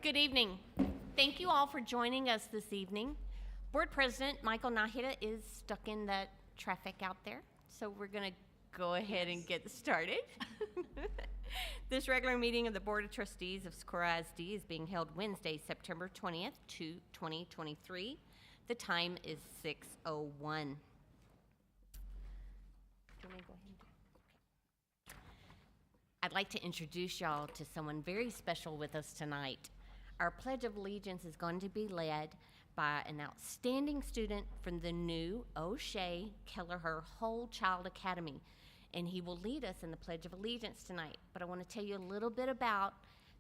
Good evening. Thank you all for joining us this evening. Board President Michael Nahida is stuck in that traffic out there, so we're going to go ahead and get started. This regular meeting of the Board of Trustees of Socorro ISD is being held Wednesday, September 20th, 2023. The time is 6:01. I'd like to introduce y'all to someone very special with us tonight. Our Pledge of Allegiance is going to be led by an outstanding student from the new O'Shea Kelleher Whole Child Academy, and he will lead us in the Pledge of Allegiance tonight. But I want to tell you a little bit about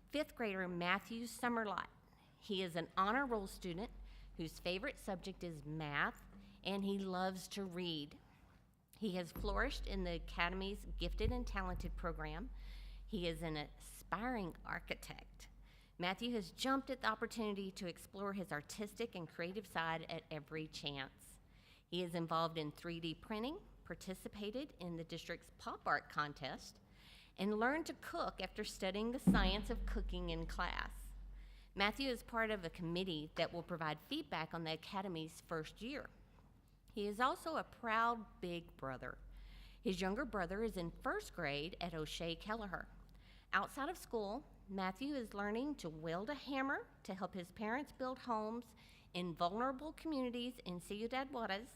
fifth grader Matthew Summerlot. He is an honor roll student whose favorite subject is math, and he loves to read. He has flourished in the Academy's Gifted and Talented program. He is an aspiring architect. Matthew has jumped at the opportunity to explore his artistic and creative side at every chance. He is involved in 3D printing, participated in the district's pop art contest, and learned to cook after studying the science of cooking in class. Matthew is part of a committee that will provide feedback on the Academy's first year. He is also a proud big brother. His younger brother is in first grade at O'Shea Kelleher. Outside of school, Matthew is learning to wield a hammer to help his parents build homes in vulnerable communities in Ciudad Juarez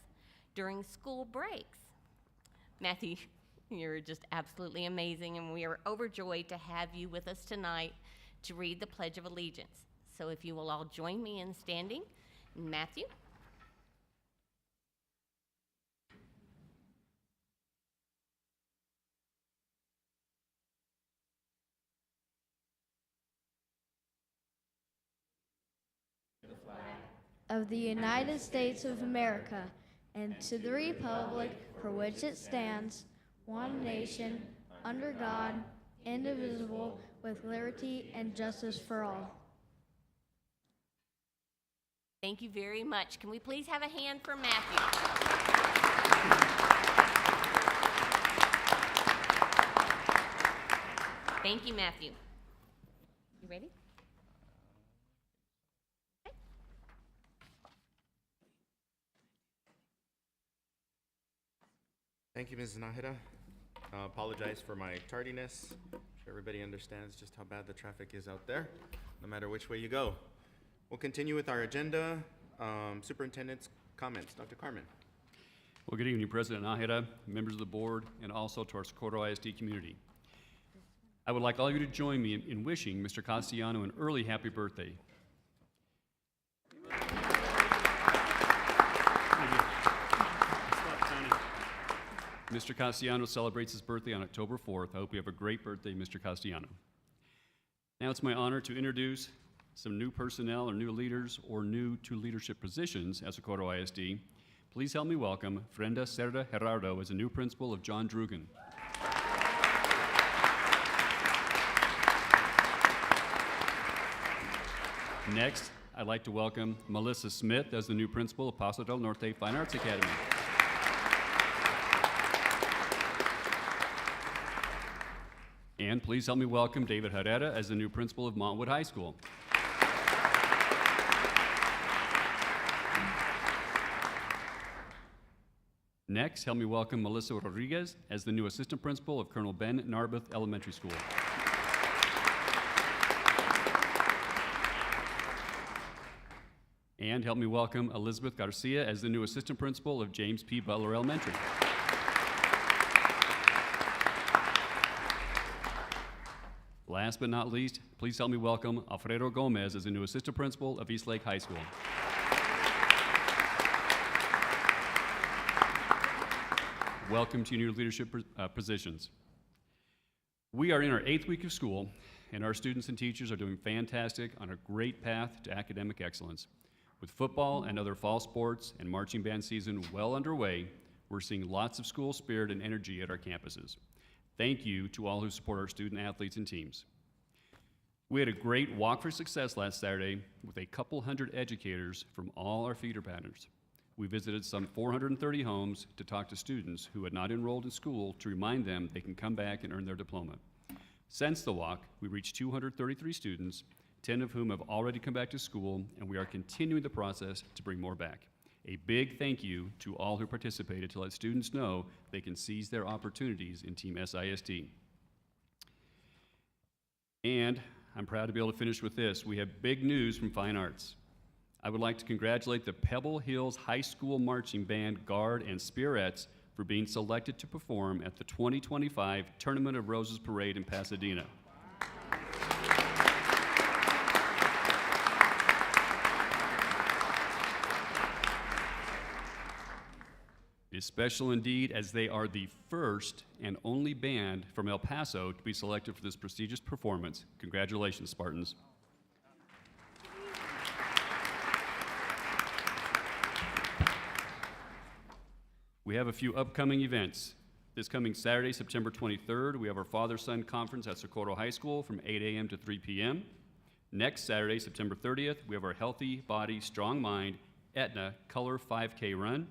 during school breaks. Matthew, you're just absolutely amazing, and we are overjoyed to have you with us tonight to read the Pledge of Allegiance. So if you will all join me in standing. Matthew. Of the United States of America, and to the republic for which it stands, one nation, under God, indivisible, with liberty and justice for all. Thank you very much. Can we please have a hand for Matthew? Thank you, Matthew. You ready? Thank you, Ms. Nahida. Apologize for my tardiness. I'm sure everybody understands just how bad the traffic is out there, no matter which way you go. We'll continue with our agenda. Superintendent's comments. Dr. Carmen. Well, good evening, President Nahida, members of the board, and also to our Socorro ISD community. I would like all of you to join me in wishing Mr. Castellano an early happy birthday. Mr. Castellano celebrates his birthday on October 4th. I hope you have a great birthday, Mr. Castellano. Now it's my honor to introduce some new personnel or new leaders or new to leadership positions at Socorro ISD. Please help me welcome Frenda Cerda Gerardo as a new principal of John Drugan. Next, I'd like to welcome Melissa Smith as the new principal of Paso del Norte Fine Arts Academy. And please help me welcome David Herrera as the new principal of Montwood High School. Next, help me welcome Melissa Rodriguez as the new assistant principal of Colonel Ben Narbuth Elementary School. And help me welcome Elizabeth Garcia as the new assistant principal of James P. Butler Elementary. Last but not least, please help me welcome Alfredo Gomez as the new assistant principal of East Lake High School. Welcome to your new leadership positions. We are in our 8th week of school, and our students and teachers are doing fantastic on a great path to academic excellence. With football and other fall sports and marching band season well underway, we're seeing lots of school spirit and energy at our campuses. Thank you to all who support our student athletes and teams. We had a great Walk for Success last Saturday with a couple hundred educators from all our feeder patterns. We visited some 430 homes to talk to students who had not enrolled in school to remind them they can come back and earn their diploma. Since the walk, we reached 233 students, 10 of whom have already come back to school, and we are continuing the process to bring more back. A big thank you to all who participated to let students know they can seize their opportunities in Team SISD. And I'm proud to be able to finish with this. We have big news from Fine Arts. I would like to congratulate the Pebble Hills High School Marching Band, Guard, and Spirettes for being selected to perform at the 2025 Tournament of Roses Parade in Pasadena. It is special indeed, as they are the first and only band from El Paso to be selected for this prestigious performance. Congratulations, Spartans. We have a few upcoming events. This coming Saturday, September 23rd, we have our Father-Son Conference at Socorro High School from 8 a.m. to 3 p.m. Next Saturday, September 30th, we have our Healthy Body, Strong Mind Etna Color 5K Run.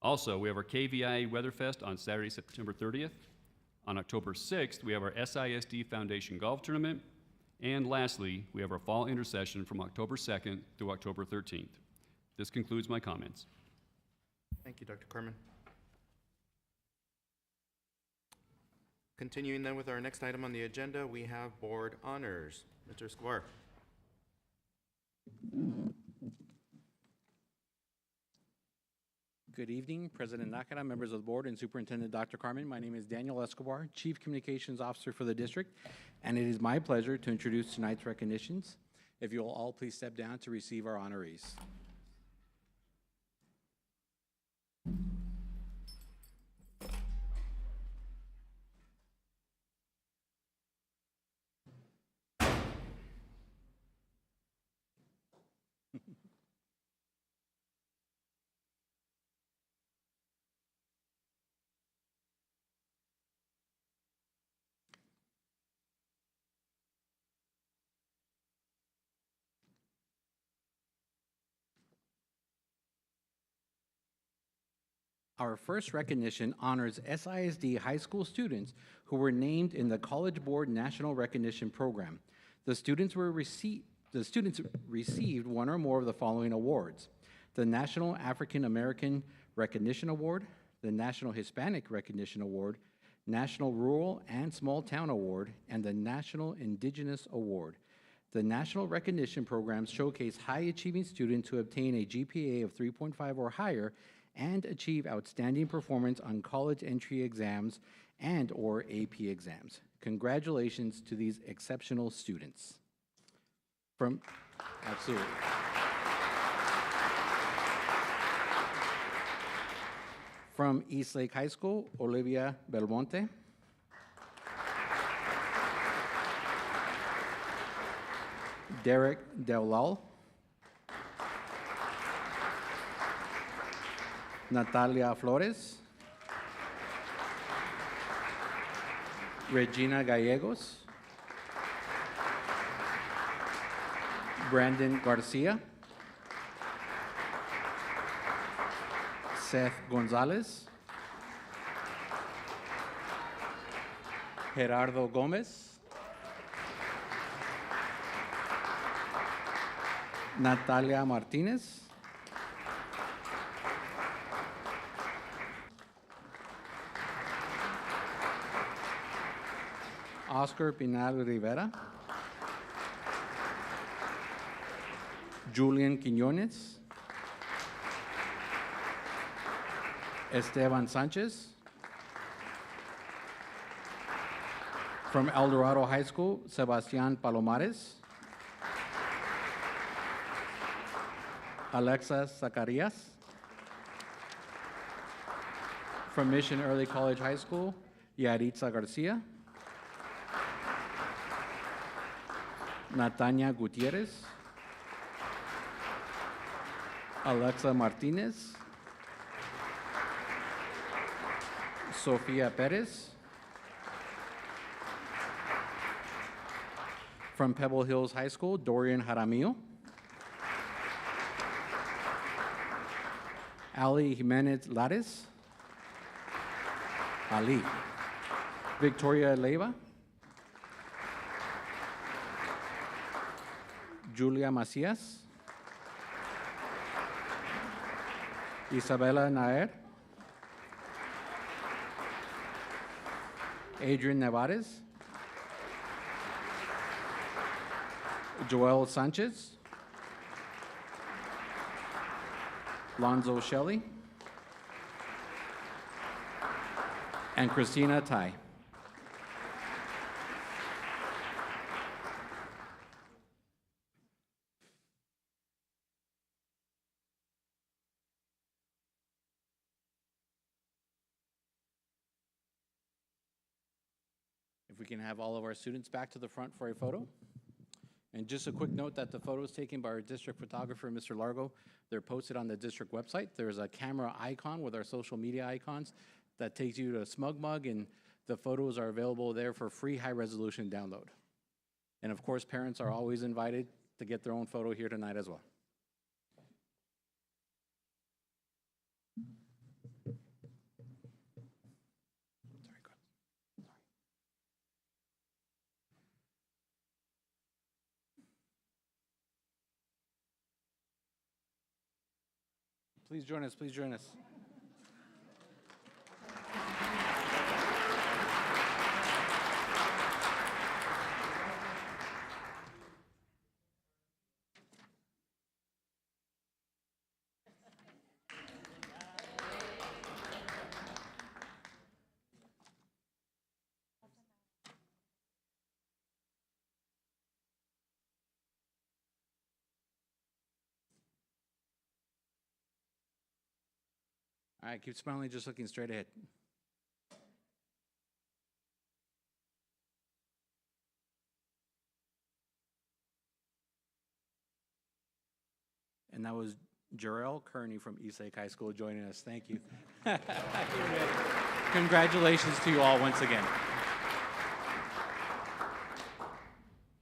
Also, we have our KVIA Weatherfest on Saturday, September 30th. On October 6th, we have our SISD Foundation Golf Tournament. And lastly, we have our Fall Intercession from October 2nd through October 13th. This concludes my comments. Thank you, Dr. Carmen. Continuing then with our next item on the agenda, we have board honors. Mr. Escobar. Good evening, President Nakara, members of the board, and Superintendent Dr. Carmen. My name is Daniel Escobar, Chief Communications Officer for the district, and it is my pleasure to introduce tonight's recognitions. If you'll all please step down to receive our honorees. Our first recognition honors SISD high school students who were named in the College Board National Recognition Program. The students received one or more of the following awards: the National African American Recognition Award, the National Hispanic Recognition Award, National Rural and Small Town Award, and the National Indigenous Award. The national recognition programs showcase high-achieving students who obtain a GPA of 3.5 or higher and achieve outstanding performance on college entry exams and/or AP exams. Congratulations to these exceptional students. Absolutely. From Eastlake High School, Olivia Belmonte. Derek Deulal. Natalia Flores. Regina Gallegos. Brandon Garcia. Seth Gonzalez. Gerardo Gomez. Natalia Martinez. Oscar Pinal Rivera. Julian Quiñones. Esteban Sanchez. From El Dorado High School, Sebastián Palomares. Alexa Zacarias. From Mission Early College High School, Yaritza Garcia. Natania Gutierrez. Alexa Martinez. Sofia Perez. From Pebble Hills High School, Dorian Jaramillo. Ali Jimenez Lares. Ali. Victoria Leiva. Julia Macias, Isabella Naer, Adrian Nevarez, Joel Sanchez, Lonzo Shelley, and Christina Tai. If we can have all of our students back to the front for a photo. And just a quick note that the photos taken by our district photographer, Mr. Largo, they're posted on the district website. There's a camera icon with our social media icons that takes you to Smug Mug, and the photos are available there for free high-resolution download. And of course, parents are always invited to get their own photo here tonight as well. Sorry, go ahead. Please join us, please join us. All right, keep smiling, just looking straight ahead. And that was Jarrell Kearney from Eastlake High School joining us. Thank you. Congratulations to you all once again.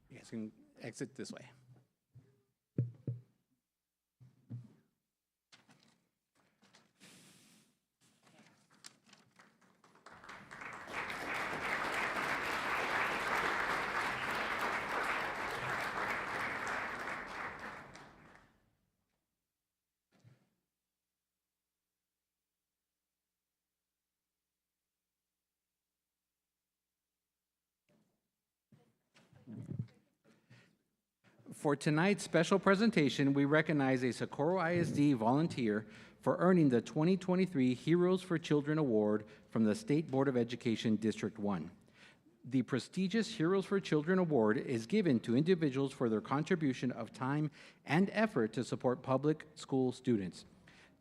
You guys can exit this way. For tonight's special presentation, we recognize a Socorro ISD volunteer for earning the 2023 Heroes for Children Award from the State Board of Education District 1. The prestigious Heroes for Children Award is given to individuals for their contribution of time and effort to support public school students.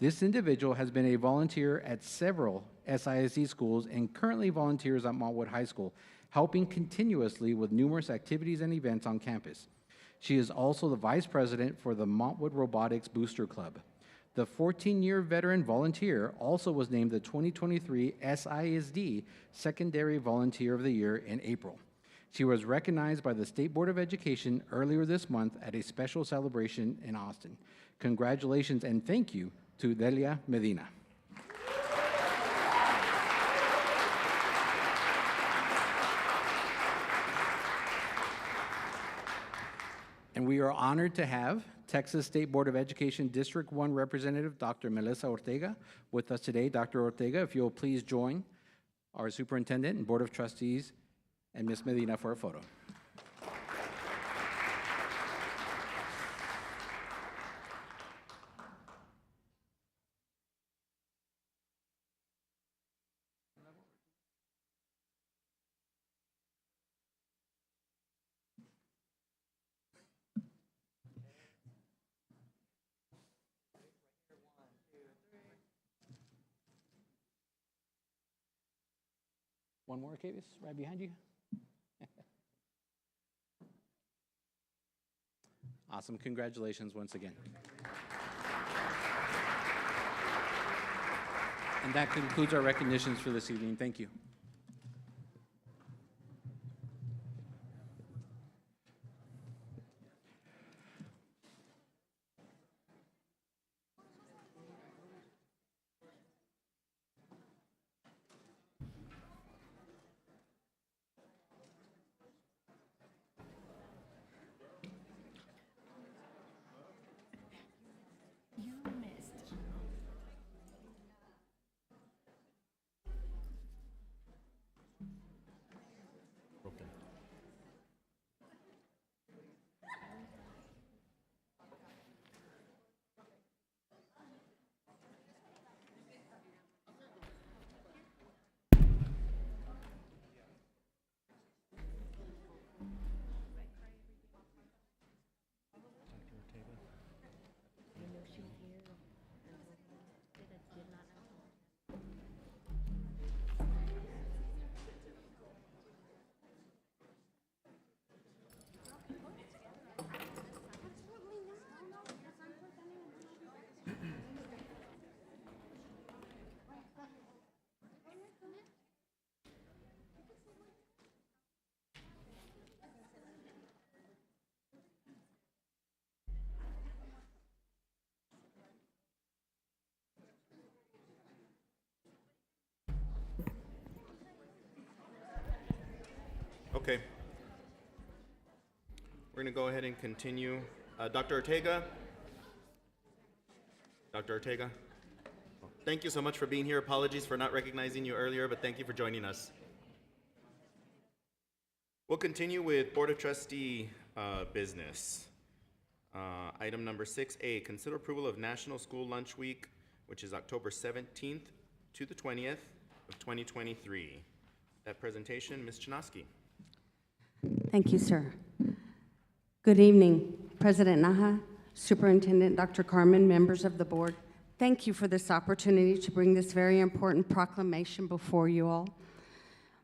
This individual has been a volunteer at several SISD schools and currently volunteers at Montwood High School, helping continuously with numerous activities and events on campus. She is also the vice president for the Montwood Robotics Booster Club. The 14-year veteran volunteer also was named the 2023 SISD Secondary Volunteer of the Year in April. She was recognized by the State Board of Education earlier this month at a special celebration in Austin. Congratulations and thank you to Delia Medina. And we are honored to have Texas State Board of Education District 1 Representative Dr. Melissa Ortega with us today. Dr. Ortega, if you'll please join our Superintendent and Board of Trustees and Ms. Medina for a photo. One more, Cavius, right behind you. Awesome, congratulations once again. And that concludes our recognitions for this evening. Thank you. Okay. We're going to go ahead and continue. Dr. Ortega? Dr. Ortega? Thank you so much for being here. Apologies for not recognizing you earlier, but thank you for joining us. We'll continue with Board of Trustee business. Item number 6A, consider approval of National School Lunch Week, which is October 17th to the 20th of 2023. That presentation, Ms. Chinoski. Thank you, sir. Good evening, President Naha, Superintendent Dr. Carmen, members of the board. Thank you for this opportunity to bring this very important proclamation before you all.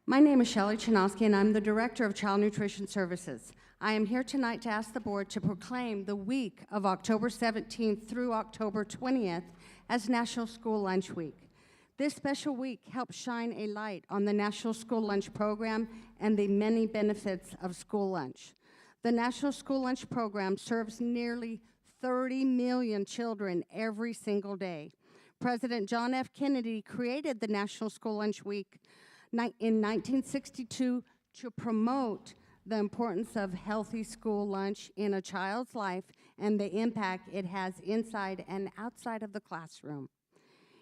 My name is Shelley Chinoski, and I'm the Director of Child Nutrition Services. I am here tonight to ask the board to proclaim the week of October 17th through October 20th as National School Lunch Week. This special week helps shine a light on the National School Lunch Program and the many benefits of school lunch. The National School Lunch Program serves nearly 30 million children every single day. President John F. Kennedy created the National School Lunch Week in 1962 to promote the importance of healthy school lunch in a child's life and the impact it has inside and outside of the classroom.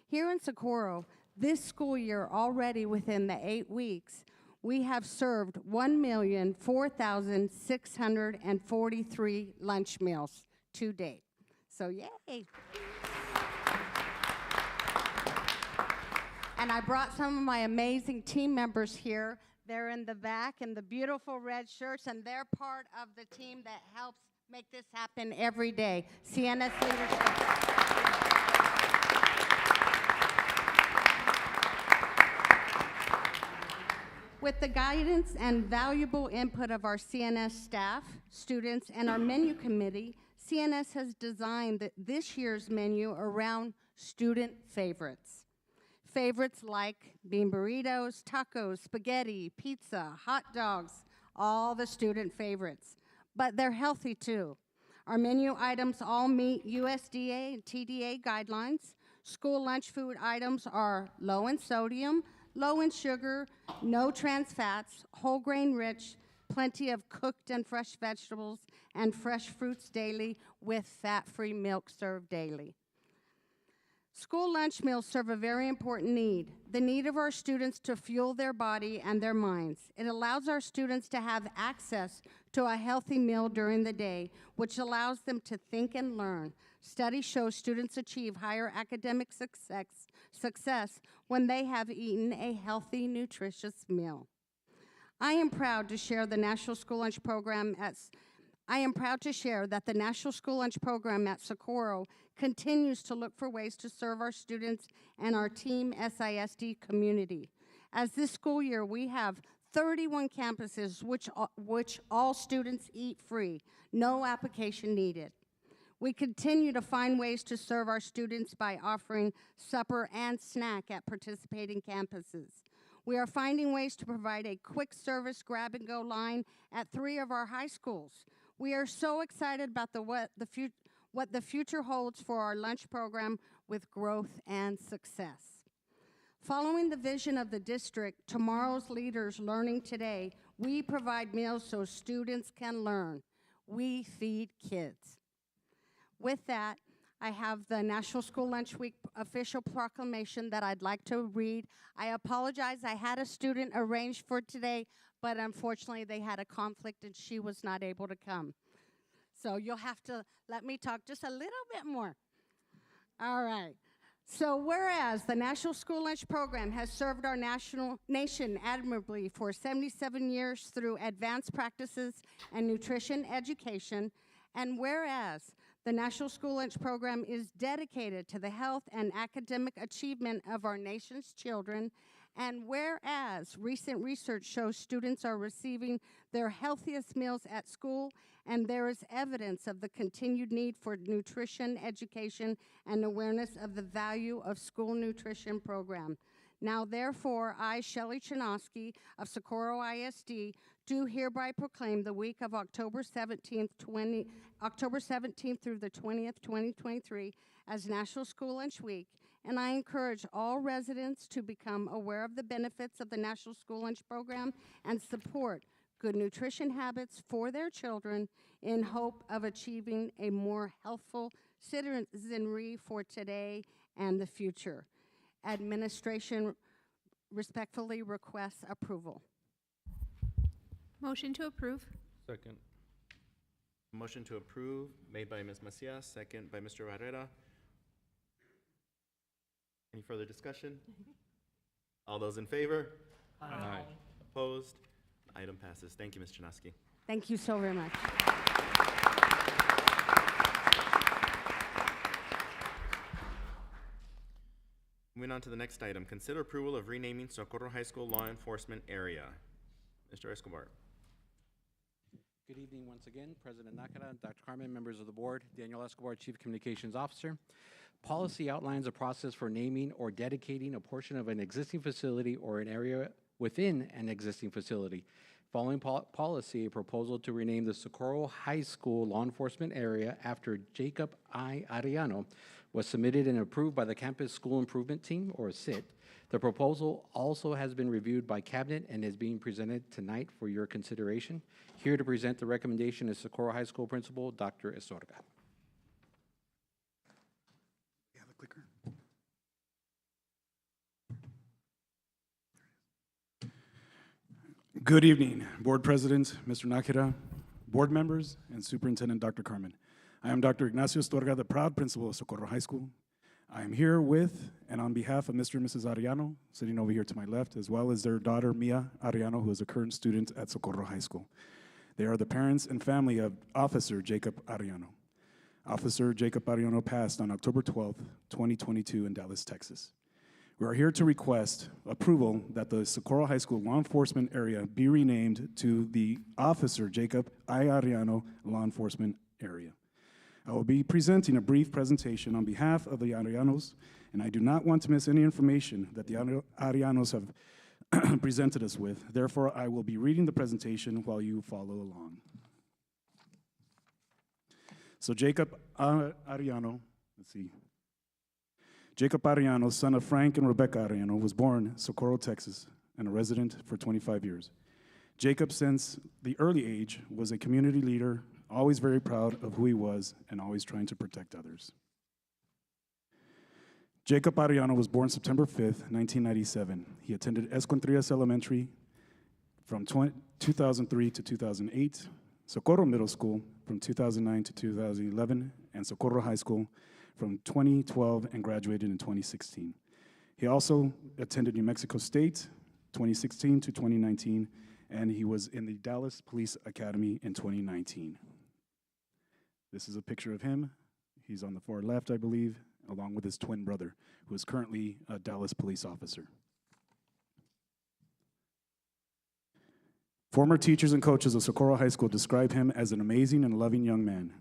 Here in Socorro, this school year, already within the 8 weeks, we have served 1,004,643 lunch meals to date. So yay. And I brought some of my amazing team members here. They're in the back in the beautiful red shirts, and they're part of the team that helps make this happen every day. CNS leadership. With the guidance and valuable input of our CNS staff, students, and our menu committee, CNS has designed this year's menu around student favorites. Favorites like bean burritos, tacos, spaghetti, pizza, hot dogs, all the student favorites. But they're healthy too. Our menu items all meet USDA and TDA guidelines. School lunch food items are low in sodium, low in sugar, no trans fats, whole grain rich, plenty of cooked and fresh vegetables, and fresh fruits daily with fat-free milk served daily. School lunch meals serve a very important need, the need of our students to fuel their body and their minds. It allows our students to have access to a healthy meal during the day, which allows them to think and learn. Studies show students achieve higher academic success when they have eaten a healthy, nutritious meal. I am proud to share the National School Lunch Program at Socorro continues to look for ways to serve our students and our Team SISD community. As this school year, we have 31 campuses which all students eat free, no application needed. We continue to find ways to serve our students by offering supper and snack at participating campuses. We are finding ways to provide a quick service grab-and-go line at 3 of our high schools. We are so excited about what the future holds for our lunch program with growth and success. Following the vision of the district, tomorrow's leaders learning today, we provide meals so students can learn. We feed kids. With that, I have the National School Lunch Week official proclamation that I'd like to read. I apologize, I had a student arranged for today, but unfortunately they had a conflict and she was not able to come. So you'll have to let me talk just a little bit more. All right. So whereas the National School Lunch Program has served our nation admirably for 77 years through advanced practices and nutrition education, and whereas the National School Lunch Program is dedicated to the health and academic achievement of our nation's children, and whereas recent research shows students are receiving their healthiest meals at school, and there is evidence of the continued need for nutrition education and awareness of the value of school nutrition program. Now, therefore, I, Shelley Chinoski of Socorro ISD, do hereby proclaim the week of October 17th through the 20th, 2023 as National School Lunch Week, and I encourage all residents to become aware of the benefits of the National School Lunch Program and support good nutrition habits for their children in hope of achieving a more healthful citizenry for today and the future. Administration respectfully requests approval. Motion to approve. Second. Motion to approve made by Ms. Macias, second by Mr. Barrera. Any further discussion? All those in favor? Aye. Opposed? Item passes. Thank you, Ms. Chinaski. Thank you so very much. Moving on to the next item, consider approval of renaming Socorro High School Law Enforcement Area. Mr. Escobar. Good evening once again, President Nakara, Dr. Carmen, members of the board, Daniel Escobar, Chief Communications Officer. Policy outlines a process for naming or dedicating a portion of an existing facility or an area within an existing facility. Following policy, a proposal to rename the Socorro High School Law Enforcement Area after Jacob I. Arellano was submitted and approved by the Campus School Improvement Team, or SIT. The proposal also has been reviewed by Cabinet and is being presented tonight for your consideration. Here to present the recommendation is Socorro High School Principal, Dr. Estorga. Yeah, the clicker. Good evening, Board President, Mr. Nakira, board members, and Superintendent Dr. Carmen. I am Dr. Ignacio Estorga, the proud principal of Socorro High School. I am here with and on behalf of Mr. and Mrs. Arellano, sitting over here to my left, as well as their daughter, Mia Arellano, who is a current student at Socorro High School. They are the parents and family of Officer Jacob Arellano. Officer Jacob Arellano passed on October 12th, 2022 in Dallas, Texas. We are here to request approval that the Socorro High School Law Enforcement Area be renamed to the Officer Jacob I. Arellano Law Enforcement Area. I will be presenting a brief presentation on behalf of the Arellanos, and I do not want to miss any information that the Arellanos have presented us with. Therefore, I will be reading the presentation while you follow along. So Jacob Arellano, let's see. Jacob Arellano, son of Frank and Rebecca Arellano, was born in Socorro, Texas, and a resident for 25 years. Jacob, since the early age, was a community leader, always very proud of who he was and always trying to protect others. Jacob Arellano was born September 5th, 1997. He attended Escontrias Elementary from 2003 to 2008, Socorro Middle School from 2009 to 2011, and Socorro High School from 2012 and graduated in 2016. He also attended New Mexico State 2016 to 2019, and he was in the Dallas Police Academy in 2019. This is a picture of him. He's on the far left, I believe, along with his twin brother, who is currently a Dallas police officer. Former teachers and coaches of Socorro High School describe him as an amazing and loving young man.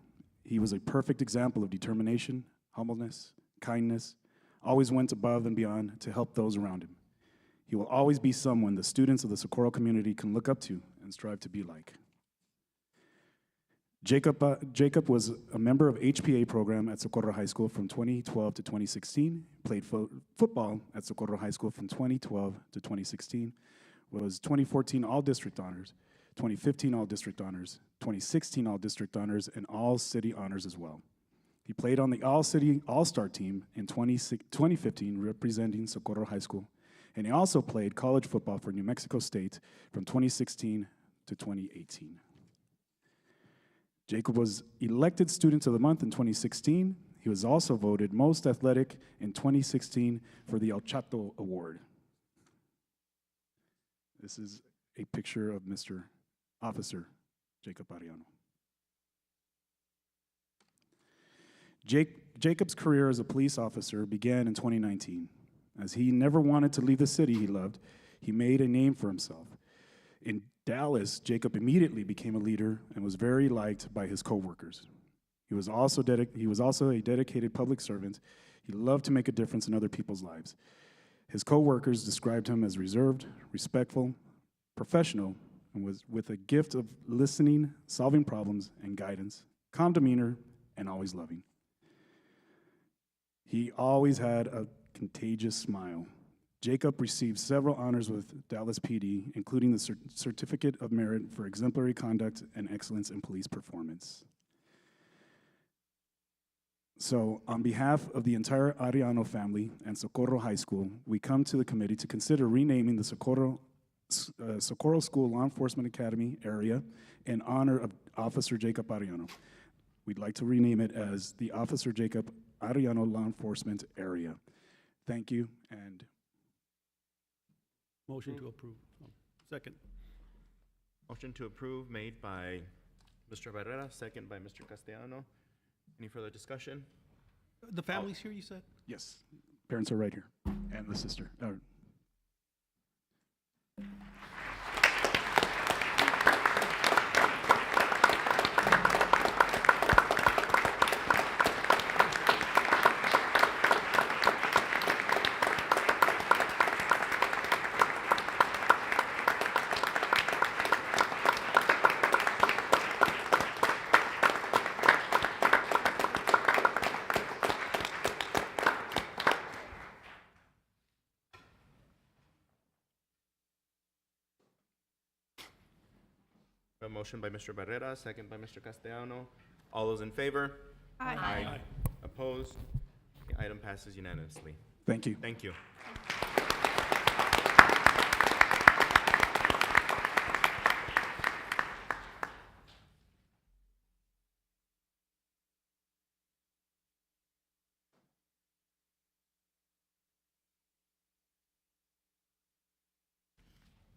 He was a perfect example of determination, humbleness, kindness, always went above and beyond to help those around him. He will always be someone the students of the Socorro community can look up to and strive to be like. Jacob was a member of HPA program at Socorro High School from 2012 to 2016, played football at Socorro High School from 2012 to 2016, was 2014 All-District Honors, 2015 All-District Honors, 2016 All-District Honors, and All-City Honors as well. He played on the All-City All-Star team in 2015, representing Socorro High School, and he also played college football for New Mexico State from 2016 to 2018. Jacob was elected Student of the Month in 2016. He was also voted Most Athletic in 2016 for the El Chato Award. This is a picture of Mr. Officer Jacob Arellano. Jacob's career as a police officer began in 2019. As he never wanted to leave the city he loved, he made a name for himself. In Dallas, Jacob immediately became a leader and was very liked by his coworkers. He was also a dedicated public servant. He loved to make a difference in other people's lives. His coworkers described him as reserved, respectful, professional, and was with a gift of listening, solving problems, and guidance, calm demeanor, and always loving. He always had a contagious smile. Jacob received several honors with Dallas PD, including the Certificate of Merit for Exemplary Conduct and Excellence in Police Performance. So, on behalf of the entire Arellano family and Socorro High School, we come to the committee to consider renaming the Socorro School Law Enforcement Academy area in honor of Officer Jacob Arellano. We'd like to rename it as the Officer Jacob Arellano Law Enforcement Area. Thank you, and Motion to approve. Second. Motion to approve made by Mr. Barrera, second by Mr. Castellano. Any further discussion? The family's here, you said? yes, parents are right here, and the sister. A motion by Mr. Barrera, second by Mr. Castellano. All those in favor? Aye. Opposed? The item passes unanimously. Thank you. Thank you.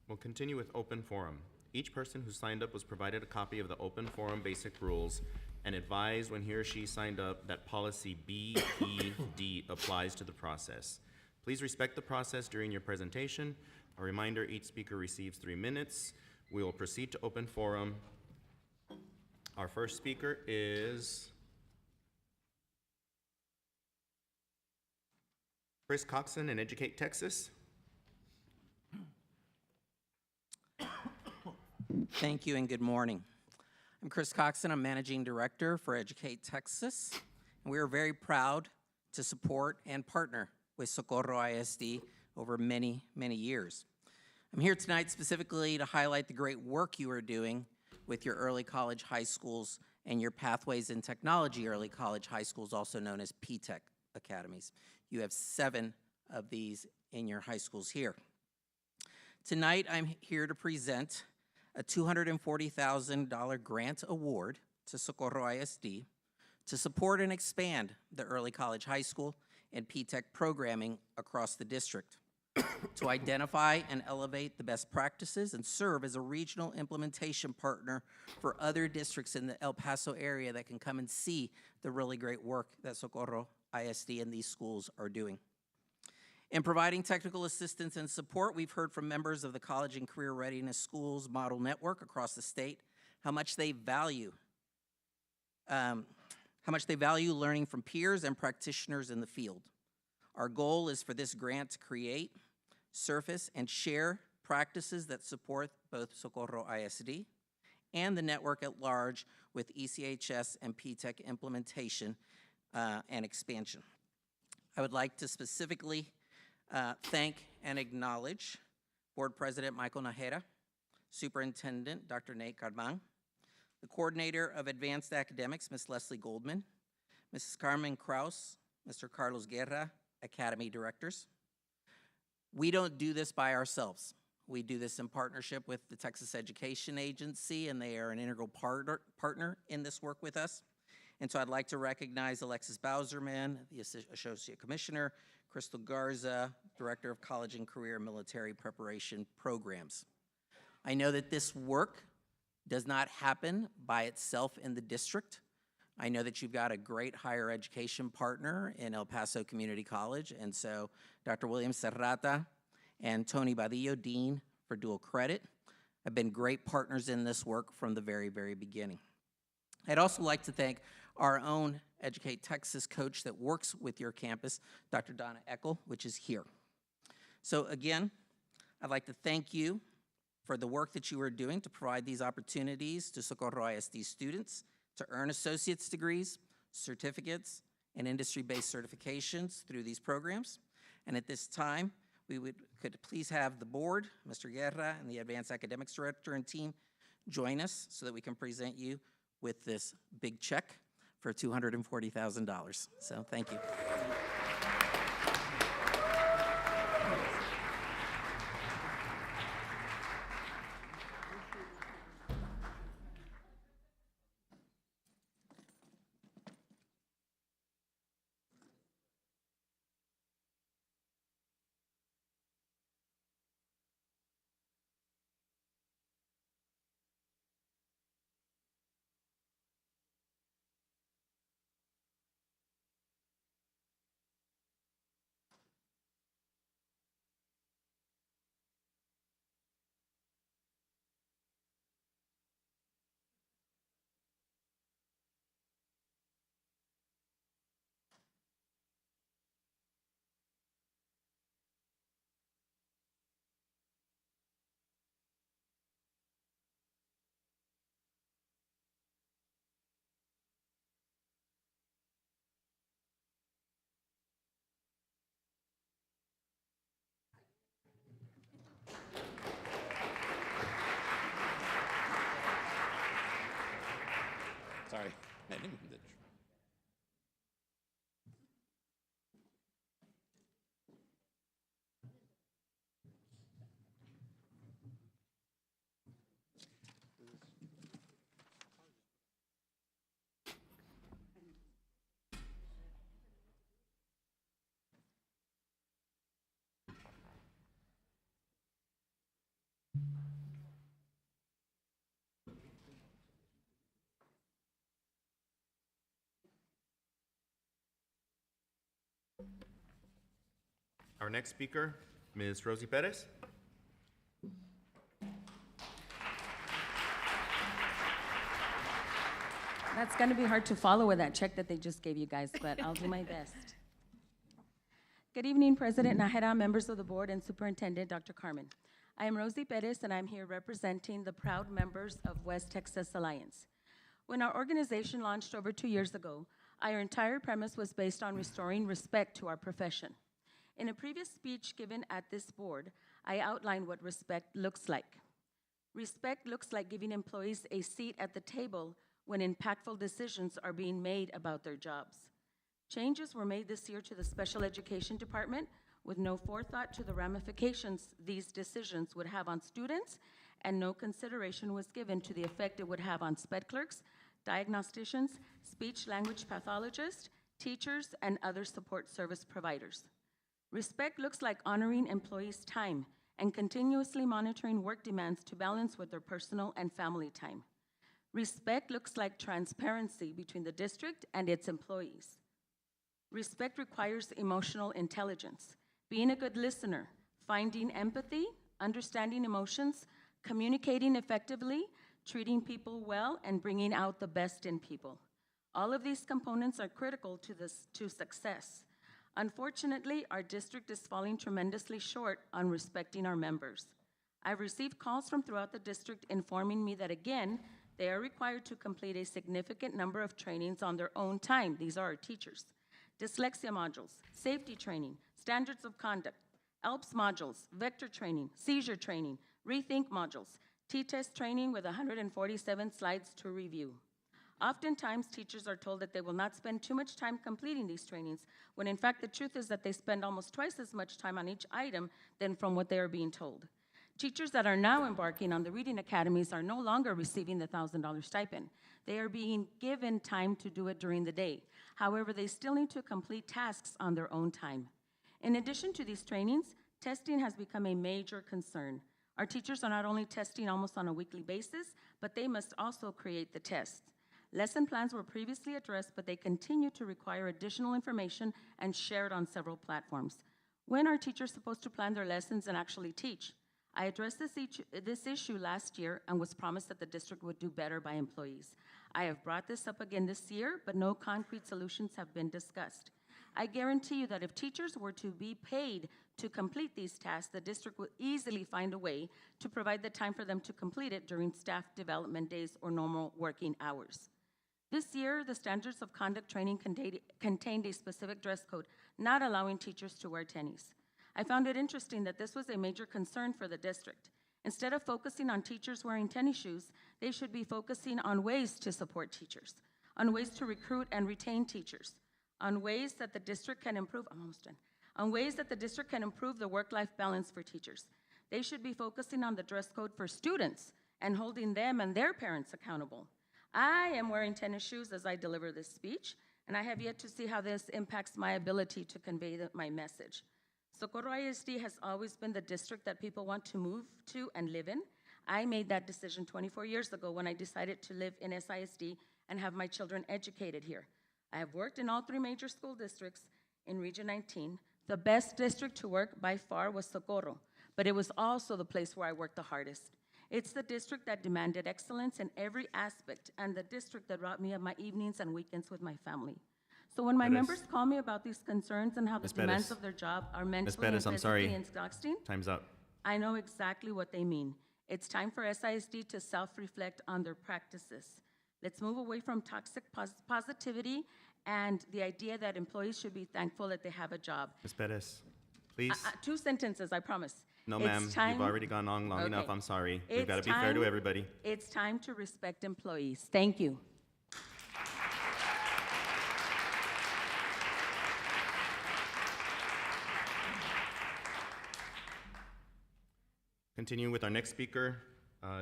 We'll continue with open forum. Each person who signed up was provided a copy of the open forum basic rules and advised when he or she signed up that policy BED applies to the process. Please respect the process during your presentation. A reminder, each speaker receives 3 minutes. We will proceed to open forum. Our first speaker is Chris Coxon in Educate Texas. Thank you and good morning. I'm Chris Coxon. I'm Managing Director for Educate Texas. And we are very proud to support and partner with Socorro ISD over many, many years. I'm here tonight specifically to highlight the great work you are doing with your early college high schools and your Pathways in Technology early college high schools, also known as P-Tech academies. You have 7 of these in your high schools here. Tonight, I'm here to present a $240,000 grant award to Socorro ISD to support and expand the early college high school and P-Tech programming across the district, to identify and elevate the best practices and serve as a regional implementation partner for other districts in the El Paso area that can come and see the really great work that Socorro ISD and these schools are doing. In providing technical assistance and support, we've heard from members of the College and Career Readiness Schools Model Network across the state how much they value learning from peers and practitioners in the field. Our goal is for this grant to create, surface, and share practices that support both Socorro ISD and the network at large with ECHS and P-Tech implementation and expansion. I would like to specifically thank and acknowledge Board President Michael Najera, Superintendent Dr. Nate Carman, the Coordinator of Advanced Academics, Ms. Leslie Goldman, Mrs. Carmen Kraus, Mr. Carlos Guerra, Academy Directors. We don't do this by ourselves. We do this in partnership with the Texas Education Agency, and they are an integral partner in this work with us. And so I'd like to recognize Alexis Bowserman, the Associate Commissioner, Crystal Garza, Director of College and Career Military Preparation Programs. I know that this work does not happen by itself in the district. I know that you've got a great higher education partner in El Paso Community College, and so Dr. William Serrata and Tony Badillo, Dean for dual credit, have been great partners in this work from the very, very beginning. I'd also like to thank our own Educate Texas coach that works with your campus, Dr. Donna Eckel, which is here. So again, I'd like to thank you for the work that you are doing to provide these opportunities to Socorro ISD students to earn associate's degrees, certificates, and industry-based certifications through these programs. And at this time, Could please have the board, Mr. Guerra, and the Advanced Academics Director and team join us so that we can present you with this big check for $240,000. So thank you. Sorry. I didn't mean to- Our next speaker, Ms. Rosie Perez. That's going to be hard to follow with that check that they just gave you guys, but I'll do my best. Good evening, President Nájera, members of the board, and Superintendent Dr. Carmen. I am Rosie Perez, and I'm here representing the proud members of West Texas Alliance. When our organization launched over 2 years ago, our entire premise was based on restoring respect to our profession. In a previous speech given at this board, I outlined what respect looks like. Respect looks like giving employees a seat at the table when impactful decisions are being made about their jobs. Changes were made this year to the Special Education Department with no forethought to the ramifications these decisions would have on students, and no consideration was given to the effect it would have on SPED clerks, diagnosticians, speech-language pathologists, teachers, and other support service providers. Respect looks like honoring employees' time and continuously monitoring work demands to balance with their personal and family time. Respect looks like transparency between the district and its employees. Respect requires emotional intelligence, being a good listener, finding empathy, understanding emotions, communicating effectively, treating people well, and bringing out the best in people. All of these components are critical to success. Unfortunately, our district is falling tremendously short on respecting our members. I've received calls from throughout the district informing me that, again, they are required to complete a significant number of trainings on their own time. These are our teachers. Dyslexia modules, safety training, standards of conduct, ALPS modules, vector training, seizure training, rethink modules, T-test training with 147 slides to review. Oftentimes, teachers are told that they will not spend too much time completing these trainings, when in fact the truth is that they spend almost twice as much time on each item than from what they are being told. Teachers that are now embarking on the reading academies are no longer receiving the $1,000 stipend. They are being given time to do it during the day. However, they still need to complete tasks on their own time. In addition to these trainings, testing has become a major concern. Our teachers are not only testing almost on a weekly basis, but they must also create the tests. Lesson plans were previously addressed, but they continue to require additional information and shared on several platforms. When are teachers supposed to plan their lessons and actually teach? I addressed this issue last year and was promised that the district would do better by employees. I have brought this up again this year, but no concrete solutions have been discussed. I guarantee you that if teachers were to be paid to complete these tasks, the district would easily find a way to provide the time for them to complete it during staff development days or normal working hours. This year, the standards of conduct training contained a specific dress code, not allowing teachers to wear tennies. I found it interesting that this was a major concern for the district. Instead of focusing on teachers wearing tennis shoes, they should be focusing on ways to support teachers, on ways to recruit and retain teachers, on ways that the district can improve, I'm almost done, on ways that the district can improve the work-life balance for teachers. They should be focusing on the dress code for students and holding them and their parents accountable. I am wearing tennis shoes as I deliver this speech, and I have yet to see how this impacts my ability to convey my message. Socorro ISD has always been the district that people want to move to and live in. I made that decision 24 years ago when I decided to live in SISD and have my children educated here. I have worked in all 3 major school districts in Region 19. The best district to work by far was Socorro, but it was also the place where I worked the hardest. It's the district that demanded excellence in every aspect, and the district that brought me up my evenings and weekends with my family. So when my members call me about these concerns and how the demands of their job are mentally and physically exhausting, Time's up. I know exactly what they mean. It's time for SISD to self-reflect on their practices. Let's move away from toxic positivity and the idea that employees should be thankful that they have a job. Ms. Perez, please. 2 sentences, I promise. No, It's ma'am, time- you've already gone on long enough. Okay. I'm sorry. We've got to It's be fair to time- everybody. It's time to respect employees. Thank you. Continuing with our next speaker,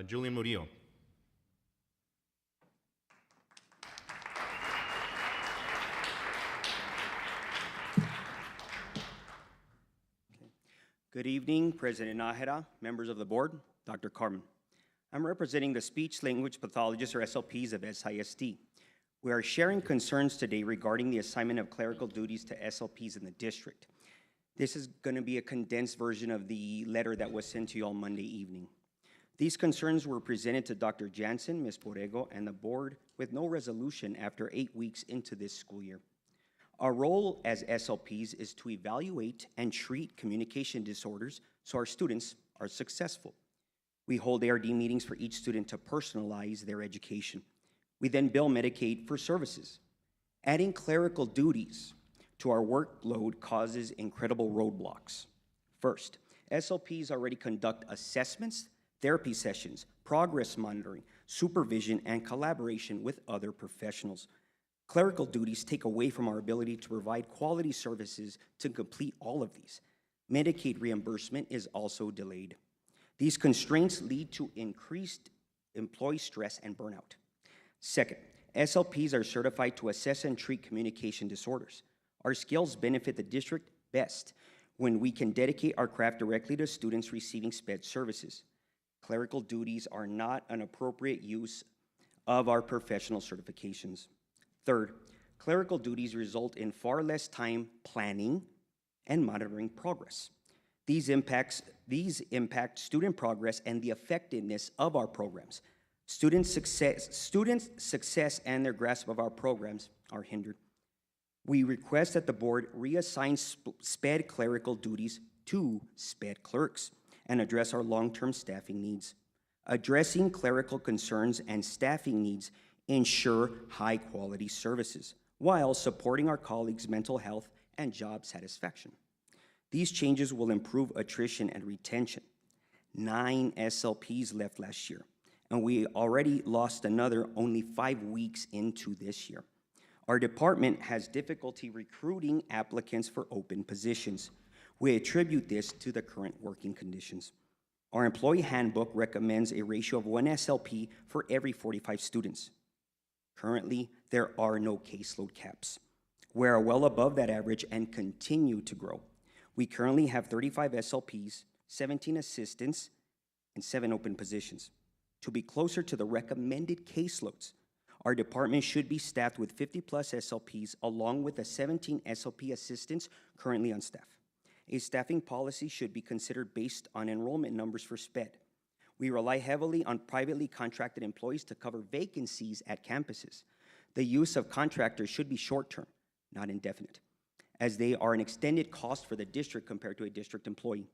Julian Murillo. Good evening, President Nájera, members of the board, Dr. Carmen. I'm representing the speech language pathologists or SLPs of SISD. We are sharing concerns today regarding the assignment of clerical duties to SLPs in the district. This is going to be a condensed version of the letter that was sent to you all Monday evening. These concerns were presented to Dr. Jansen, Ms. Borrego, and the board with no resolution after 8 weeks into this school year. Our role as SLPs is to evaluate and treat communication disorders so our students are successful. We hold ARD meetings for each student to personalize their education. We then bill Medicaid for services. Adding clerical duties to our workload causes incredible roadblocks. First, SLPs already conduct assessments, therapy sessions, progress monitoring, supervision, and collaboration with other professionals. Clerical duties take away from our ability to provide quality services to complete all of these. Medicaid reimbursement is also delayed. These constraints lead to increased employee stress and burnout. Second, SLPs are certified to assess and treat communication disorders. Our skills benefit the district best when we can dedicate our craft directly to students receiving SPED services. Clerical duties are not an appropriate use of our professional certifications. Third, clerical duties result in far less time planning and monitoring progress. These impact student progress and the effectiveness of our programs. Student success and their grasp of our programs are hindered. We request that the board reassign SPED clerical duties to SPED clerks and address our long-term staffing needs. Addressing clerical concerns and staffing needs ensure high-quality services while supporting our colleagues' mental health and job satisfaction. These changes will improve attrition and retention. 9 SLPs left last year, and we already lost another only 5 weeks into this year. Our department has difficulty recruiting applicants for open positions. We attribute this to the current working conditions. Our employee handbook recommends a ratio of 1 SLP for every 45 students. Currently, there are no caseload caps. We are well above that average and continue to grow. We currently have 35 SLPs, 17 assistants, and 7 open positions. To be closer to the recommended caseloads, our department should be staffed with 50-plus SLPs along with the 17 SLP assistants currently on staff. A staffing policy should be considered based on enrollment numbers for SPED. We rely heavily on privately contracted employees to cover vacancies at campuses. The use of contractors should be short-term, not indefinite, as they are an extended cost for the district compared to a district employee.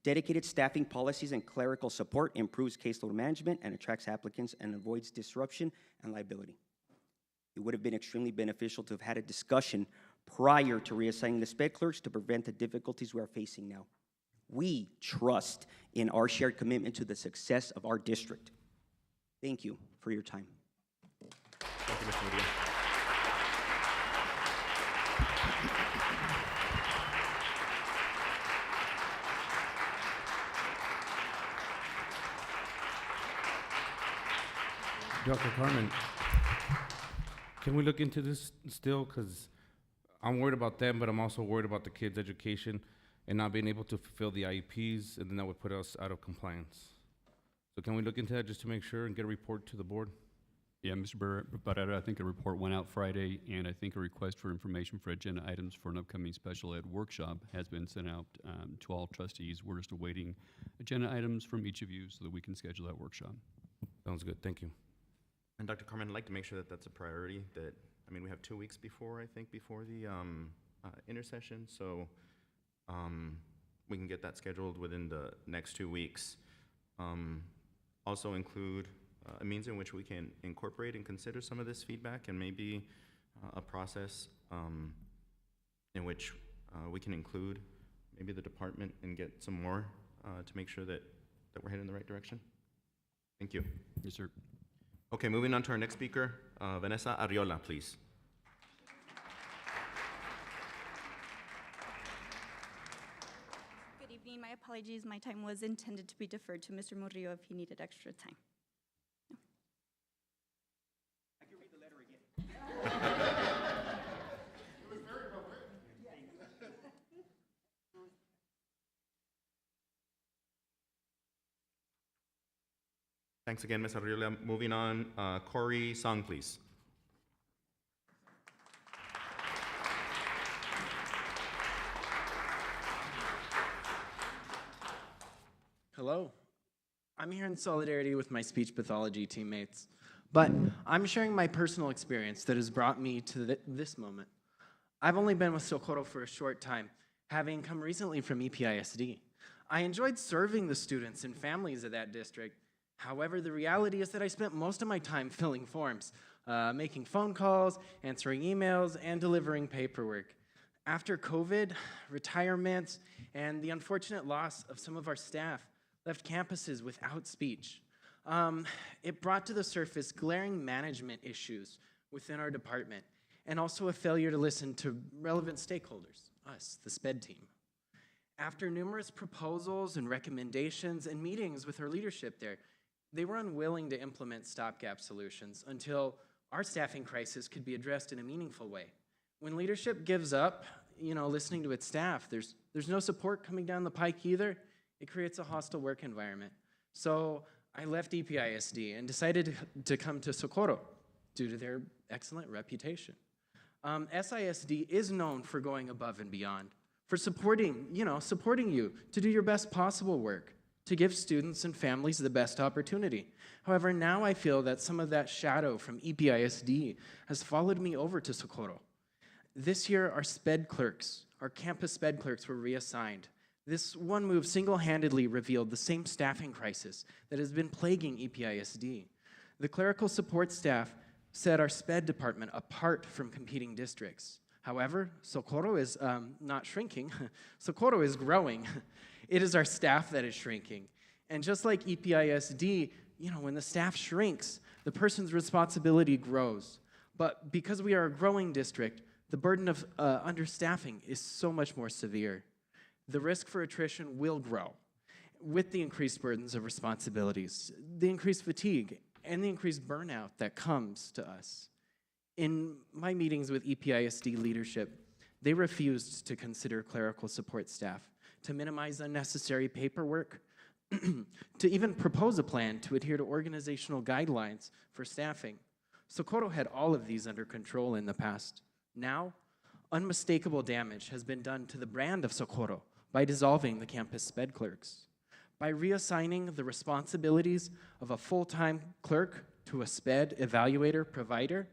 Dedicated staffing policies and clerical support improves caseload management and attracts applicants and avoids disruption and liability. It would have been extremely beneficial to have had a discussion prior to reassigning the SPED clerks to prevent the difficulties we are facing now. We trust in our shared commitment to the success of our district. Thank you for your time. Thank you, Mr. Murillo. Dr. Carmen, can we look into this still? Because I'm worried about them, but I'm also worried about the kids' education and not being able to fulfill the IEPs, and then that would put us out of compliance. So can we look into that just to make sure and get a report to the board? Yeah, Mr. Barrera, I think a report went out Friday, and I think a request for information for agenda items for an upcoming special ed workshop has been sent out to all trustees. We're just awaiting agenda items from each of you so that we can schedule that workshop. Sounds good, thank you. And Dr. Carmen, I'd like to make sure that that's a priority, that, I mean, we have 2 weeks before, I think, before the intersession, so we can get that scheduled within the next 2 weeks. Also include a means in which we can incorporate and consider some of this feedback, and maybe a process in which we can include maybe the department and get some more to make sure that we're heading in the right direction. Thank you. Yes, sir. Okay, moving on to our next speaker, Vanessa Arriola, please. Good evening. My apologies. My time was intended to be deferred to Mr. Murillo if he needed extra time. I can read the letter again. Thanks again, Ms. Arriola. Moving on, Corey Song, please. Hello. I'm here in solidarity with my speech pathology teammates, but I'm sharing my personal experience that has brought me to this moment. I've only been with Socorro for a short time, having come recently from EPISD. I enjoyed serving the students and families of that district. However, the reality is that I spent most of my time filling forms, making phone calls, answering emails, and delivering paperwork. After COVID, retirements, and the unfortunate loss of some of our staff left campuses without speech. It brought to the surface glaring management issues within our department, and also a failure to listen to relevant stakeholders, us, the SPED team. After numerous proposals and recommendations and meetings with our leadership there, they were unwilling to implement stopgap solutions until our staffing crisis could be addressed in a meaningful way. When leadership gives up, listening to its staff, there's no support coming down the pike either. It creates a hostile work environment. So I left EPISD and decided to come to Socorro due to their excellent reputation. SISD is known for going above and beyond, for supporting you to do your best possible work, to give students and families the best opportunity. However, now I feel that some of that shadow from EPISD has followed me over to Socorro. This year, our campus SPED clerks were reassigned. This one move single-handedly revealed the same staffing crisis that has been plaguing EPISD. The clerical support staff set our SPED department apart from competing districts. However, Socorro is not shrinking. Socorro is growing. It is our staff that is shrinking. And just like EPISD, when the staff shrinks, the person's responsibility grows. But because we are a growing district, the burden of understaffing is so much more severe. The risk for attrition will grow with the increased burdens of responsibilities, the increased fatigue, and the increased burnout that comes to us. In my meetings with EPISD leadership, they refused to consider clerical support staff, to minimize unnecessary paperwork, to even propose a plan to adhere to organizational guidelines for staffing. Socorro had all of these under control in the past. Now, unmistakable damage has been done to the brand of Socorro by dissolving the campus SPED clerks. By reassigning the responsibilities of a full-time clerk to a SPED evaluator provider,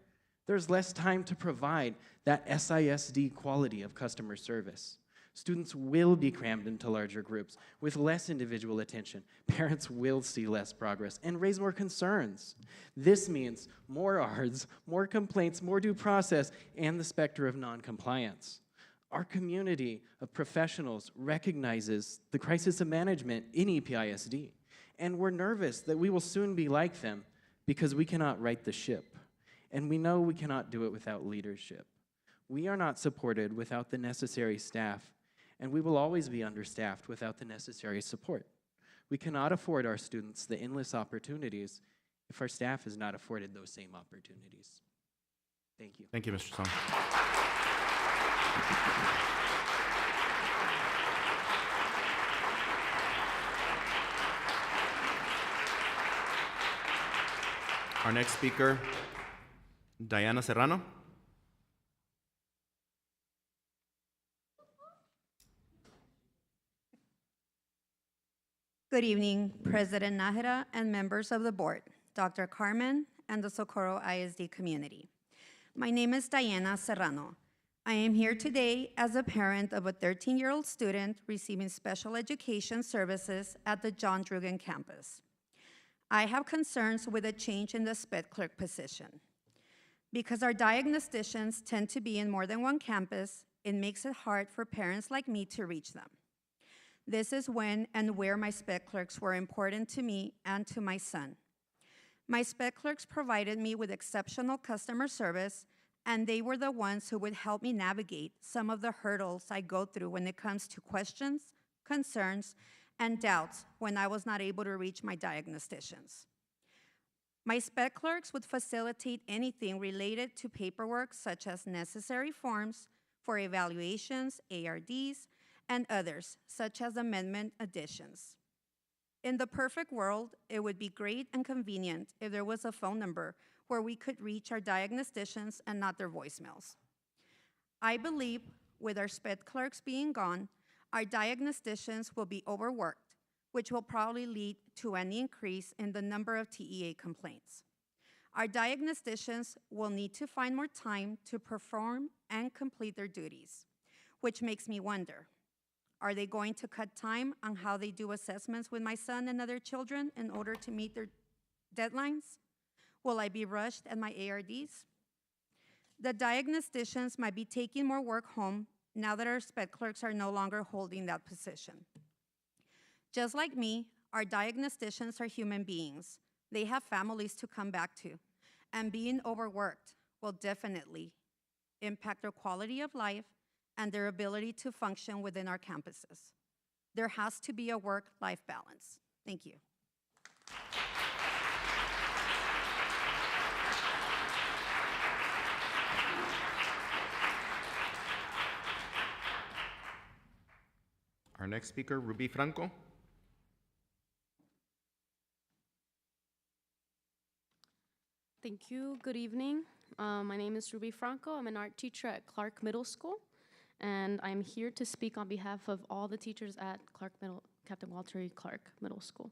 there's less time to provide that SISD quality of customer service. Students will be crammed into larger groups with less individual attention. Parents will see less progress and raise more concerns. This means more ARDs, more complaints, more due process, and the specter of non-compliance. Our community of professionals recognizes the crisis of management in EPISD, and we're nervous that we will soon be like them because we cannot right the ship, and we know we cannot do it without leadership. We are not supported without the necessary staff, and we will always be understaffed without the necessary support. We cannot afford our students the endless opportunities if our staff is not afforded those same opportunities. Thank you. Thank you, Mr. Song. Our next speaker, Diana Serrano. Good evening, President Nájera and members of the board, Dr. Carmen, and the Socorro ISD community. My name is Diana Serrano. I am here today as a parent of a 13-year-old student receiving special education services at the John Drugan campus. I have concerns with a change in the SPED clerk position. Because our diagnosticians tend to be in more than one campus, it makes it hard for parents like me to reach them. This is when and where my SPED clerks were important to me and to my son. My SPED clerks provided me with exceptional customer service, and they were the ones who would help me navigate some of the hurdles I go through when it comes to questions, concerns, and doubts when I was not able to reach my diagnosticians. My SPED clerks would facilitate anything related to paperwork, such as necessary forms for evaluations, ARDs, and others, such as amendment additions. In the perfect world, it would be great and convenient if there was a phone number where we could reach our diagnosticians and not their voicemails. I believe with our SPED clerks being gone, our diagnosticians will be overworked, which will probably lead to an increase in the number of TEA complaints. Our diagnosticians will need to find more time to perform and complete their duties, which makes me wonder, are they going to cut time on how they do assessments with my son and other children in order to meet their deadlines? Will I be rushed at my ARDs? The diagnosticians might be taking more work home now that our SPED clerks are no longer holding that position. Just like me, our diagnosticians are human beings. They have families to come back to, and being overworked will definitely impact their quality of life and their ability to function within our campuses. There has to be a work-life balance. Thank you. Our next speaker, Ruby Franco. Thank you. Good evening. My name is Ruby Franco. I'm an art teacher at Clark Middle School, and I'm here to speak on behalf of all the teachers at Captain Walter E. Clark Middle School.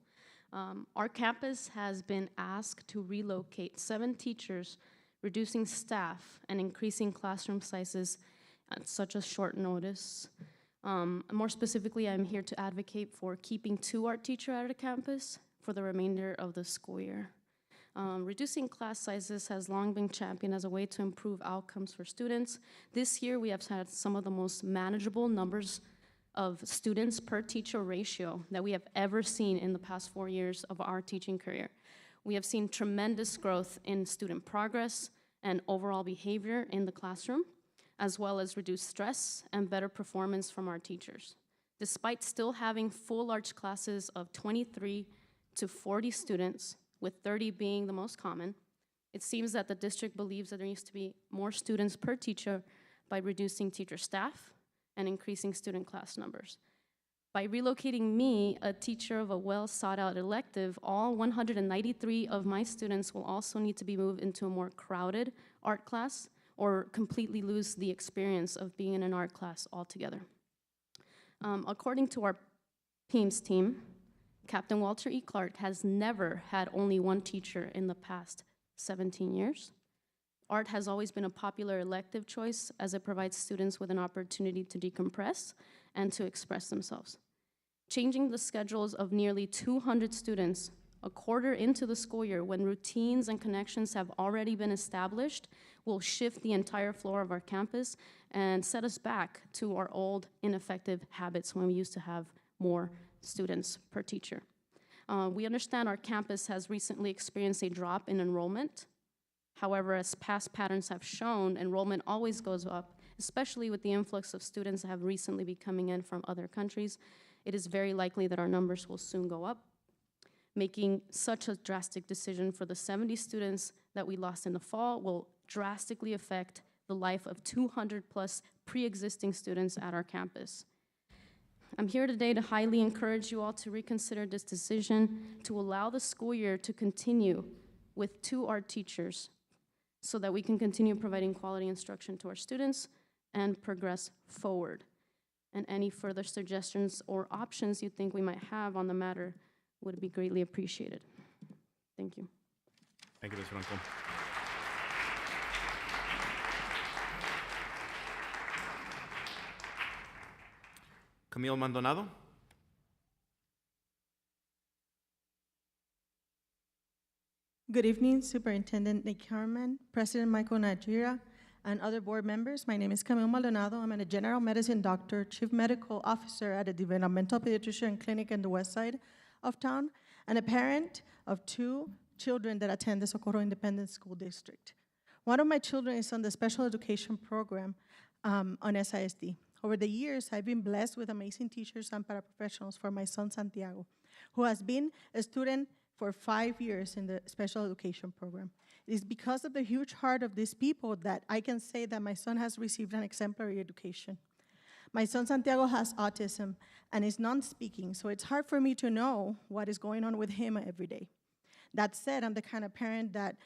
Our campus has been asked to relocate 7 teachers, reducing staff and increasing classroom sizes at such a short notice. More specifically, I'm here to advocate for keeping 2 art teachers at a campus for the remainder of the school year. Reducing class sizes has long been championed as a way to improve outcomes for students. This year, we have had some of the most manageable numbers of students per teacher ratio that we have ever seen in the past 4 years of our teaching career. We have seen tremendous growth in student progress and overall behavior in the classroom, as well as reduced stress and better performance from our teachers. Despite still having full large classes of 23 to 40 students, with 30 being the most common, it seems that the district believes that there needs to be more students per teacher by reducing teacher staff and increasing student class numbers. By relocating me, a teacher of a well-sought-out elective, all 193 of my students will also need to be moved into a more crowded art class or completely lose the experience of being in an art class altogether. According to our PEAMS team, Captain Walter E. Clark has never had only 1 teacher in the past 17 years. Art has always been a popular elective choice as it provides students with an opportunity to decompress and to express themselves. Changing the schedules of nearly 200 students a quarter into the school year, when routines and connections have already been established, will shift the entire floor of our campus and set us back to our old ineffective habits when we used to have more students per teacher. We understand our campus has recently experienced a drop in enrollment. However, as past patterns have shown, enrollment always goes up, especially with the influx of students that have recently been coming in from other countries. It is very likely that our numbers will soon go up. Making such a drastic decision for the 70 students that we lost in the fall will drastically affect the life of 200 plus pre-existing students at our campus. I'm here today to highly encourage you all to reconsider this decision to allow the school year to continue with 2 art teachers so that we can continue providing quality instruction to our students and progress forward. And any further suggestions or options you think we might have on the matter would be greatly appreciated. Thank you. Thank you, Ms. Franco. Camille Maldonado. Good evening, Superintendent Nick Harmon, President Michael Najira, and other board members. My name is Camille Maldonado. I'm a general medicine doctor, chief medical officer at a developmental pediatrician clinic in the west side of town, and a parent of 2 children that attend the Socorro Independent School District. One of my children is on the special education program on SISD. Over the years, I've been blessed with amazing teachers and paraprofessionals for my son, Santiago, who has been a student for 5 years in the special education program. It is because of the huge heart of these people that I can say that my son has received an exemplary education. My son Santiago has autism and is non-speaking, so it's hard for me to know what is going on with him every day. That said, I'm the kind of parent that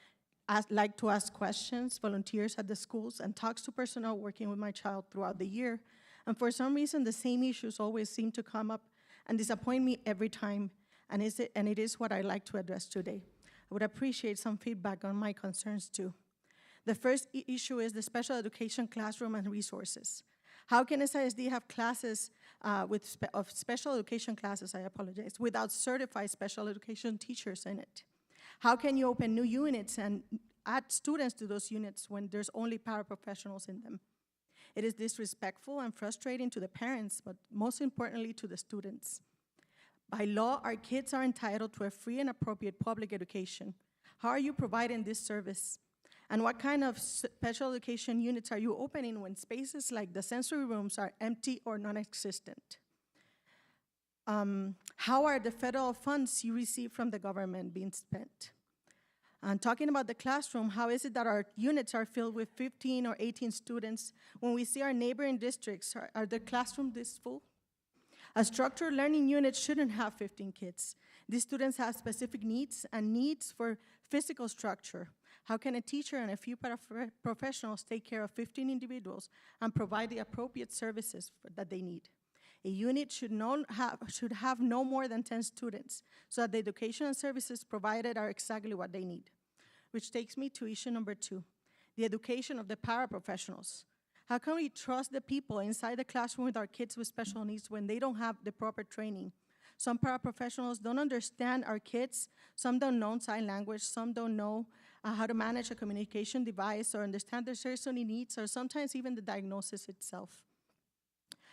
like to ask questions, volunteers at the schools, and talks to personnel working with my child throughout the year. And for some reason, the same issues always seem to come up and disappoint me every time, and it is what I'd like to address today. I would appreciate some feedback on my concerns too. The first issue is the special education classroom and resources. How can SISD have classes of special education classes, without certified special education teachers in it? How can you open new units and add students to those units when there's only paraprofessionals in them? It is disrespectful and frustrating to the parents, but most importantly to the students. By law, our kids are entitled to a free and appropriate public education. How are you providing this service? And what kind of special education units are you opening when spaces like the sensory rooms are empty or non-existent? How are the federal funds you receive from the government being spent? And talking about the classroom, how is it that our units are filled with 15 or 18 students when we see our neighboring districts, are the classrooms this full? A structured learning unit shouldn't have 15 kids. These students have specific needs and needs for physical structure. How can a teacher and a few professionals take care of 15 individuals and provide the appropriate services that they need? A unit should have no more than 10 students so that the education and services provided are exactly what they need. Which takes me to issue number 2, the education of the paraprofessionals. How can we trust the people inside the classroom with our kids with special needs when they don't have the proper training? Some paraprofessionals don't understand our kids, some don't know sign language, some don't know how to manage a communication device or understand their sensory needs, or sometimes even the diagnosis itself.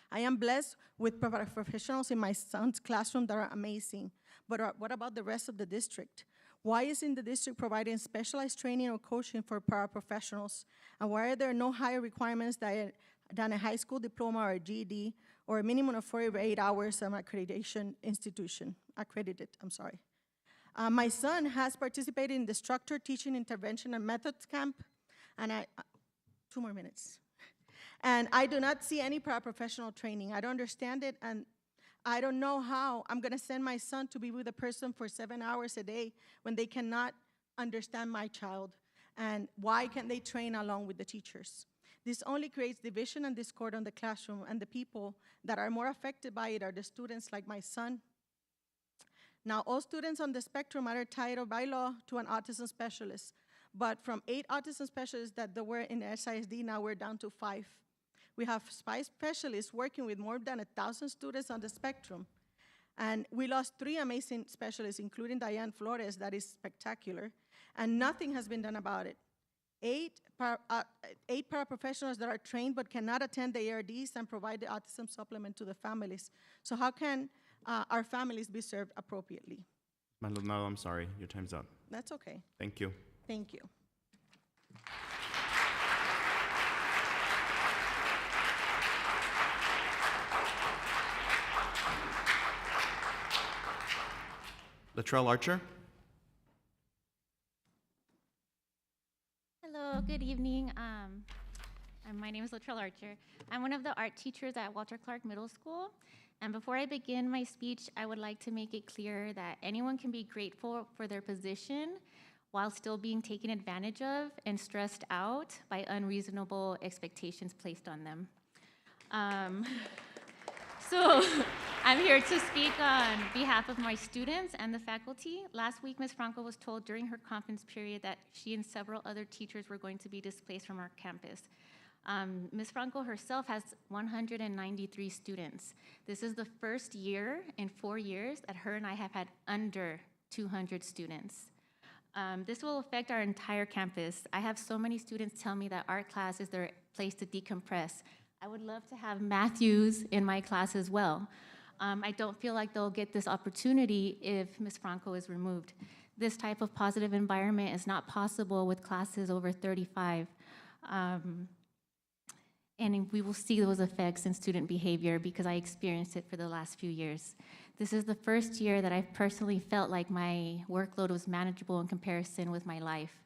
I am blessed with professionals in my son's classroom that are amazing, but what about the rest of the district? Why isn't the district providing specialized training or coaching for paraprofessionals? And why are there no higher requirements than a high school diploma or a GED or a minimum of 48 hours of accredited? My son has participated in the Structured Teaching Intervention and Methods Camp, and 2 more minutes. And I do not see any paraprofessional training. I don't understand it, and I don't know how I'm gonna send my son to be with a person for 7 hours a day when they cannot understand my child. And why can't they train along with the teachers? This only creates division and discord on the classroom, and the people that are more affected by it are the students like my son. Now, all students on the spectrum are entitled by law to an autism specialist, but from 8 autism specialists that there were in SISD, now we're down to 5. We have 5 specialists working with more than 1,000 students on the spectrum. And we lost 3 amazing specialists, including Diane Flores, that is spectacular, and nothing has been done about it. 8 paraprofessionals that are trained but cannot attend the ARDs and provide the autism supplement to the families. So how can our families be served appropriately? Maldonado, I'm sorry, your time's up. That's okay. Thank you. Thank you. Latrell Archer. Hello, good evening. My name is Latrell Archer. I'm one of the art teachers at Walter Clark Middle School. And before I begin my speech, I would like to make it clear that anyone can be grateful for their position while still being taken advantage of and stressed out by unreasonable expectations placed on them. So I'm here to speak on behalf of my students and the faculty. Last week, Ms. Franco was told during her conference period that she and several other teachers were going to be displaced from our campus. Ms. Franco herself has 193 students. This is the first year in 4 years that her and I have had under 200 students. This will affect our entire campus. I have so many students tell me that art class is their place to decompress. I would love to have Matthews in my class as well. I don't feel like they'll get this opportunity if Ms. Franco is removed. This type of positive environment is not possible with classes over 35. And we will see those effects in student behavior because I experienced it for the last few years. This is the first year that I've personally felt like my workload was manageable in comparison with my life.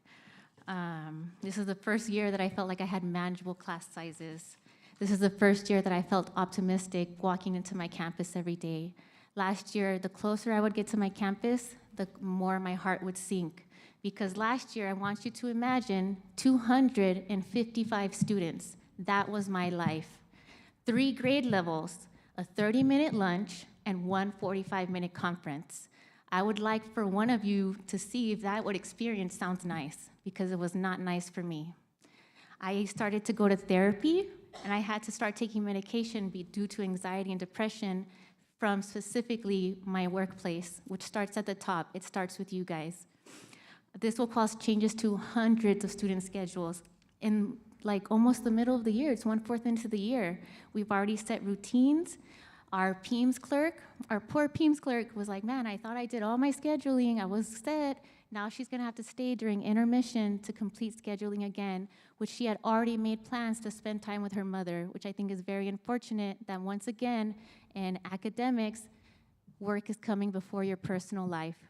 This is the first year that I felt like I had manageable class sizes. This is the first year that I felt optimistic walking into my campus every day. Last year, the closer I would get to my campus, the more my heart would sink. Because last year, I want you to imagine 255 students. That was my life. 3 grade levels, a 30-minute lunch, and 1 45-minute conference. I would like for one of you to see if that experience sounds nice, because it was not nice for me. I started to go to therapy, and I had to start taking medication due to anxiety and depression from specifically my workplace, which starts at the top. It starts with you guys. This will cause changes to hundreds of student schedules. In like almost the middle of the year, it's 1/4 into the year. We've already set routines. Our PEMS clerk, our poor PEMS clerk was like, man, I thought I did all my scheduling, I was set. Now she's gonna have to stay during intermission to complete scheduling again, which she had already made plans to spend time with her mother, which I think is very unfortunate that once again, in academics, work is coming before your personal life.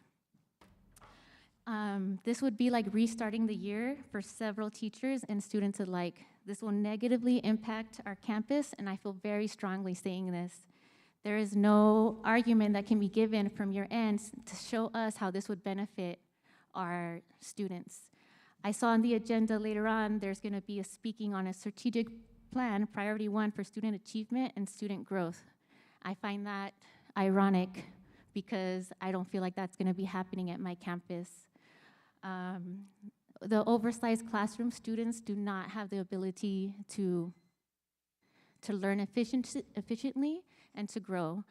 This would be like restarting the year for several teachers and students alike. This will negatively impact our campus, and I feel very strongly saying this. There is no argument that can be given from your ends to show us how this would benefit our students. I saw on the agenda later on, there's gonna be a speaking on a strategic plan, priority 1 for student achievement and student growth. I find that ironic because I don't feel like that's gonna be happening at my campus. The oversized classroom students do not have the ability to learn efficiently and to grow.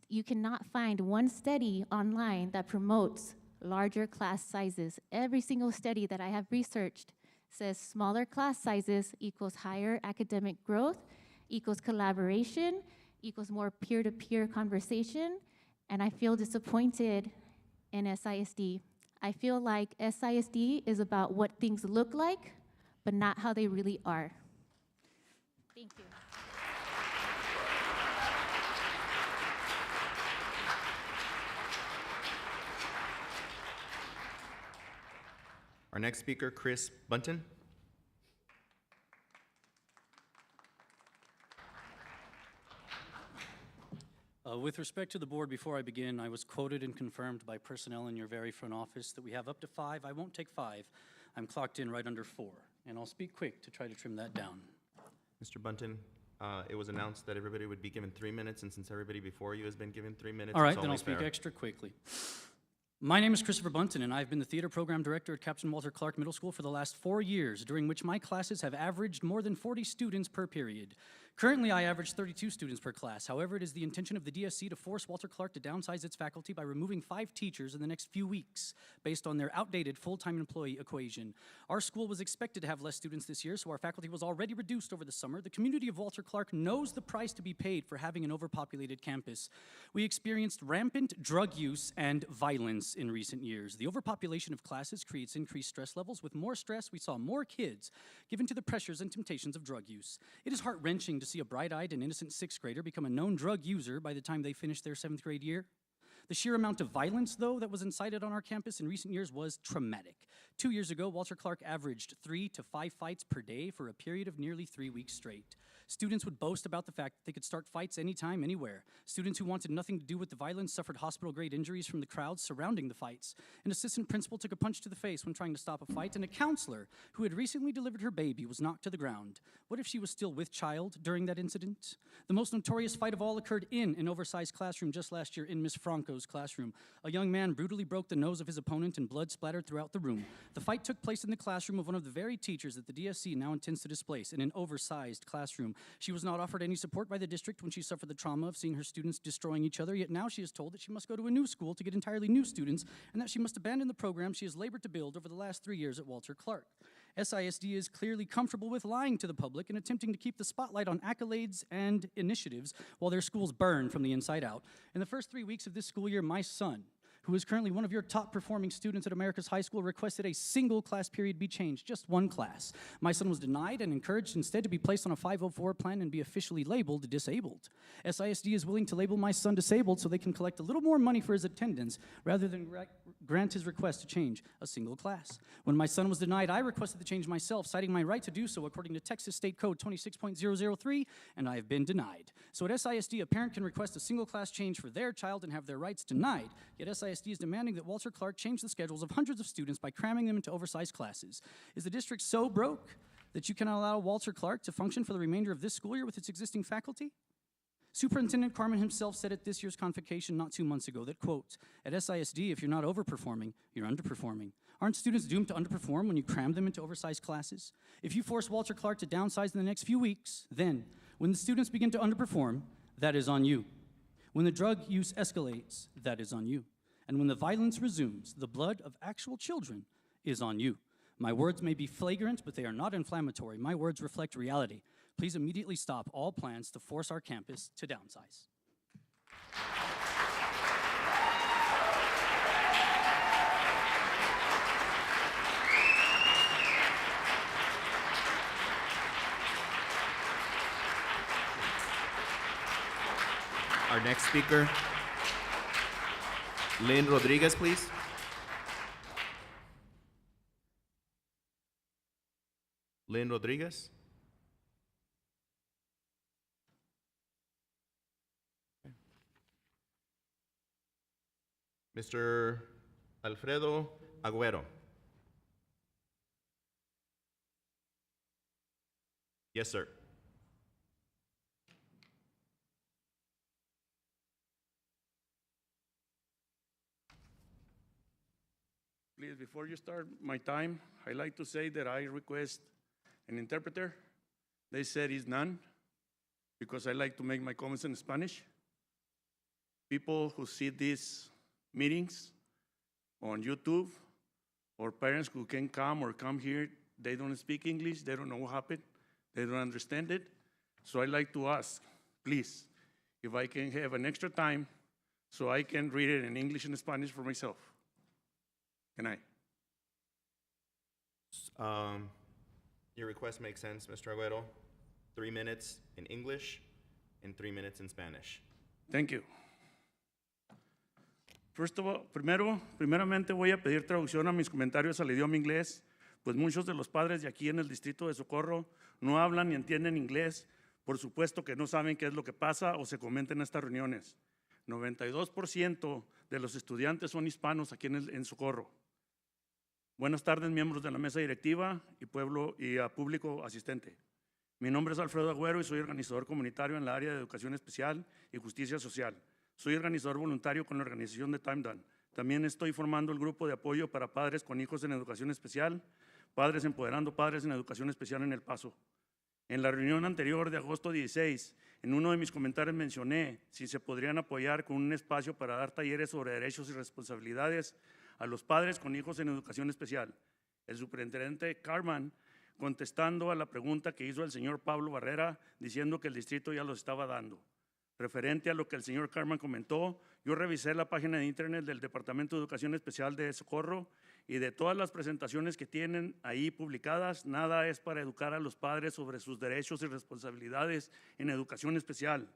You cannot find one study online that promotes larger class sizes. Every single study that I have researched says smaller class sizes equals higher academic growth, equals collaboration, equals more peer-to-peer conversation, and I feel disappointed in SISD. I feel like SISD is about what things look like, but not how they really are. Thank you. Our next speaker, Chris Bunton. With respect to the board, before I begin, I was quoted and confirmed by personnel in your very front office that we have up to 5. I won't take 5. I'm clocked in right under 4, and I'll speak quick to try to trim that down. Mr. Bunton, it was announced that everybody would be given 3 minutes, and since everybody before you has been given 3 minutes, All right, it's then only I'll speak fair. extra quickly. My name is Christopher Bunton, and I've been the theater program director at Captain Walter Clark Middle School for the last 4 years, during which my classes have averaged more than 40 students per period. Currently, I average 32 students per class. However, it is the intention of the DSC to force Walter Clark to downsize its faculty by removing 5 teachers in the next few weeks based on their outdated full-time employee equation. Our school was expected to have less students this year, so our faculty was already reduced over the summer. The community of Walter Clark knows the price to be paid for having an overpopulated campus. We experienced rampant drug use and violence in recent years. The overpopulation of classes creates increased stress levels. With more stress, we saw more kids given to the pressures and temptations of drug use. It is heart-wrenching to see a bright-eyed and innocent 6th grader become a known drug user by the time they finish their 7th grade year. The sheer amount of violence, though, that was incited on our campus in recent years was traumatic. 2 years ago, Walter Clark averaged 3 to 5 fights per day for a period of nearly 3 weeks straight. Students would boast about the fact that they could start fights anytime, anywhere. Students who wanted nothing to do with the violence suffered hospital-grade injuries from the crowds surrounding the fights. An assistant principal took a punch to the face when trying to stop a fight, and a counselor who had recently delivered her baby was knocked to the ground. What if she was still with child during that incident? The most notorious fight of all occurred in an oversized classroom just last year in Ms. Franco's classroom. A young man brutally broke the nose of his opponent and blood splattered throughout the room. The fight took place in the classroom of one of the very teachers that the DSC now intends to displace, in an oversized classroom. She was not offered any support by the district when she suffered the trauma of seeing her students destroying each other, yet now she is told that she must go to a new school to get entirely new students and that she must abandon the program she has labored to build over the last 3 years at Walter Clark. SISD is clearly comfortable with lying to the public and attempting to keep the spotlight on accolades and initiatives while their schools burn from the inside out. In the first 3 weeks of this school year, my son, who is currently one of your top-performing students at America's High School, requested a single class period be changed, just one class. My son was denied and encouraged instead to be placed on a 504 plan and be officially labeled disabled. SISD is willing to label my son disabled so they can collect a little more money for his attendance rather than grant his request to change a single class. When my son was denied, I requested the change myself, citing my right to do so according to Texas State Code 26.003, and I have been denied. So at SISD, a parent can request a single class change for their child and have their rights denied, yet SISD is demanding that Walter Clark change the schedules of hundreds of students by cramming them into oversized classes. Is the district so broke that you cannot allow Walter Clark to function for the remainder of this school year with its existing faculty? Superintendent Carmen himself said at this year's convocation not 2 months ago that, quote, at SISD, if you're not overperforming, you're underperforming. Aren't students doomed to underperform when you cram them into oversized classes? If you force Walter Clark to downsize in the next few weeks, then, when the students begin to underperform, that is on you. When the drug use escalates, that is on you. And when the violence resumes, the blood of actual children is on you. My words may be flagrant, but they are not inflammatory. My words reflect reality. Please immediately stop all plans to force our campus to downsize. Our next speaker, Lynn Rodriguez, please. Lynn Rodriguez. Mr. Alfredo Agüero. Yes, sir. Please, before you start my time, I'd like to say that I request an interpreter. They said is none, because I like to make my comments in Spanish. People who see these meetings on YouTube, or parents who can come or come here, they don't speak English, they don't know what happened, they don't understand it. So I'd like to ask, please, if I can have an extra time so I can read it in English and Spanish for myself. Can I? Your request makes sense, Mr. Agüero. 3 minutes in English and 3 minutes in Spanish. Thank you. First of all, primeramente voy a pedir traducción a mis comentarios al idioma inglés, pues muchos de los padres de aquí en el distrito de Socorro no hablan ni entienden inglés, por supuesto que no saben qué es lo que pasa o se comenta en estas reuniones. 92% de los estudiantes son hispanos aquí en Socorro. Buenas tardes, miembros de la mesa directiva y pueblo y a público asistente. Mi nombre es Alfredo Agüero y soy organizador comunitario en la área de educación especial y justicia social. Soy organizador voluntario con la organización de Time Done. También estoy formando el grupo de apoyo para padres con hijos en educación especial, Padres Empoderando Padres en Educación Especial en El Paso. En la reunión anterior de agosto 16, en uno de mis comentarios mencioné si se podrían apoyar con un espacio para dar talleres sobre derechos y responsabilidades a los padres con hijos en educación especial. El superintendente Carman, contestando a la pregunta que hizo el señor Pablo Barrera, diciendo que el distrito ya los estaba dando. Referente a lo que el señor Carman comentó, yo revisé la página de internet del Departamento de Educación Especial de Socorro y de todas las presentaciones que tienen ahí publicadas, nada es para educar a los padres sobre sus derechos y responsabilidades en educación especial.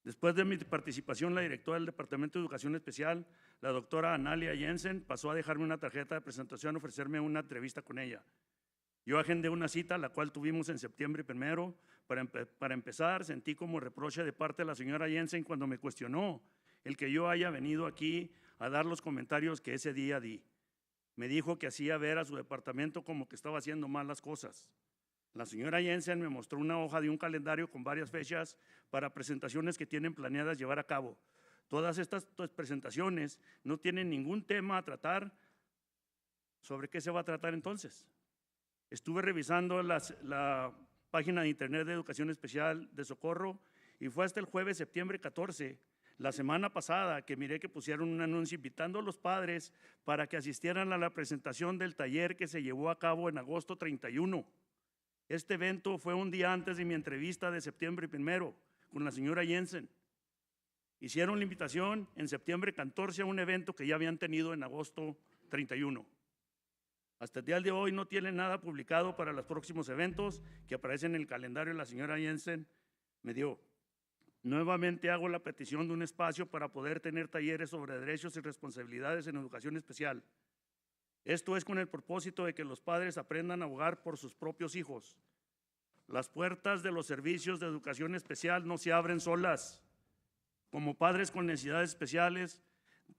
Después de mi participación, la directora del Departamento de Educación Especial, la doctora Analia Jensen, pasó a dejarme una tarjeta de presentación y ofrecerme una entrevista con ella. Yo agendé una cita, la cual tuvimos en septiembre 1. Para empezar, sentí como reproche de parte de la señora Jensen cuando me cuestionó el que yo haya venido aquí a dar los comentarios que ese día di. Me dijo que hacía ver a su departamento como que estaba haciendo mal las cosas. La señora Jensen me mostró una hoja de un calendario con varias fechas para presentaciones que tienen planeadas llevar a cabo. Todas estas presentaciones no tienen ningún tema a tratar. ¿Sobre qué se va a tratar entonces? Estuve revisando la página de internet de Educación Especial de Socorro y fue hasta el jueves, septiembre 14, la semana pasada, que miré que pusieron un anuncio invitando a los padres para que asistieran a la presentación del taller que se llevó a cabo en agosto 31. Este evento fue un día antes de mi entrevista de septiembre 1 con la señora Jensen. Hicieron la invitación en septiembre 14 a un evento que ya habían tenido en agosto 31. Hasta el día de hoy no tienen nada publicado para los próximos eventos que aparecen en el calendario de la señora Jensen me dio. Nuevamente hago la petición de un espacio para poder tener talleres sobre derechos y responsabilidades en educación especial. Esto es con el propósito de que los padres aprendan a abogar por sus propios hijos. Las puertas de los servicios de educación especial no se abren solas. Como padres con necesidades especiales,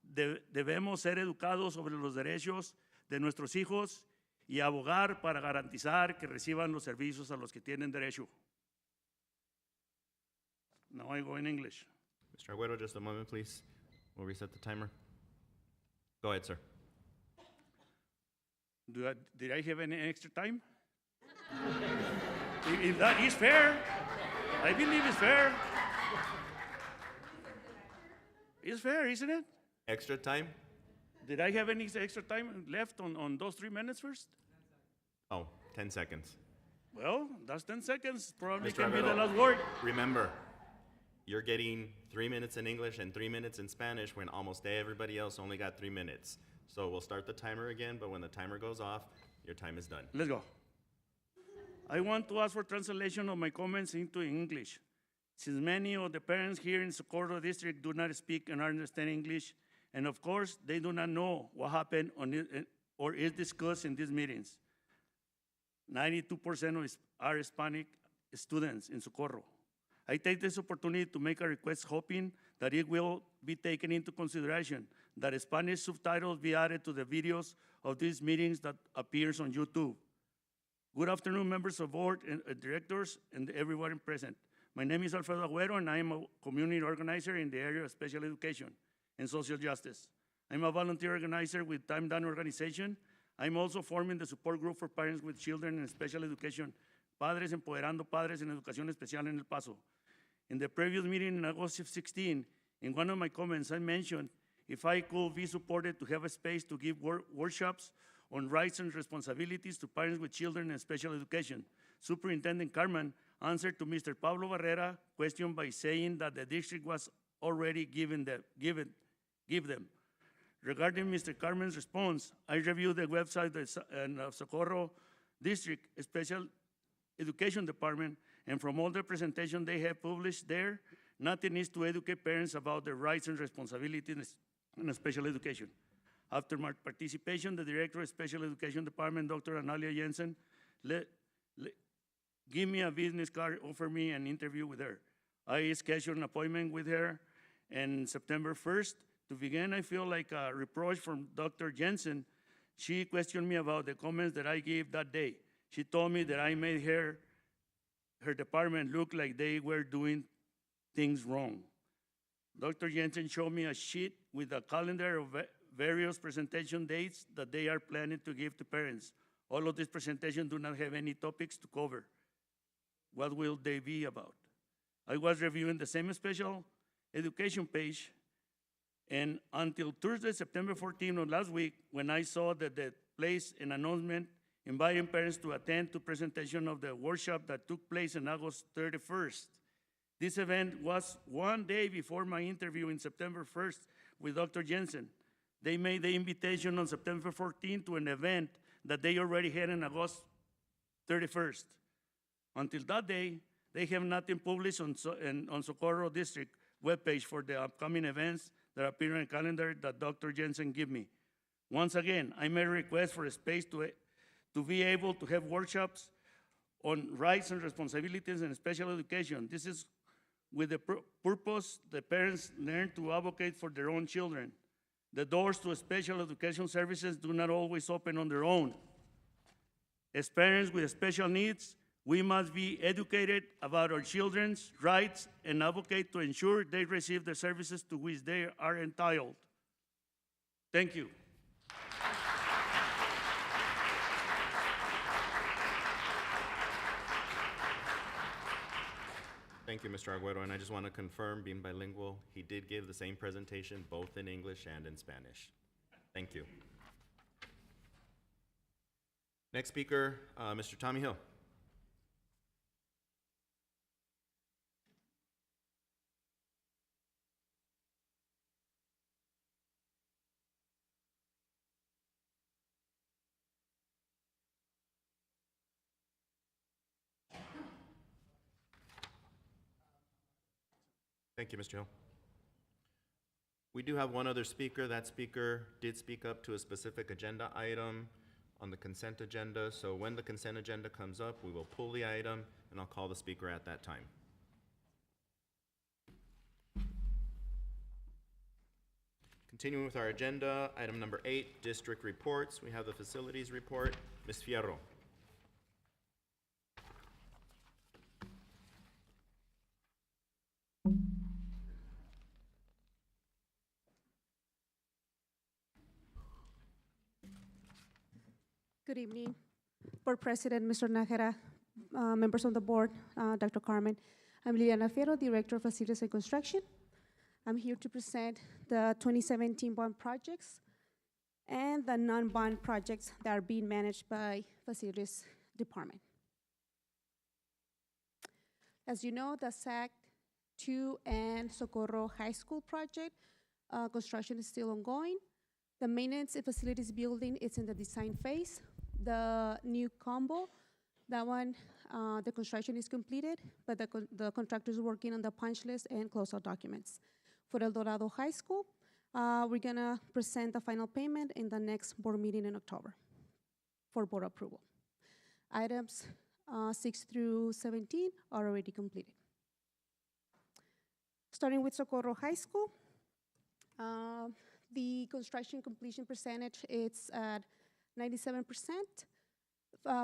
debemos ser educados sobre los derechos de nuestros hijos y abogar para garantizar que reciban los servicios a los que tienen derecho. Now I go in English. Mr. Agüero, just a moment, please. We'll reset the timer. Go ahead, sir. Did I have any extra time? If that is fair, I believe it's fair. It's fair, isn't it? Extra time? Did I have any extra time left on those 3 minutes first? Oh, 10 seconds. Well, that's 10 seconds. Probably Mr. can be the Agüero, last word. remember, you're getting 3 minutes in English and 3 minutes in Spanish when almost everybody else only got 3 minutes. So we'll start the timer again, but when the timer goes off, your time is done. Let's go. I want to ask for translation of my comments into English. Since many of the parents here in Socorro District do not speak and understand English, and of course, they do not know what happened or is discussed in these meetings. 92% are Hispanic students in Socorro. I take this opportunity to make a request hoping that it will be taken into consideration that Spanish subtitles be added to the videos of these meetings that appears on YouTube. Good afternoon, members of board and directors and everyone present. My name is Alfredo Agüero, and I am a community organizer in the area of special education and social justice. I'm a volunteer organizer with Time Down Organization. I'm also forming the support group for parents with children in special education, Padres Empoderando Padres en Educación Especial en El Paso. In the previous meeting in August 16, in one of my comments, I mentioned if I could be supported to have a space to give workshops on rights and responsibilities to parents with children in special education. Superintendent Carmen answered to Mr. Pablo Barrera's question by saying that the district was already give them. Regarding Mr. Carmen's response, I reviewed the website of Socorro District Special Education Department, and from all the presentation they have published there, nothing is to educate parents about their rights and responsibilities in special education. After my participation, the Director of Special Education Department, Dr. Analia Jensen, give me a business card, offer me an interview with her. I scheduled an appointment with her on September 1st. To begin, I feel like a reproach from Dr. Jensen. She questioned me about the comments that I gave that day. She told me that I made her department look like they were doing things wrong. Dr. Jensen showed me a sheet with a calendar of various presentation dates that they are planning to give to parents. All of these presentations do not have any topics to cover. What will they be about? I was reviewing the same special education page, and until Thursday, September 14 of last week, when I saw that they placed an announcement inviting parents to attend to presentation of the workshop that took place on August 31st. This event was one day before my interview in September 1st with Dr. Jensen. They made the invitation on September 14th to an event that they already had on August 31st. Until that day, they have nothing published on Socorro District webpage for the upcoming events that appear on the calendar that Dr. Jensen gave me. Once again, I made a request for a space to be able to have workshops on rights and responsibilities in special education. This is with the purpose the parents learn to advocate for their own children. The doors to special education services do not always open on their own. As parents with special needs, we must be educated about our children's rights and advocate to ensure they receive the services to which they are entitled. Thank you. Thank you, Mr. Arguero, and I just want to confirm, being bilingual, he did give the same presentation both in English and in Spanish. Thank you. Next speaker, Mr. Tommy Hill. Thank you, Mr. Hill. We do have one other speaker. That speaker did speak up to a specific agenda item on the consent agenda. So when the consent agenda comes up, we will pull the item and I'll call the speaker at that time. Continuing with our agenda, item number 8, district reports. We have the facilities report. Ms. Fierro. Good evening, Board President, Mr. Nájera, members of the board, Dr. Carmen. I'm Liliana Fierro, Director of Facilities and Construction. I'm here to present the 2017 bond projects and the non-bond projects that are being managed by Facilities Department. As you know, the SAC 2 and Socorro High School project construction is still ongoing. The maintenance and facilities building is in the design phase. The new combo, that one, the construction is completed, but the contractor is working on the punch list and closeout documents. For El Dorado High School, we're gonna present the final payment in the next board meeting in October for board approval. Items 6 through 17 are already completed. Starting with Socorro High School, the construction completion percentage is at 97%.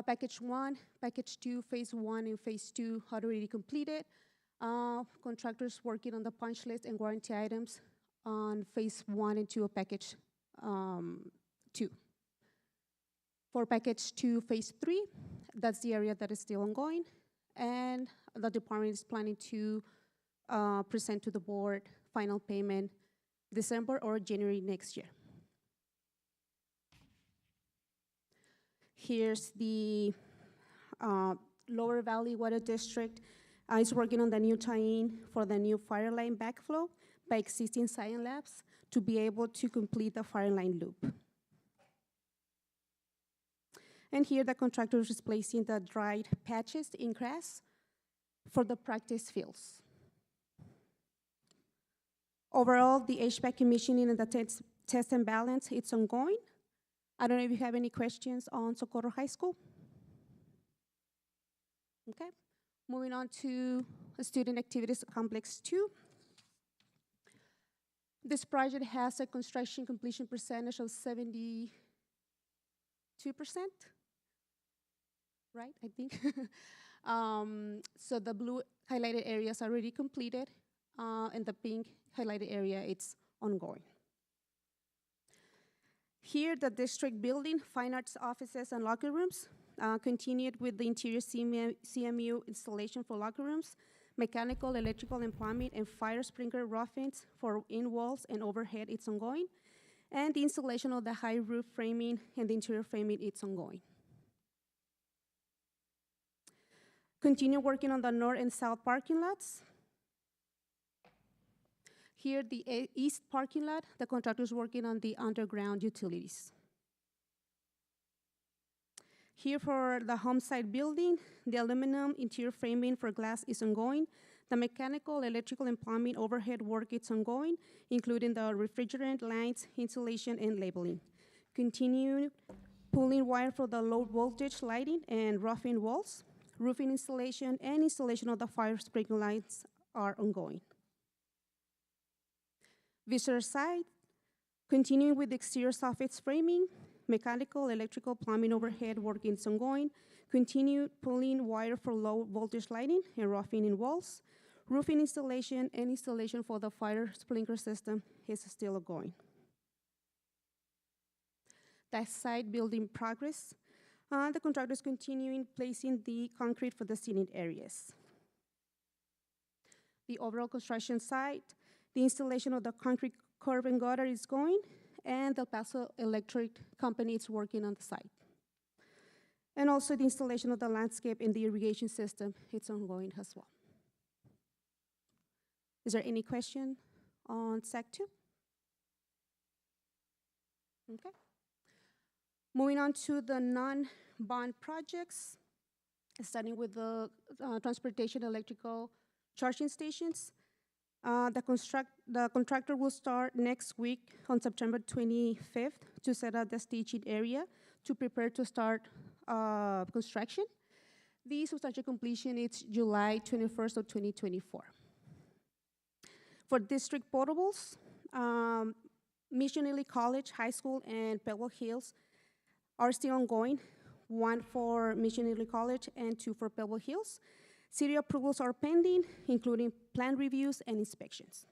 Package 1, Package 2, Phase 1, and Phase 2 are already completed. Contractors working on the punch list and warranty items on Phase 1 and 2 of Package 2. For Package 2, Phase 3, that's the area that is still ongoing, and the department is planning to present to the board final payment December or January next year. Here's the Lower Valley Water District. Is working on the new tie-in for the new fire line backflow by existing science labs to be able to complete the fire line loop. And here the contractor is placing the dried patches in grass for the practice fields. Overall, the HVAC commissioning and the test and balance, it's ongoing. I don't know if you have any questions on Socorro High School. Okay, moving on to Student Activities Complex 2. This project has a construction completion percentage of 72%, right, I think. So the blue highlighted areas are already completed, and the pink highlighted area, it's ongoing. Here, the district building, fine arts offices, and locker rooms, continued with the interior CMU installation for locker rooms, mechanical, electrical, and plumbing, and fire sprinkler roofings for in-walls and overhead, it's ongoing. And the installation of the high roof framing and the interior framing, it's ongoing. Continue working on the north and south parking lots. Here, the east parking lot, the contractor is working on the underground utilities. Here for the home site building, the aluminum interior framing for glass is ongoing. The mechanical, electrical, and plumbing overhead work is ongoing, including the refrigerant lines, insulation, and labeling. Continue pulling wire for the low voltage lighting and roofing walls. Roofing installation and installation of the fire sprinkler lines are ongoing. Visitor side, continuing with the exterior soffits framing, mechanical, electrical, plumbing overhead work is ongoing. Continue pulling wire for low voltage lighting and roofing in walls. Roofing installation and installation for the fire sprinkler system is still ongoing. That side building progress. The contractor is continuing placing the concrete for the seating areas. The overall construction site, the installation of the concrete curb and gutter is going, and the El Paso Electric Company is working on the site. And also the installation of the landscape and the irrigation system, it's ongoing as well. Is there any question on SAC 2? Okay. Moving on to the non-bond projects, starting with the transportation electrical charging stations. The contractor will start next week on September 25th to set up the staging area to prepare to start construction. The substantial completion is July 21st of 2024. For district potables, Mission Lily College, High School, and Pebble Hills are still ongoing, one for Mission Lily College and two for Pebble Hills. City approvals are pending, including plan reviews and inspections.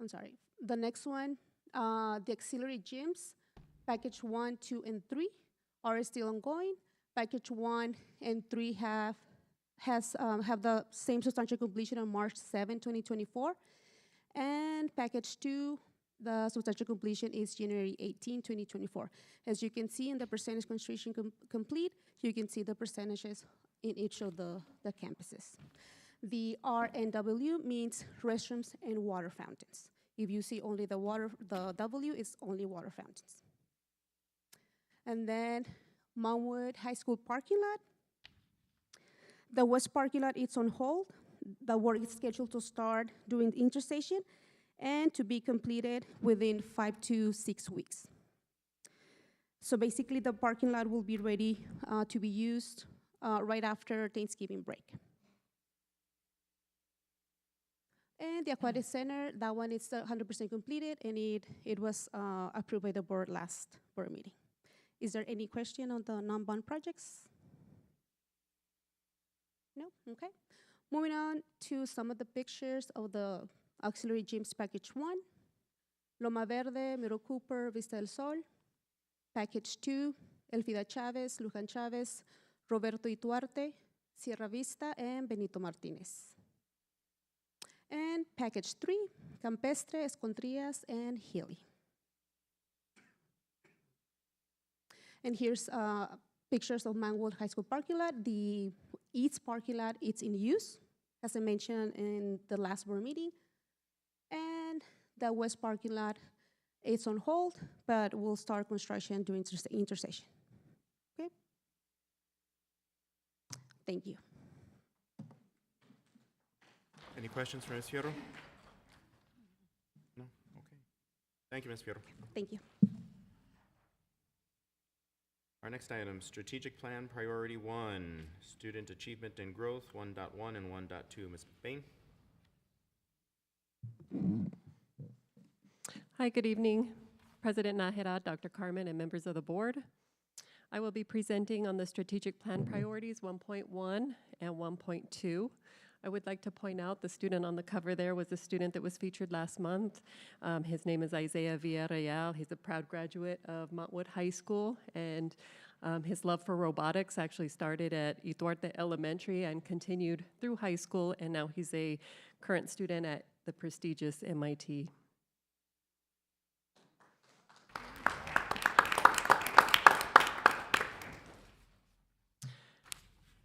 I'm sorry. The next one, the auxiliary gyms, package 1, 2, and 3 are still ongoing. Package 1 and 3 have the same substantial completion on March 7, 2024. And package 2, the substantial completion is January 18, 2024. As you can see in the percentage construction complete, you can see the percentages in each of the campuses. The RNW means restrooms and water fountains. If you see only the W is only water fountains. And then Mounwood High School parking lot. The west parking lot is on hold. The work is scheduled to start during the intersession and to be completed within 5 to 6 weeks. So basically, the parking lot will be ready to be used right after Thanksgiving break. And the Aquatic Center, that one is 100% completed, and it was approved by the board last board meeting. Is there any question on the non-bond projects? No? Okay. Moving on to some of the pictures of the auxiliary gyms package 1. Loma Verde, Miro Cooper, Vista del Sol. Package 2, Elfida Chavez, Luján Chavez, Roberto Ituarte, Sierra Vista, and Benito Martinez. And package 3, Campestre, Escondrias, and Healy. And here's pictures of Mounwood High School parking lot. The east parking lot, it's in use, as I mentioned in the last board meeting. And the west parking lot, it's on hold, but we'll start construction during intersession. Okay? Thank you. Any questions for Ms. Fierro? No? Okay. Thank you, Ms. Fierro. Thank you. Our next item, Strategic Plan Priority 1, Student Achievement and Growth 1.1 and 1.2. Ms. Bain? Hi, good evening, President Nájera, Dr. Carmen, and members of the board. I will be presenting on the Strategic Plan Priorities 1.1 and 1.2. I would like to point out the student on the cover there was a student that was featured last month. His name is Isaiah Villarreal. He's a proud graduate of Montwood High School, and his love for robotics actually started at Ituarte Elementary and continued through high school, and now he's a current student at the prestigious MIT.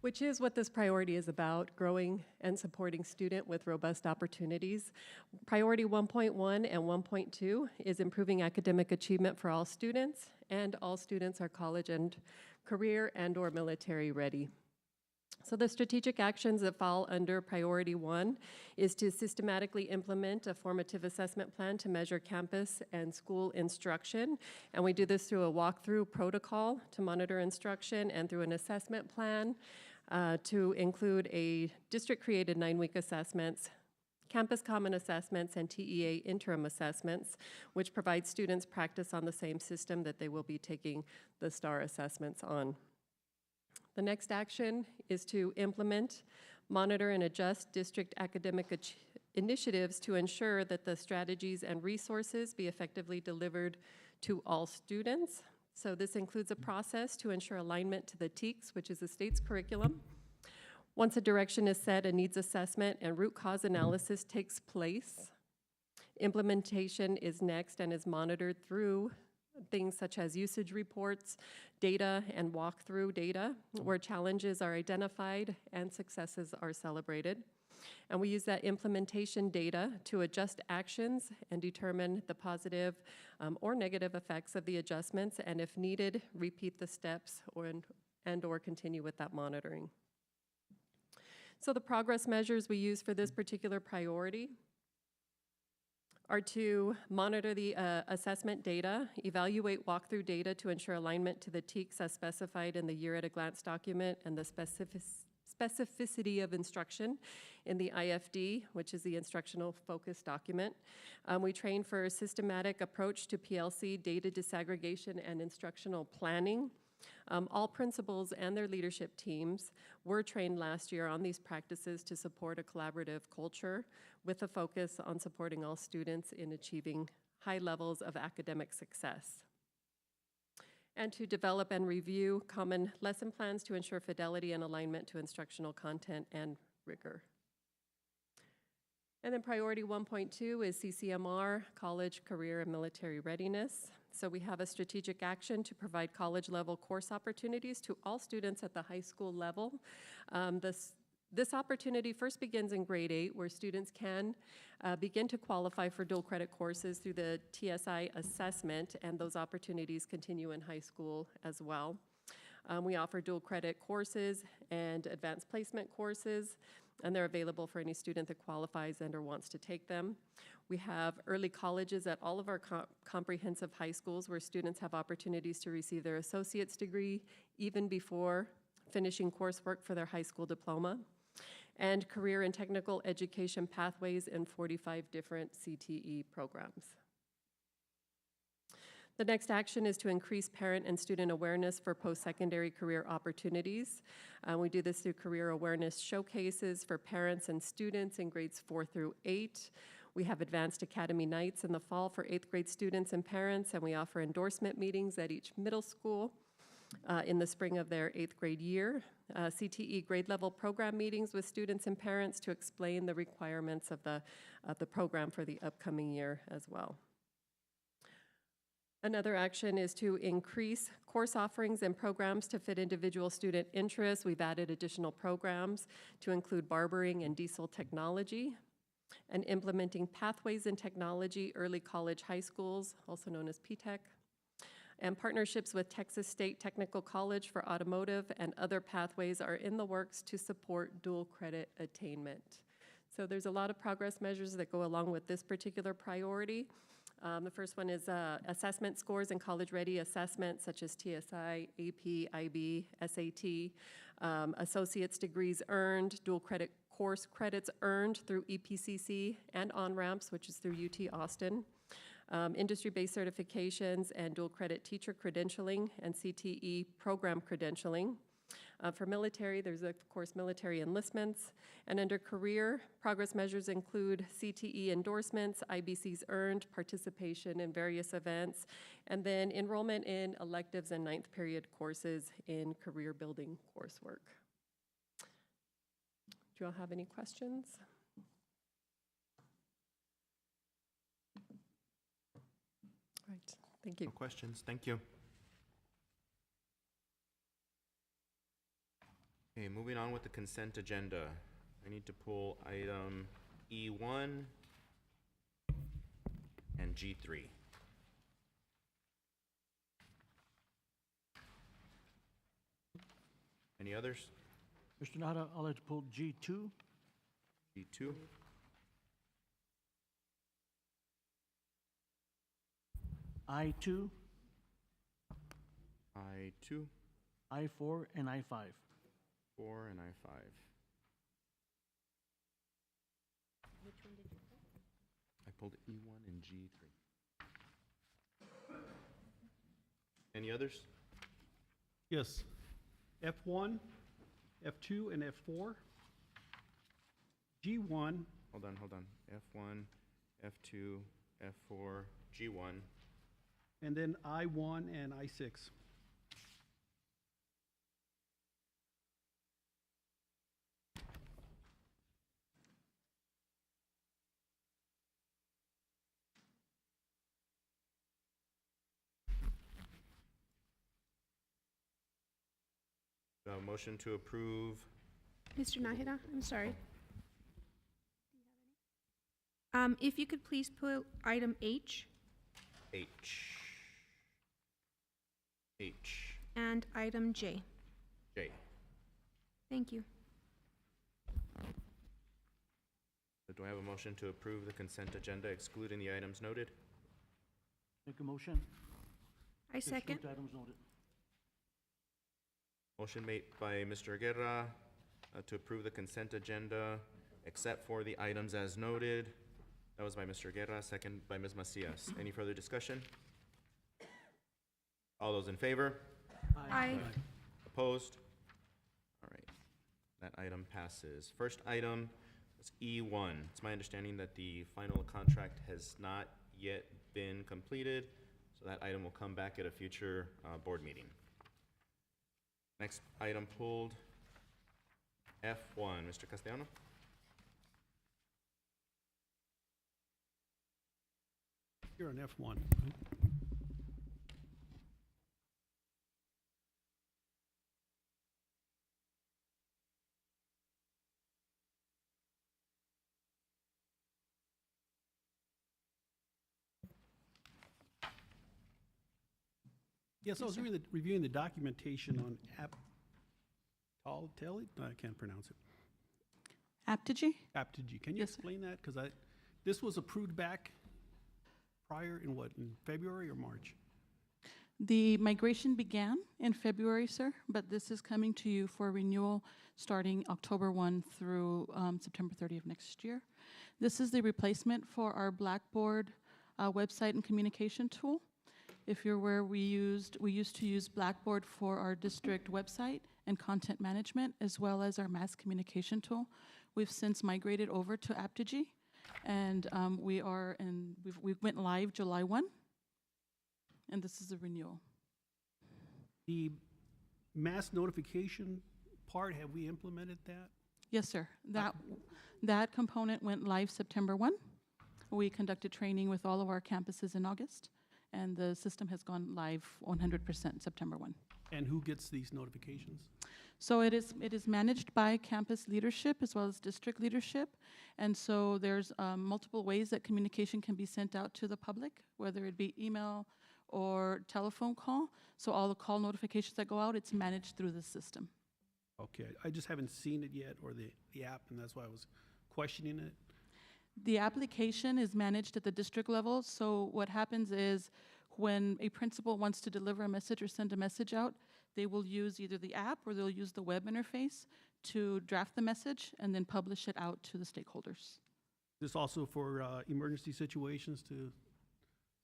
Which is what this priority is about, growing and supporting student with robust opportunities. Priority 1.1 and 1.2 is improving academic achievement for all students, and all students are college and career and/or military ready. So the strategic actions that fall under priority 1 is to systematically implement a formative assessment plan to measure campus and school instruction. And we do this through a walkthrough protocol to monitor instruction and through an assessment plan to include a district-created 9-week assessments, campus common assessments, and TEA interim assessments, which provide students practice on the same system that they will be taking the STAR assessments on. The next action is to implement, monitor, and adjust district academic initiatives to ensure that the strategies and resources be effectively delivered to all students. So this includes a process to ensure alignment to the TEKS, which is the state's curriculum. Once a direction is set, a needs assessment and root cause analysis takes place. Implementation is next and is monitored through things such as usage reports, data, and walkthrough data, where challenges are identified and successes are celebrated. And we use that implementation data to adjust actions and determine the positive or negative effects of the adjustments, and if needed, repeat the steps or continue with that monitoring. So the progress measures we use for this particular priority are to monitor the assessment data, evaluate walkthrough data to ensure alignment to the TEKS as specified in the year at a glance document and the specificity of instruction in the IFD, which is the instructional focus document. We train for a systematic approach to PLC, data disaggregation, and instructional planning. All principals and their leadership teams were trained last year on these practices to support a collaborative culture with a focus on supporting all students in achieving high levels of academic success. And to develop and review common lesson plans to ensure fidelity and alignment to instructional content and rigor. And then priority 1.2 is CCMR, college, career, and military readiness. So we have a strategic action to provide college-level course opportunities to all students at the high school level. This opportunity first begins in grade 8, where students can begin to qualify for dual credit courses through the TSI assessment, and those opportunities continue in high school as well. We offer dual credit courses and advanced placement courses, and they're available for any student that qualifies and or wants to take them. We have early colleges at all of our comprehensive high schools where students have opportunities to receive their associate's degree even before finishing coursework for their high school diploma, and career and technical education pathways in 45 different CTE programs. The next action is to increase parent and student awareness for post-secondary career opportunities. We do this through career awareness showcases for parents and students in grades 4 through 8. We have advanced academy nights in the fall for 8th grade students and parents, and we offer endorsement meetings at each middle school in the spring of their 8th grade year. CTE grade level program meetings with students and parents to explain the requirements of the program for the upcoming year as well. Another action is to increase course offerings and programs to fit individual student interests. We've added additional programs to include barbering and diesel technology, and implementing pathways in technology, early college high schools, also known as PTech, and partnerships with Texas State Technical College for automotive and other pathways are in the works to support dual credit attainment. So there's a lot of progress measures that go along with this particular priority. The first one is assessment scores and college-ready assessments such as TSI, AP, IB, SAT, associate's degrees earned, dual credit course credits earned through EPCC and on-ramps, which is through UT Austin, industry-based certifications and dual credit teacher credentialing and CTE program credentialing. For military, there's of course military enlistments. And under career, progress measures include CTE endorsements, IBCs earned, participation in various events, and then enrollment in electives and ninth period courses in career building coursework. Do you all have any questions? All right, thank you. No questions, thank you. Okay, moving on with the consent agenda. I need to pull item E1 and G3. Any others? Mr. Nahara, I'd like to pull G2. G2. I2, I2, I4, and I5. 4, and I5. Which one did you pull? I pulled E1 and G3. Any others? Yes. F1, F2, and F4. G1, Hold on. F1, F2, F4, G1. and then I1 and I6. Motion to approve. Mr. Nahida, I'm sorry. If you could please put item H H. and item J. J. Thank you. So do I have a motion to approve the consent agenda excluding the items noted? Make a motion. I second. Exclude items noted. Motion made by Mr. Guerra to approve the consent agenda except for the items as noted. That was by Mr. Guerra, second by Ms. Macias. Any further discussion? All those in favor? Aye. Opposed? All right, that item passes. First item is E1. It's my understanding that the final contract has not yet been completed, so that item will come back at a future board meeting. Next item pulled, F1. Mr. Castellano? You're on F1. Yes, I was reviewing the documentation on I can't pronounce it. Apogee? Apogee. Can you explain that? Because this was approved back prior in what, in February or March? The migration began in February, sir, but this is coming to you for renewal starting October 1 through September 30 of next year. This is the replacement for our Blackboard website and communication tool. If you're aware, we used to use Blackboard for our district website and content management, as well as our mass communication tool. We've since migrated over to Apogee, and we went live July 1, and this is a renewal. The mass notification part, have we implemented that? Yes, sir. That component went live September 1. We conducted training with all of our campuses in August, and the system has gone live 100% September 1. And who gets these notifications? So it is managed by campus leadership as well as district leadership, and so there's multiple ways that communication can be sent out to the public, whether it be email or telephone call. So all the call notifications that go out, it's managed through the system. Okay, I just haven't seen it yet, or the app, and that's why I was questioning it. The application is managed at the district level, so what happens is when a principal wants to deliver a message or send a message out, they will use either the app or they'll use the web interface to draft the message and then publish it out to the stakeholders. This also for emergency situations to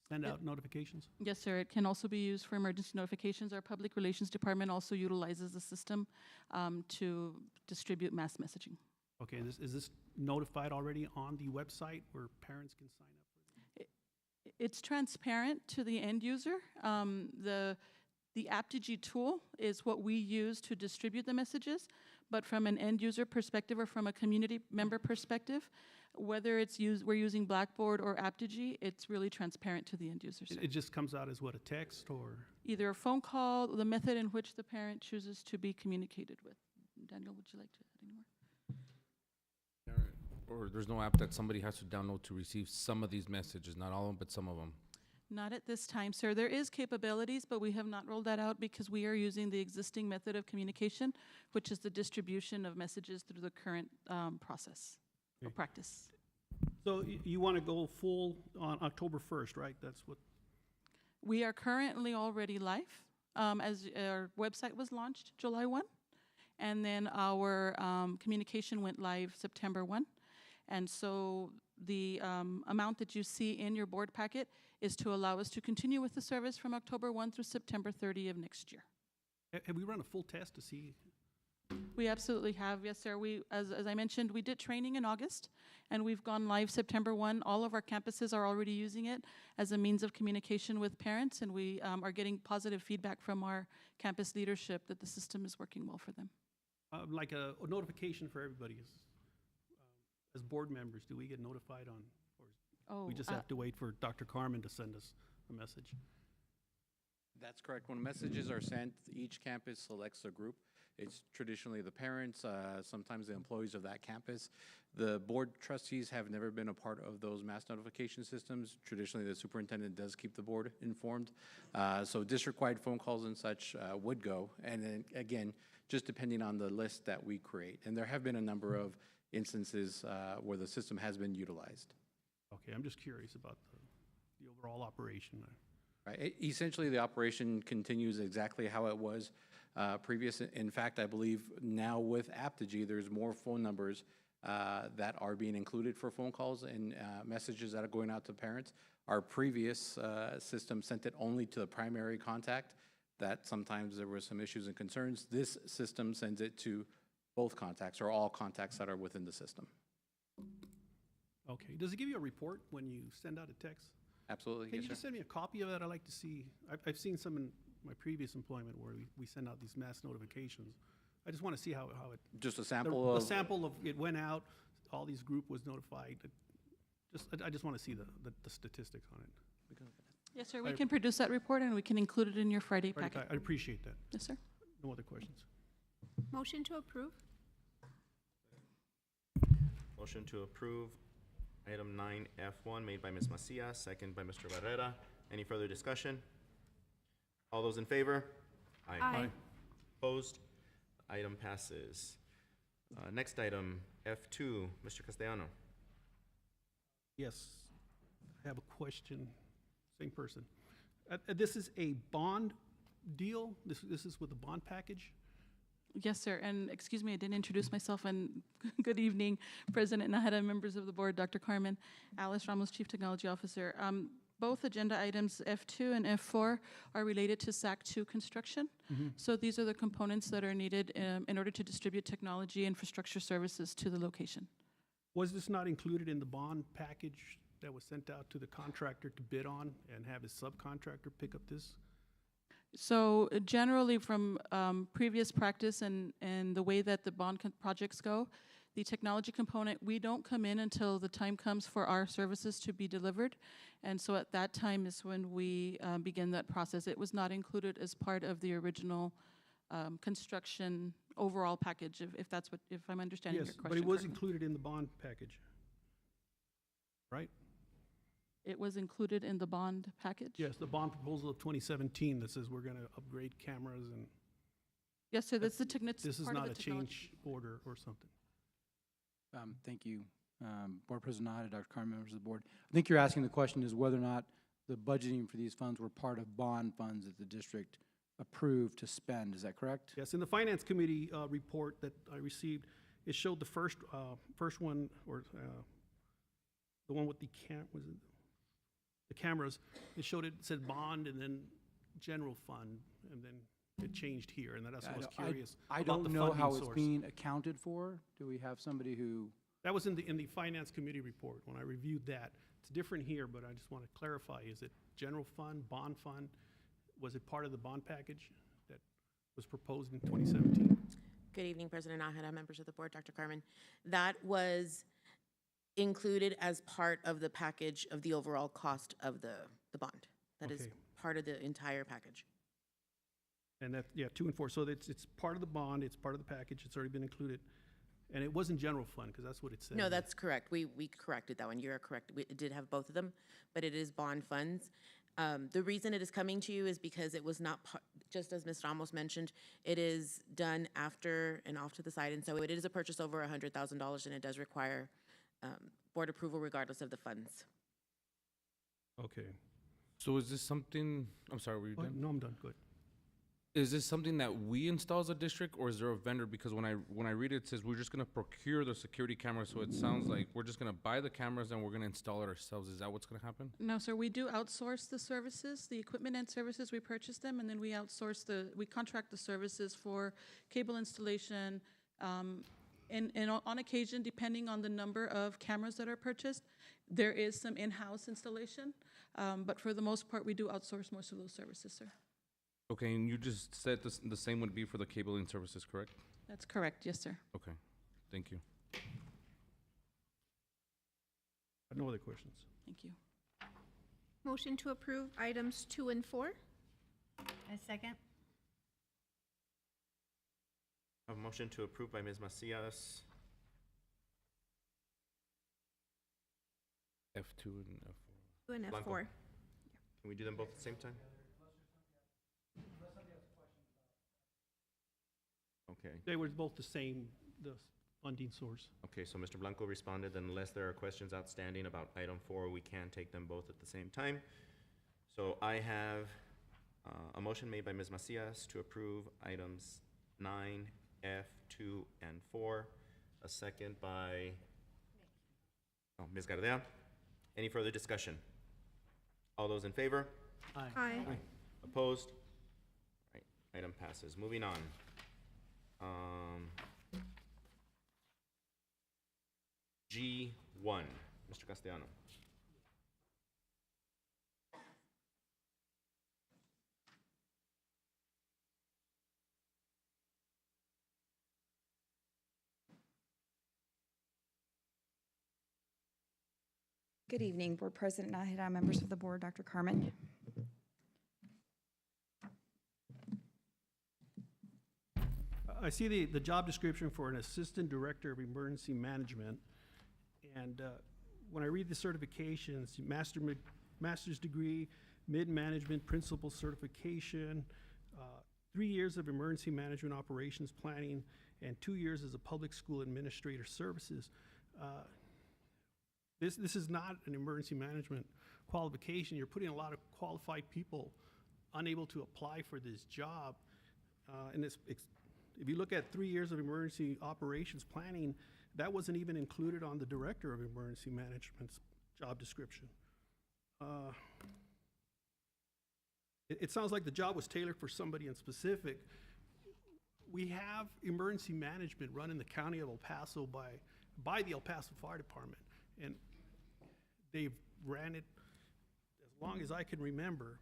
send out notifications? Yes, sir. It can also be used for emergency notifications. Our Public Relations Department also utilizes the system to distribute mass messaging. Okay, is this notified already on the website where parents can sign up? It's transparent to the end user. The Aptgy tool is what we use to distribute the messages, but from an end user perspective or from a community member perspective, whether we're using Blackboard or Aptgy, it's really transparent to the end user. It just comes out as what, a text or? Either a phone call, the method in which the parent chooses to be communicated with. Daniel, would you like to add any more? Or there's no app that somebody has to download to receive some of these messages, not all of them, but some of them. Not at this time, sir. There is capabilities, but we have not rolled that out because we are using the existing method of communication, which is the distribution of messages through the current process or practice. So you want to go full on October 1st, right? That's what? We are currently already live, as our website was launched July 1, and then our communication went live September 1. And so the amount that you see in your board packet is to allow us to continue with the service from October 1 through September 30 of next year. Have we run a full test to see? We absolutely have, yes, sir. As I mentioned, we did training in August, and we've gone live September 1. All of our campuses are already using it as a means of communication with parents, and we are getting positive feedback from our campus leadership that the system is working well for them. Like a notification for everybody as board members, do we get notified on, or we just have to wait for Dr. Carmen to send us a message? That's correct. When messages are sent, each campus selects a group. It's traditionally the parents, sometimes the employees of that campus. The board trustees have never been a part of those mass notification systems. Traditionally, the superintendent does keep the board informed. So district-wide phone calls and such would go. And then again, just depending on the list that we create. And there have been a number of instances where the system has been utilized. Okay, I'm just curious about the overall operation. Right. Essentially, the operation continues exactly how it was previous. In fact, I believe now with Aptgy, there's more phone numbers that are being included for phone calls and messages that are going out to parents. Our previous system sent it only to the primary contact, that sometimes there were some issues and concerns. This system sends it to both contacts or all contacts that are within the system. Okay, does it give you a report when you send out a text? Absolutely. Can yes, you sir. just send me a copy of that? I'd like to see. I've seen some in my previous employment where we send out these mass notifications. I just want to see how it. Just a sample of. A sample of it went out. All these group was notified. I just want to see the statistics on it. Yes, sir. We can produce that report and we can include it in your Friday packet. I appreciate that. Yes, sir. No other questions. Motion to approve? Motion to approve item 9F1 made by Ms. Macias, second by Mr. Barrera. Any further discussion? All those in favor? Aye. Aye. Opposed? Item passes. Next item, F2, Mr. Castellano. Yes, I have a question. Same person. This is a bond deal? This is with the bond package? Yes, sir. And excuse me, I didn't introduce myself. And good evening, President Nahara, members of the board, Dr. Carmen, Alice Ramos, Chief Technology Officer. Both agenda items F2 and F4 are related to SAC 2 construction. So these are the components that are needed in order to distribute technology infrastructure services to the location. Was this not included in the bond package that was sent out to the contractor to bid on and have his subcontractor pick up this? So generally from previous practice and the way that the bond projects go, the technology component, we don't come in until the time comes for our services to be delivered. And so at that time is when we begin that process. It was not included as part of the original construction overall package, if I'm understanding your Yes, question but it was correctly. included in the bond package, right? It was included in the bond package? Yes, the bond proposal of 2017 that says we're going to upgrade cameras and. Yes, sir, that's the technical. This is not a change order or something. Thank you, Board President Nahara, Dr. Carmen, members of the board. I think you're asking the question is whether or not the budgeting for these funds were part of bond funds that the district approved to spend. Is that correct? Yes, in the Finance Committee report that I received, it showed the first one, or the one with the was it? the cameras, it said bond and then general fund, and then it changed here, and that's what I was curious I about the don't know funding how it's source. being accounted for. Do we have somebody who? That was in the finance committee report, when I reviewed that. It's different here, but I just want to clarify, is it general fund, bond fund? Was it part of the bond package that was proposed in 2017? Good evening, President Nahara, members of the board, Dr. Carmen. That was included as part of the package of the overall cost of the bond. That is Okay. part of the entire package. And that, yeah, 2 and 4, so it's part of the bond, it's part of the package, it's already been included. And it wasn't general fund, because that's what it said. No, that's correct. We corrected that one. You're correct. It did have both of them, but it is bond funds. The reason it is coming to you is because it was not, just as Ms. Ramos mentioned, it is done after and off to the side. And so it is a purchase over $100,000, and it does require board approval regardless of the funds. Okay. So is this something, I'm sorry, were you done? No, I'm done, good. Is this something that we install as a district, or is there a vendor? Because when I read it, it says we're just gonna procure the security cameras, so it sounds like we're just gonna buy the cameras and we're gonna install it ourselves. Is that what's gonna happen? No, sir, we do outsource the services, the equipment and services, we purchase them, and then we we contract the services for cable installation, and on occasion, depending on the number of cameras that are purchased, there is some in-house installation, but for the most part, we do outsource most of those services, sir. Okay, and you just said the same would be for the cabling services, correct? That's correct, yes, sir. Okay, thank you. No other questions. Thank you. Motion to approve items 2 and 4. A second. A motion to approve by Ms. Macias. F2 and F4. 2 and Blanco. F4. Can we do them both at the same time? Okay. They were both the same, the funding source. Okay, so Mr. Blanco responded that unless there are questions outstanding about item 4, we can take them both at the same time. So I have a motion made by Ms. Macias to approve items 9, F, 2, and 4. A second by Ms. Gardea. Any further discussion? All those in favor? Aye. Aye. Opposed? Right, item passes. Moving on. G1, Mr. Castellano. Good evening, Board President Nahara, members of the board, Dr. Carmen. I see the job description for an Assistant Director of Emergency Management, and when I read the certifications, master's degree, mid-management principal certification, 3 years of emergency management operations planning, and 2 years as a public school administrator services. This is not an emergency management qualification. You're putting a lot of qualified people unable to apply for this job, and if you look at 3 years of emergency operations planning, that wasn't even included on the Director of Emergency Management's job description. It sounds like the job was tailored for somebody in specific. We have emergency management run in the county of El Paso by the El Paso Fire Department, and they've ran it as long as I can remember.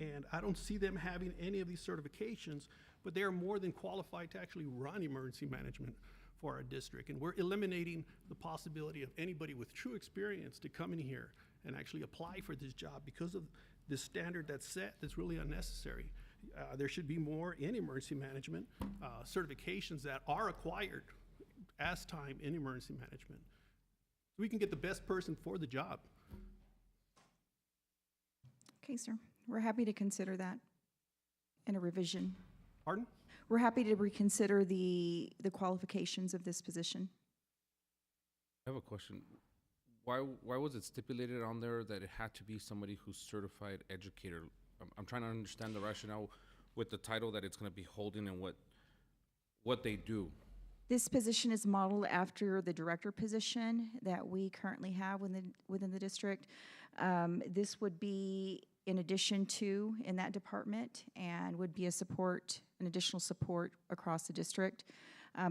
And I don't see them having any of these certifications, but they are more than qualified to actually run emergency management for our district. And we're eliminating the possibility of anybody with true experience to come in here and actually apply for this job because of this standard that's set that's really unnecessary. There should be more in emergency management, certifications that are acquired as time in emergency management. We can get the best person for the job. Okay, sir. We're happy to consider that in a revision. Pardon? We're happy to reconsider the qualifications of this position. I have a question. Why was it stipulated on there that it had to be somebody who's certified educator? I'm trying to understand the rationale with the title that it's going to be holding and what they do. This position is modeled after the director position that we currently have within the district. This would be in addition to in that department and would be a support, an additional support across the district.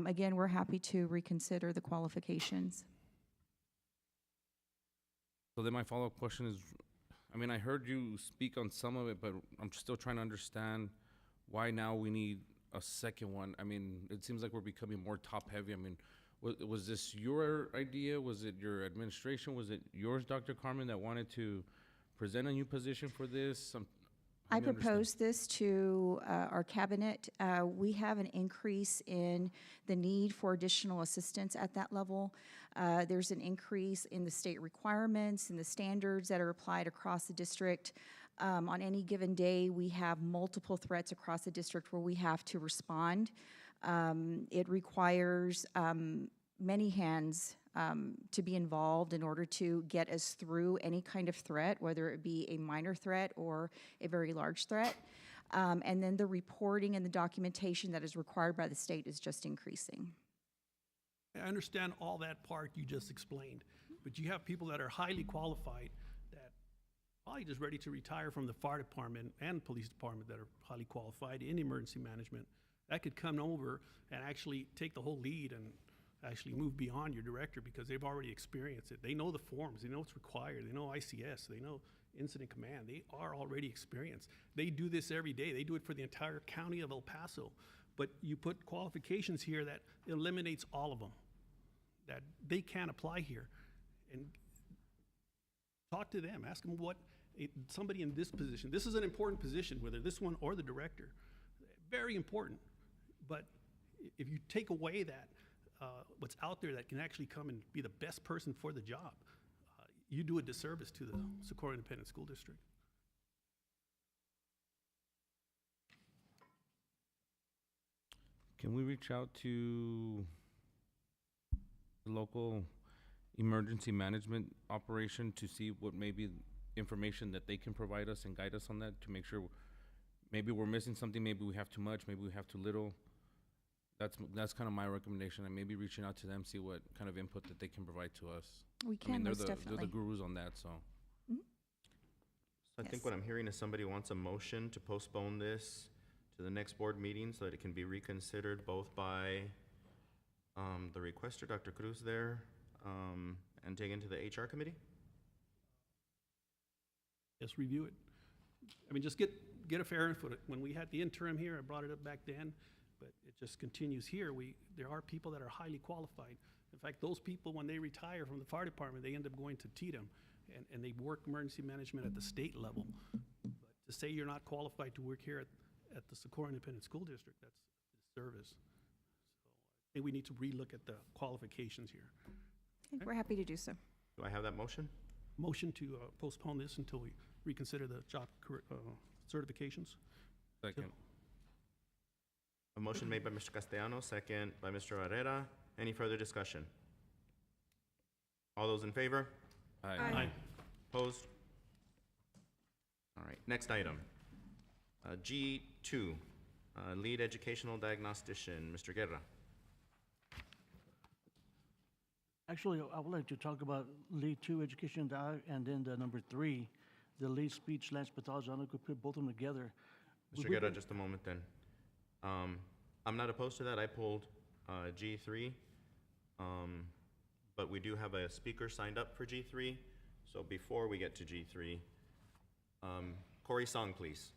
Again, we're happy to reconsider the qualifications. So then my follow-up question is, I mean, I heard you speak on some of it, but I'm still trying to understand why now we need a second one. I mean, it seems like we're becoming more top-heavy. I mean, was this your idea? Was it your administration? Was it yours, Dr. Carmen, that wanted to present a new position for this? I proposed this to our cabinet. We have an increase in the need for additional assistance at that level. There's an increase in the state requirements and the standards that are applied across the district. On any given day, we have multiple threats across the district where we have to respond. It requires many hands to be involved in order to get us through any kind of threat, whether it be a minor threat or a very large threat. And then the reporting and the documentation that is required by the state is just increasing. I understand all that part you just explained, but you have people that are highly qualified that probably just ready to retire from the fire department and police department that are highly qualified in emergency management that could come over and actually take the whole lead and actually move beyond your director because they've already experienced it. They know the forms, they know what's required, they know ICS, they know incident command. They are already experienced. They do this every day. They do it for the entire county of El Paso. But you put qualifications here that eliminates all of them, that they can't apply here. And talk to them, ask them what somebody in this position, this is an important position, whether this one or the director, very important. But if you take away that, what's out there that can actually come and be the best person for the job, you do a disservice to the Socorro Independent School District. Can we reach out to the local emergency management operation to see what maybe information that they can provide us and guide us on that to make sure maybe we're missing something, maybe we have too much, maybe we have too little? That's kind of my recommendation, and maybe reaching out to them, see what kind of input that they can provide to us. We can, they're most they're definitely. the gurus on that, so. So I think what I'm hearing is somebody wants a motion to postpone this to the next board meeting so that it can be reconsidered both by the requester, Dr. Cruz there, and taken to the HR committee? Just review it. I mean, just get a fair input. When we had the interim here, I brought it up back then, but it just continues here. There are people that are highly qualified. In fact, those people, when they retire from the fire department, they end up going to TDM, and they work emergency management at the state level. But to say you're not qualified to work here at the Socorro Independent School District, that's a disservice. So I think we need to relook at the qualifications here. Okay, we're happy to do so. Do I have that motion? Motion to postpone this until we reconsider the job certifications. Second. A motion made by Mr. Castellano, second by Mr. Herrera. Any further discussion? All those in favor? Aye. Aye. Opposed? All right, next item. G2, lead educational diagnostician, Mr. Guerra. Actually, I would like to talk about lead 2, education diag, and then the number 3, the lead speech language pathology. I don't know if we could put both of them together. Mr. Guerra, just a moment then. I'm not opposed to that. I pulled G3, but we do have a speaker signed up for G3. So before we get to G3, Corey Song, please.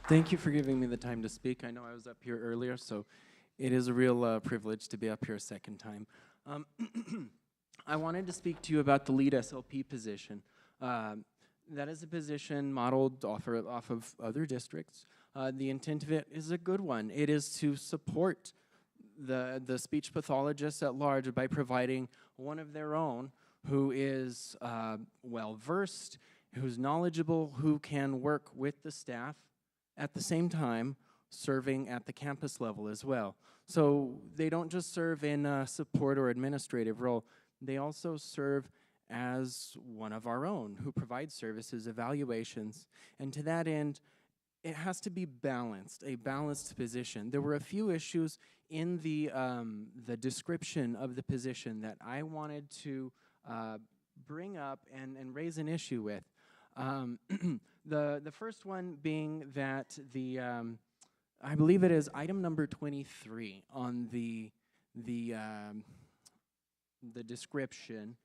Thank you for giving me the time to speak. I know I was up here earlier, so it is a real privilege to be up here a second time. I wanted to speak to you about the lead SLP position. That is a position modeled off of other districts. The intent of it is a good one. It is to support the speech pathologists at large by providing one of their own who is well-versed, who's knowledgeable, who can work with the staff at the same time serving at the campus level as well. So they don't just serve in a support or administrative role, they also serve as one of our own who provides services, evaluations, and to that end, it has to be balanced, a balanced position. There were a few issues in the description of the position that I wanted to bring up and raise an issue with. The first one being that I believe it is item number 23 on the description,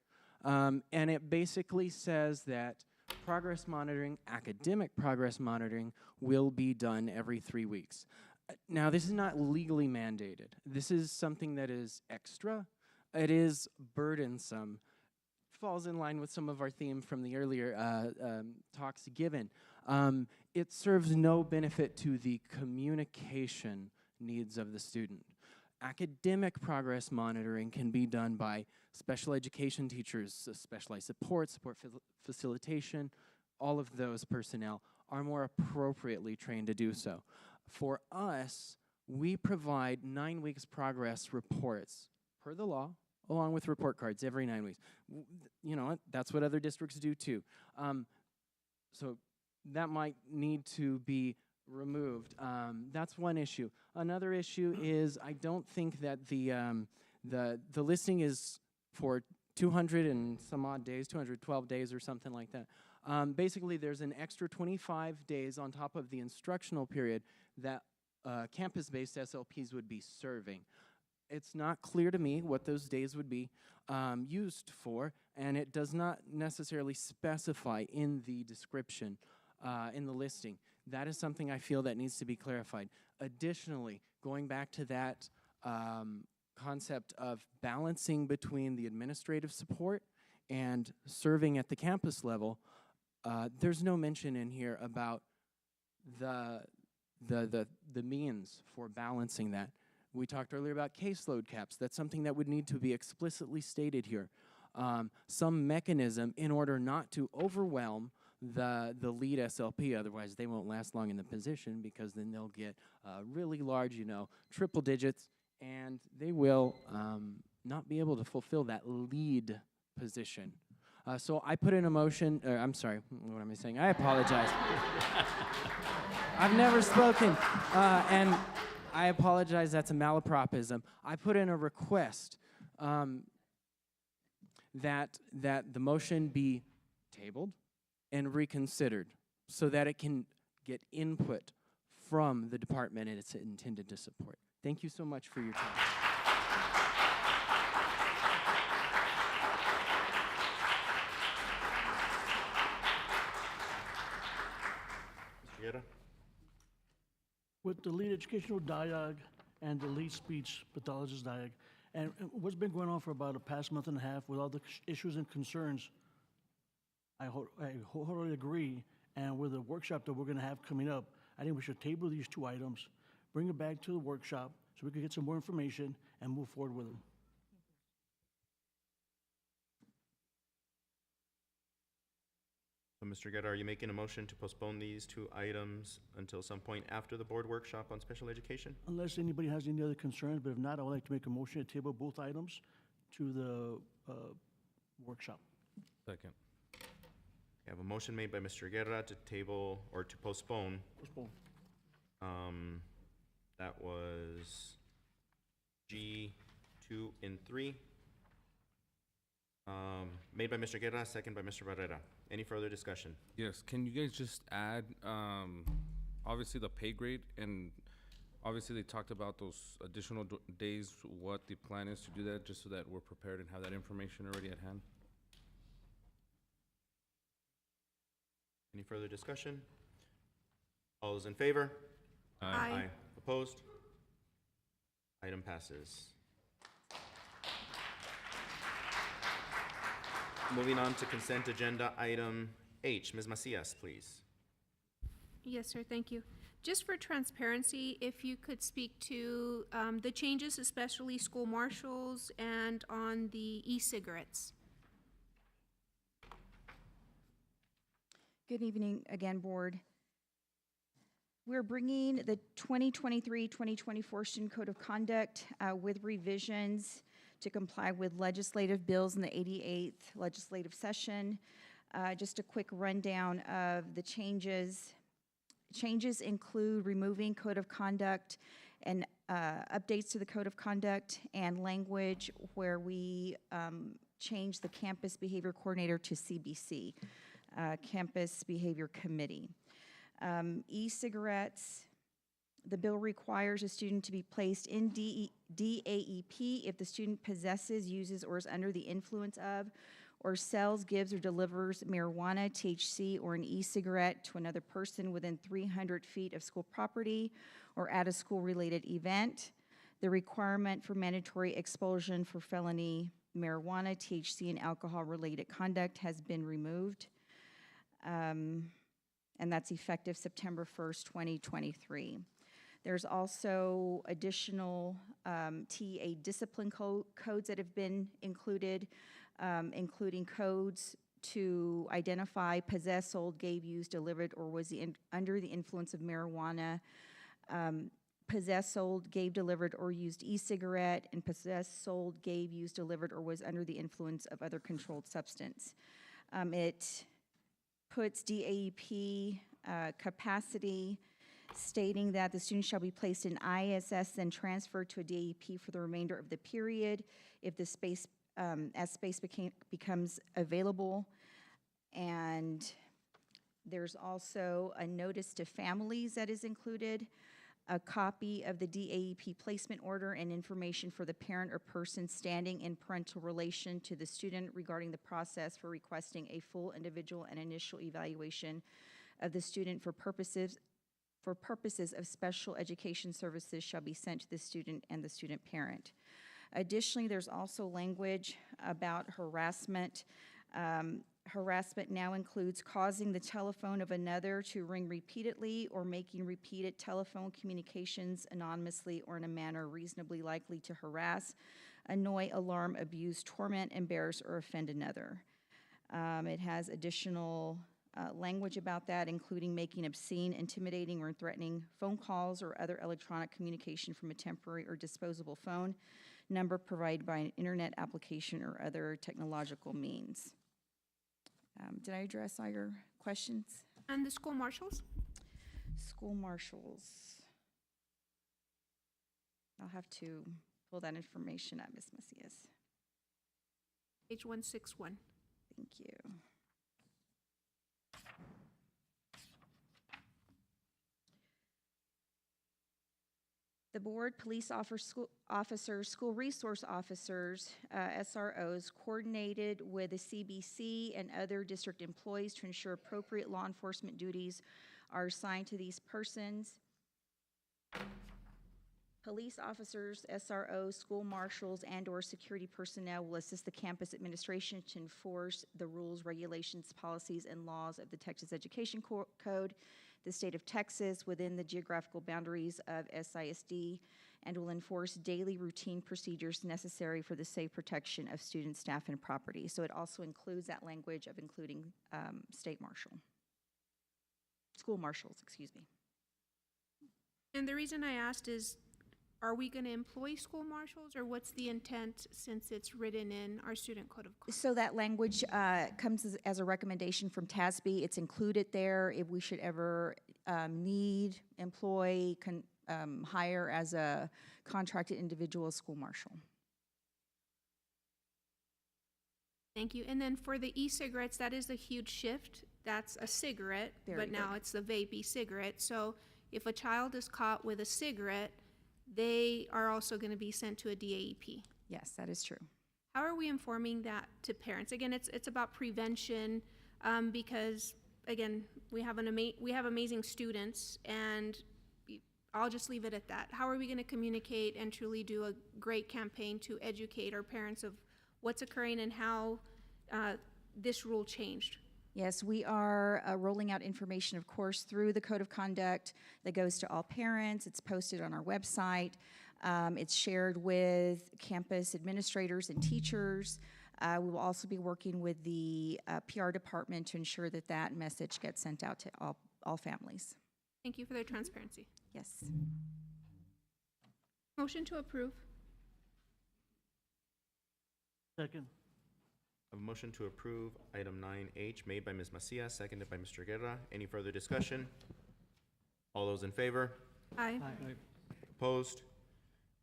and it basically says that progress monitoring, academic progress monitoring, will be done every 3 weeks. Now, this is not legally mandated. This is something that is extra. It is burdensome. Falls in line with some of our theme from the earlier talks given. It serves no benefit to the communication needs of the student. Academic progress monitoring can be done by special education teachers, specialized support facilitation. All of those personnel are more appropriately trained to do so. For us, we provide 9 weeks progress reports per the law, along with report cards every 9 weeks. You know, that's what other districts do too. So that might need to be removed. That's one issue. Another issue is I don't think that the listing is for 200 and some odd days, 212 days or something like that. Basically, there's an extra 25 days on top of the instructional period that campus-based SLPs would be serving. It's not clear to me what those days would be used for, and it does not necessarily specify in the description, in the listing. That is something I feel that needs to be clarified. Additionally, going back to that concept of balancing between the administrative support and serving at the campus level, there's no mention in here about the means for balancing that. We talked earlier about caseload caps. That's something that would need to be explicitly stated here. Some mechanism in order not to overwhelm the lead SLP, otherwise they won't last long in the position because then they'll get really large, triple digits, and they will not be able to fulfill that lead position. So I put in a motion, I'm sorry, what am I saying? I apologize. I've never spoken, and I apologize, that's a malapropism. I put in a request that the motion be tabled and reconsidered so that it can get input from the department it's intended to support. Thank you so much for your time. Mr. Guerra? With the lead educational dialogue and the lead speech pathologist dialogue, and what's been going on for about the past month and a half with all the issues and concerns, I wholeheartedly agree, and with the workshop that we're going to have coming up, I think we should table these 2 items, bring it back to the workshop so we can get some more information and move forward with them. So, Mr. Guerra, are you making a motion to postpone these 2 items until some point after the board workshop on special education? Unless anybody has any other concerns, but if not, I would like to make a motion to table both items to the workshop. Second. I have a motion made by Mr. Guerra to table or to postpone. Postpone. That was G2 and 3. Made by Mr. Guerra, second by Mr. Barrera. Any further discussion? Yes, can you guys just add, obviously the pay grade, and obviously they talked about those additional days, what the plan is to do that, just so that we're prepared and have that information already at hand? Any further discussion? All those in favor? Aye. Opposed? Item passes. Moving on to consent agenda item H. Ms. Macias, please. Yes, sir, thank you. Just for transparency, if you could speak to the changes, especially school marshals and on the e-cigarettes. Good evening again, Board. We're bringing the 2023-2024 Student Code of Conduct with revisions to comply with legislative bills in the 88th legislative session. Just a quick rundown of the changes Changes include removing code of conduct and updates to the code of conduct and language where we change the campus behavior coordinator to CBC, Campus Behavior Committee. E-cigarettes, the bill requires a student to be placed in DAEP if the student possesses, uses, or is under the influence of, or sells, gives, or delivers marijuana, THC, or an e-cigarette to another person within 300 feet of school property or at a school-related event. The requirement for mandatory expulsion for felony marijuana, THC, and alcohol-related conduct has been removed. And that's effective September 1st, 2023. There's also additional TA discipline codes that have been included, including codes to identify possessed, sold, gave, used, delivered, or was under the influence of marijuana, possessed, sold, gave, delivered, or used e-cigarette, and possessed, sold, gave, used, delivered, or was under the influence of other controlled substance. It puts DAEP capacity, stating that the student shall be placed in ISS, then transferred to a DAEP for the remainder of the period if the space, as space becomes available. And there's also a notice to families that is included, a copy of the DAEP placement order, and information for the parent or person standing in parental relation to the student regarding the process for requesting a full individual and initial evaluation of the student for purposes of special education services shall be sent to the student and the student parent. Additionally, there's also language about harassment. Harassment now includes causing the telephone of another to ring repeatedly or making repeated telephone communications anonymously or in a manner reasonably likely to harass, annoy, alarm, abuse, torment, embarrass, or offend another. It has additional language about that, including making obscene, intimidating, or threatening phone calls or other electronic communication from a temporary or disposable phone number provided by an internet application or other technological means. Did I address all your questions? And the school marshals? School marshals. I'll have to pull that information up, Ms. Macias. Page 161. Thank you. The board, police officers, school resource officers, SROs, coordinated with the CBC and other district employees to ensure appropriate law enforcement duties are assigned to these persons. Police officers, SROs, school marshals, and/or security personnel will assist the campus administration to enforce the rules, regulations, policies, and laws of the Texas Education Code, the state of Texas within the geographical boundaries of SISD, and will enforce daily routine procedures necessary for the safe protection of students, staff, and property. So it also includes that language of including state marshal, school marshals, excuse me. And the reason I asked is, are we going to employ school marshals, or what's the intent since it's written in our student code of conduct? So that language comes as a recommendation from TASB. It's included there if we should ever need, employ, hire as a contracted individual school marshal. Thank you. And then for the e-cigarettes, that is a huge shift. That's a cigarette, but now it's the vape e-cigarette. So if a child is caught with a cigarette, they are also going to be sent to a DAEP. Yes, that is true. How are we informing that to parents? Again, it's about prevention, because again, we have amazing students, and I'll just leave it at that. How are we going to communicate and truly do a great campaign to educate our parents of what's occurring and how this rule changed? Yes, we are rolling out information, of course, through the Code of Conduct that goes to all parents. It's posted on our website. It's shared with campus administrators and teachers. We will also be working with the PR department to ensure that that message gets sent out to all families. Thank you for their transparency. Yes. Motion to approve. Second. A motion to approve item 9H made by Ms. Macias, seconded by Mr. Guerra. Any further discussion? All those in favor? Aye. Opposed?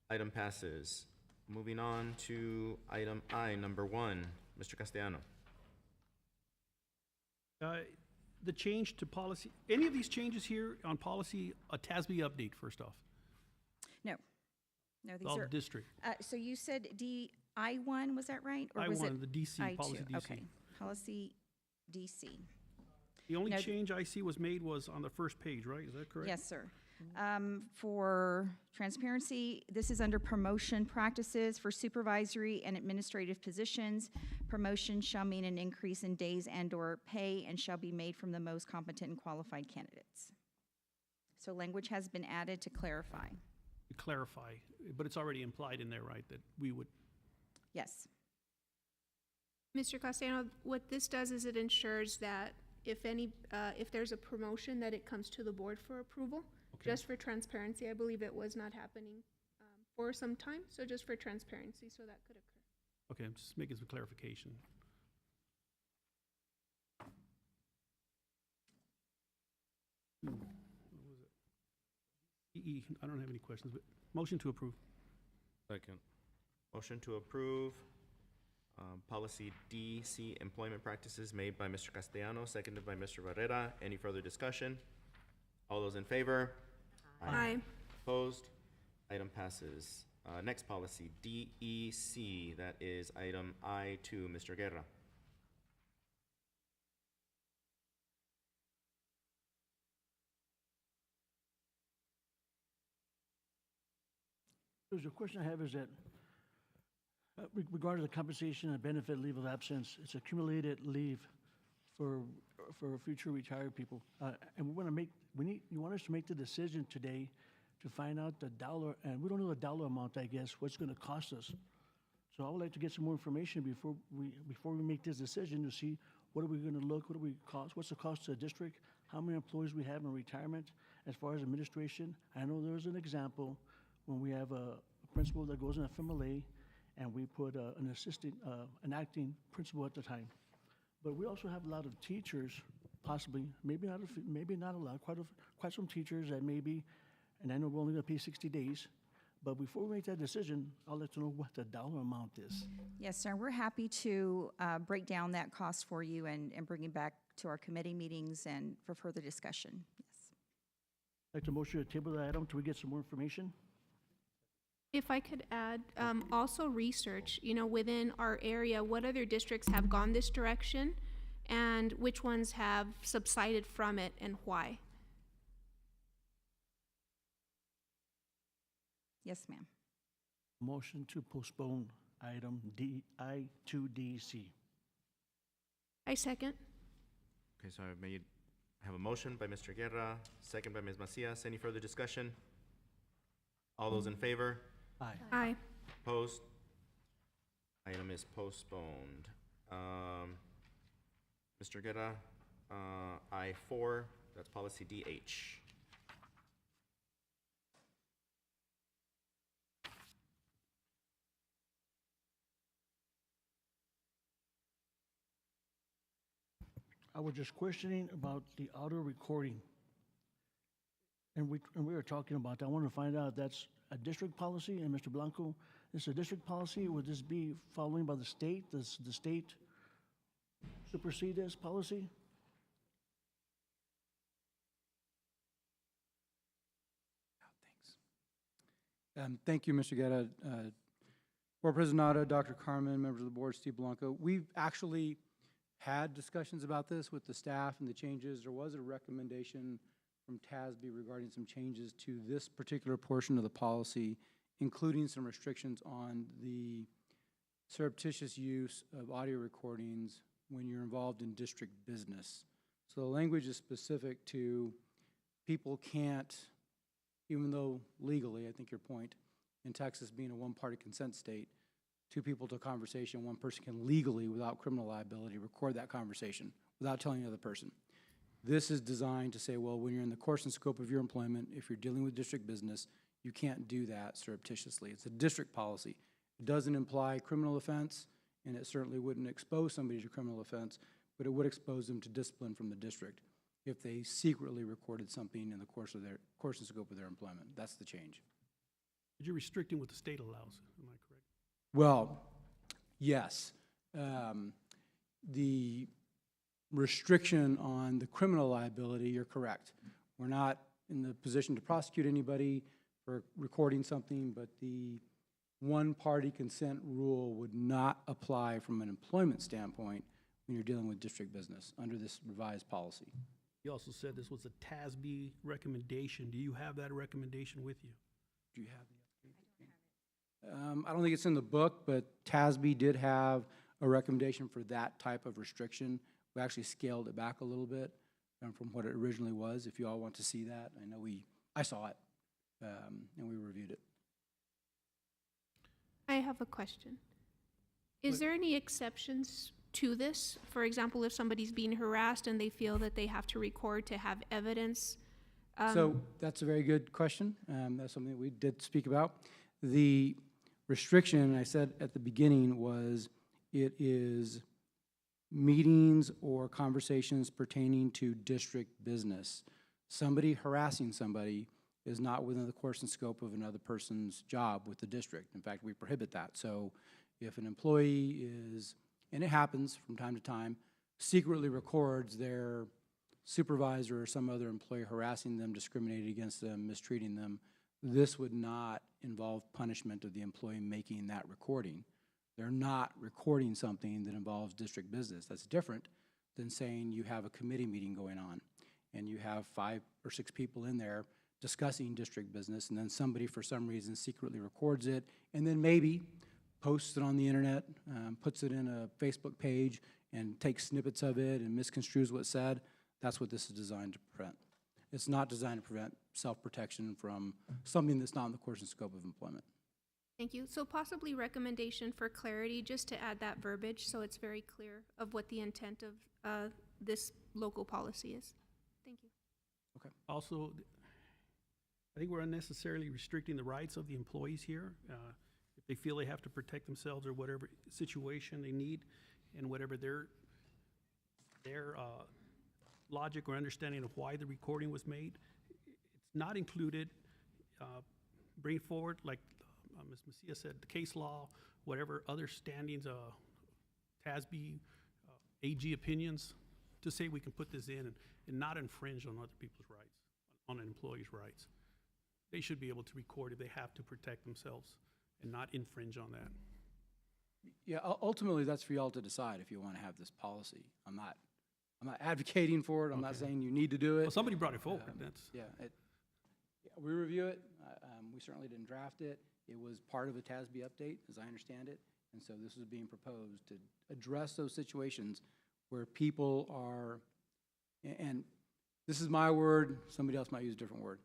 Item passes. Moving on to item I, number 1. Mr. Castellano. The change to policy, any of these changes here on policy, a TASB update, first off? No. No, these All are. district. So you said I1, was that right? Or was I1, it the DC, I2? policy DC. Okay, policy DC. The only No, change I see was made was on the first page, right? Is that correct? Yes, sir. For transparency, this is under promotion practices for supervisory and administrative positions. Promotion shall mean an increase in days and/or pay and shall be made from the most competent and qualified candidates. So language has been added to clarify. To clarify, but it's already implied in there, right, that we would, Yes. Mr. Castellano, what this does is it ensures that if there's a promotion, that it comes to the board for approval. Okay. Just for transparency, I believe it was not happening for some time, so just for transparency, so that could occur. okay, I'm just making some clarification. What was it? I don't have any questions, but motion to approve. Second. Motion to approve policy DC, employment practices, made by Mr. Castellano, seconded by Mr. Barrera. Any further discussion? All those in favor? Aye. Opposed? Item passes. Next policy, DEC, that is item I2. Mr. Guerra. There's a question I have is that regarding the compensation and benefit leave of absence, it's accumulated leave for future retired people. And we want to make, you want us to make the decision today to find out the dollar, and we don't know the dollar amount, I guess, what's going to cost us. So I would like to get some more information before we make this decision to see what are we going to look, what do we cost, what's the cost to the district, how many employees we have in retirement as far as administration. I know there's an example when we have a principal that goes in FMLA and we put an assistant, an acting principal at the time. But we also have a lot of teachers, possibly, maybe not a lot, quite some teachers that maybe, and I know we're only going to pay 60 days, but before we make that decision, I'll let you know what the dollar amount is. Yes, sir. We're happy to break down that cost for you and bring it back to our committee meetings and for further discussion. Yes. I'd like to motion to table the item till we get some more information. If I could add, also research, within our area, what other districts have gone this direction and which ones have subsided from it and why? Yes, ma'am. Motion to postpone item I2DC. I second. Okay, so I have a motion by Mr. Guerra, second by Ms. Macias. Any further discussion? All those in favor? Aye. Aye. Opposed? Item is postponed. Mr. Guerra, I4, that's policy DH. I was just questioning about the audio recording. And we were talking about that. I want to find out if that's a district policy, and Mr. Blanco, this a district policy? Would this be following by the state? Does the state supersede this policy? Thank you, Mr. Guerra. Board President Nada, Dr. Carmen, members of the board, Steve Blanco. We've actually had discussions about this with the staff and the changes. There was a recommendation from TASB regarding some changes to this particular portion of the policy, including some restrictions on the surreptitious use of audio recordings when you're involved in district business. So the language is specific to people can't, even though legally, I think your point, in Texas being a one-party consent state, two people to a conversation, one person can legally, without criminal liability, record that conversation without telling the other person. This is designed to say, well, when you're in the course and scope of your employment, if you're dealing with district business, you can't do that surreptitiously. It's a district policy. It doesn't imply criminal offense, and it certainly wouldn't expose somebody to criminal offense, but it would expose them to discipline from the district. if they secretly recorded something in the course and scope of their employment. That's the change. But you're restricting what the state allows, am I correct? Well, yes. The restriction on the criminal liability, you're correct. We're not in the position to prosecute anybody for recording something, but the one-party consent rule would not apply from an employment standpoint when you're dealing with district business under this revised policy. You also said this was a TASB recommendation. Do you have that recommendation with you? Do you have the I don't think it's in the book, but TASB did have a recommendation for that type of restriction. We actually scaled it back a little bit from what it originally was. If you all want to see that, I know I saw it, and we reviewed it. I have a question. Is there any exceptions to this? For example, if somebody's being harassed and they feel that they have to record to have evidence? So that's a very good question. That's something that we did speak about. The restriction, I said at the beginning, was it is meetings or conversations pertaining to district business. Somebody harassing somebody is not within the course and scope of another person's job with the district. In fact, we prohibit that. So if an employee is, and it happens from time to time, secretly records their supervisor or some other employee harassing them, discriminating against them, mistreating them, this would not involve punishment of the employee making that recording. They're not recording something that involves district business. That's different than saying you have a committee meeting going on and you have 5 or 6 people in there discussing district business, and then somebody for some reason secretly records it and then maybe posts it on the internet, puts it in a Facebook page and takes snippets of it and misconstrues what's said. That's what this is designed to prevent. It's not designed to prevent self-protection from something that's not in the course and scope of employment. Thank you. So possibly recommendation for clarity, just to add that verbiage so it's very clear of what the intent of this local policy is. Thank you. Okay. Also, I think we're unnecessarily restricting the rights of the employees here. If they feel they have to protect themselves or whatever situation they need and whatever their logic or understanding of why the recording was made, it's not included. Bring forward, like Ms. Macia said, the case law, whatever other standings, TASB, AG opinions, to say we can put this in and not infringe on other people's rights, on an employee's rights. They should be able to record if they have to protect themselves and not infringe on that. Yeah, ultimately, that's for y'all to decide if you want to have this policy. I'm not advocating for it. I'm not saying you need to do it. Well, somebody brought it forward. Yeah, we review it. We certainly didn't draft it. It was part of a TASB update, as I understand it, and so this is being proposed to address those situations where people are, and this is my word, somebody else might use a different word.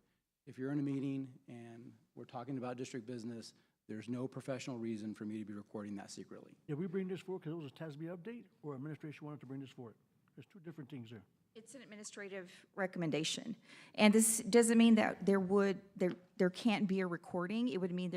If you're in a meeting and we're talking about district business, there's no professional reason for me to be recording that secretly. Did we bring this forward because it was a TASB update, or administration wanted to bring this forward? There's two different things there. It's an administrative recommendation, and this doesn't mean that there can't be a recording. It would mean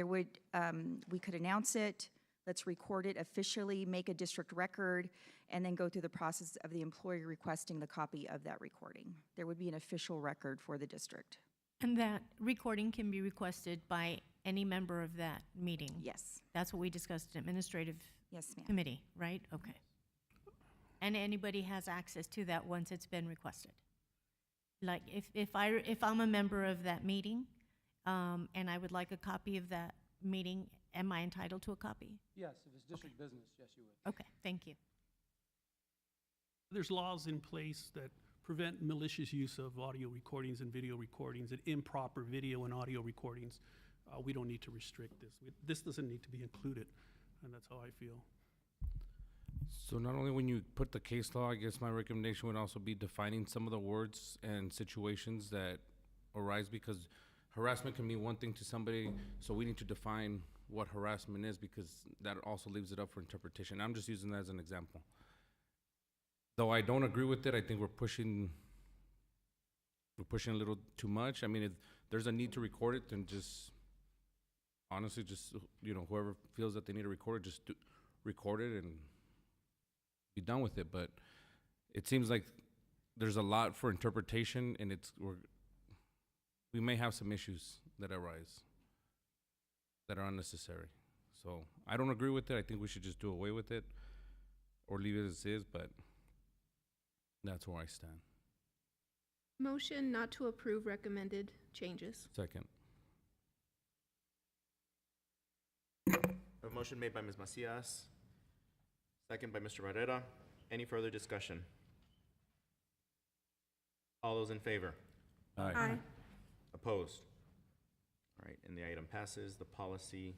we could announce it, let's record it officially, make a district record, and then go through the process of the employee requesting the copy of that recording. There would be an official record for the district. And that recording can be requested by any member of that meeting? Yes. That's what we discussed in administrative Yes, ma'am. committee, right? Okay. And anybody has access to that once it's been requested? Like if I'm a member of that meeting, and I would like a copy of that meeting, am I entitled to a copy? Yes, if it's district business, yes, you would. Okay, thank you. There's laws in place that prevent malicious use of audio recordings and video recordings and improper video and audio recordings. We don't need to restrict this. This doesn't need to be included, and that's how I feel. So not only when you put the case law, I guess my recommendation would also be defining some of the words and situations that arise, because harassment can mean one thing to somebody, so we need to define what harassment is, because that also leaves it up for interpretation. I'm just using that as an example. Though I don't agree with it, I think we're pushing a little too much. I mean, if there's a need to record it, then just honestly, just, you know, whoever feels that they need to record it, just record it and be done with it. But it seems like there's a lot for interpretation, and we may have some issues that arise that are unnecessary. So I don't agree with it. I think we should just do away with it or leave it as is, but that's where I stand. Motion not to approve recommended changes. Second. A motion made by Ms. Macias, second by Mr. Barrera. Any further discussion? All those in favor? Aye. Opposed? All right, and the item passes. The policy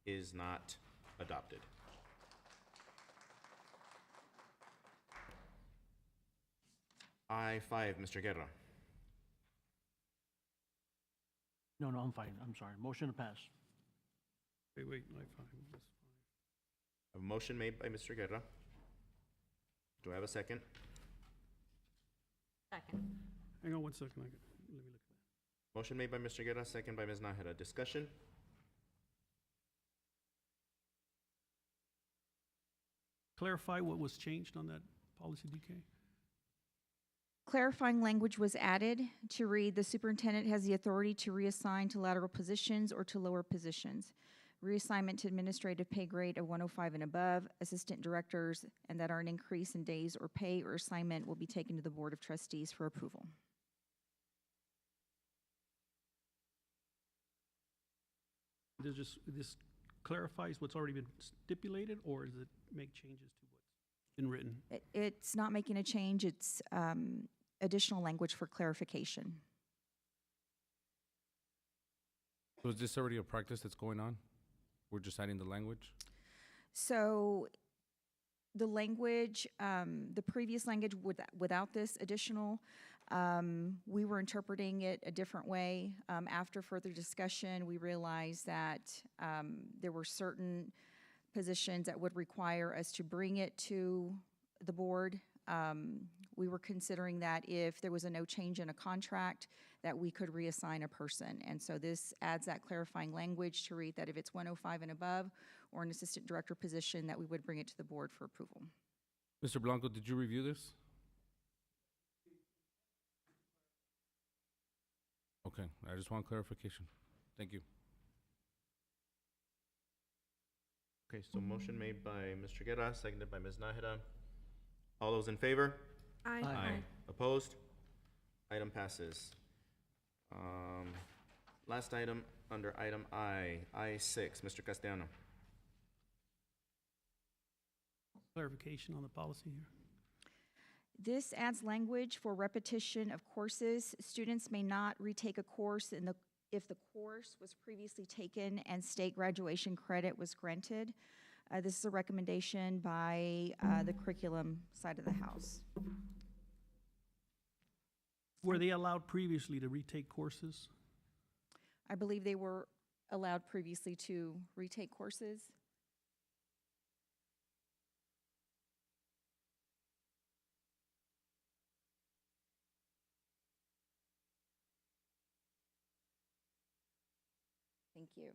is not adopted. I-5, Mr. Guerra. No, I'm fine, I'm sorry. Motion to pass. Wait, I find this. A motion made by Mr. Guerra. Do I have a second? Second. Hang on one second. Let me look at that. Motion made by Mr. Guerra, second by Ms. Nájera. Discussion? Clarify what was changed on that policy, DK? Clarifying language was added to read, "The superintendent has the authority to reassign to lateral positions or to lower positions. Reassignment to administrative pay grade of 105 and above, assistant directors, and that are an increase in days or pay or assignment will be taken to the Board of Trustees for approval." This clarifies what's already been stipulated, or does it make changes to what's been written? It's not making a change, it's additional language for clarification. So is this already a practice that's going on? We're just adding the language? So the language, the previous language without this additional, we were interpreting it a different way. After further discussion, we realized that there were certain positions that would require us to bring it to the board. We were considering that if there was a no change in a contract, that we could reassign a person. And so this adds that clarifying language to read that if it's 105 and above or an assistant director position, that we would bring it to the board for approval. Mr. Blanco, did you review this? Okay, I just want clarification. Thank you. Okay, so motion made by Mr. Guerra, seconded by Ms. Nájera. All those in favor? Aye. Aye. Opposed? Item passes. Last item under item I6, Mr. Castellano. Clarification on the policy here. This adds language for repetition of courses. Students may not retake a course if the course was previously taken and state graduation credit was granted. This is a recommendation by the curriculum side of the house. Were they allowed previously to retake courses? I believe they were allowed previously to retake courses. Thank you.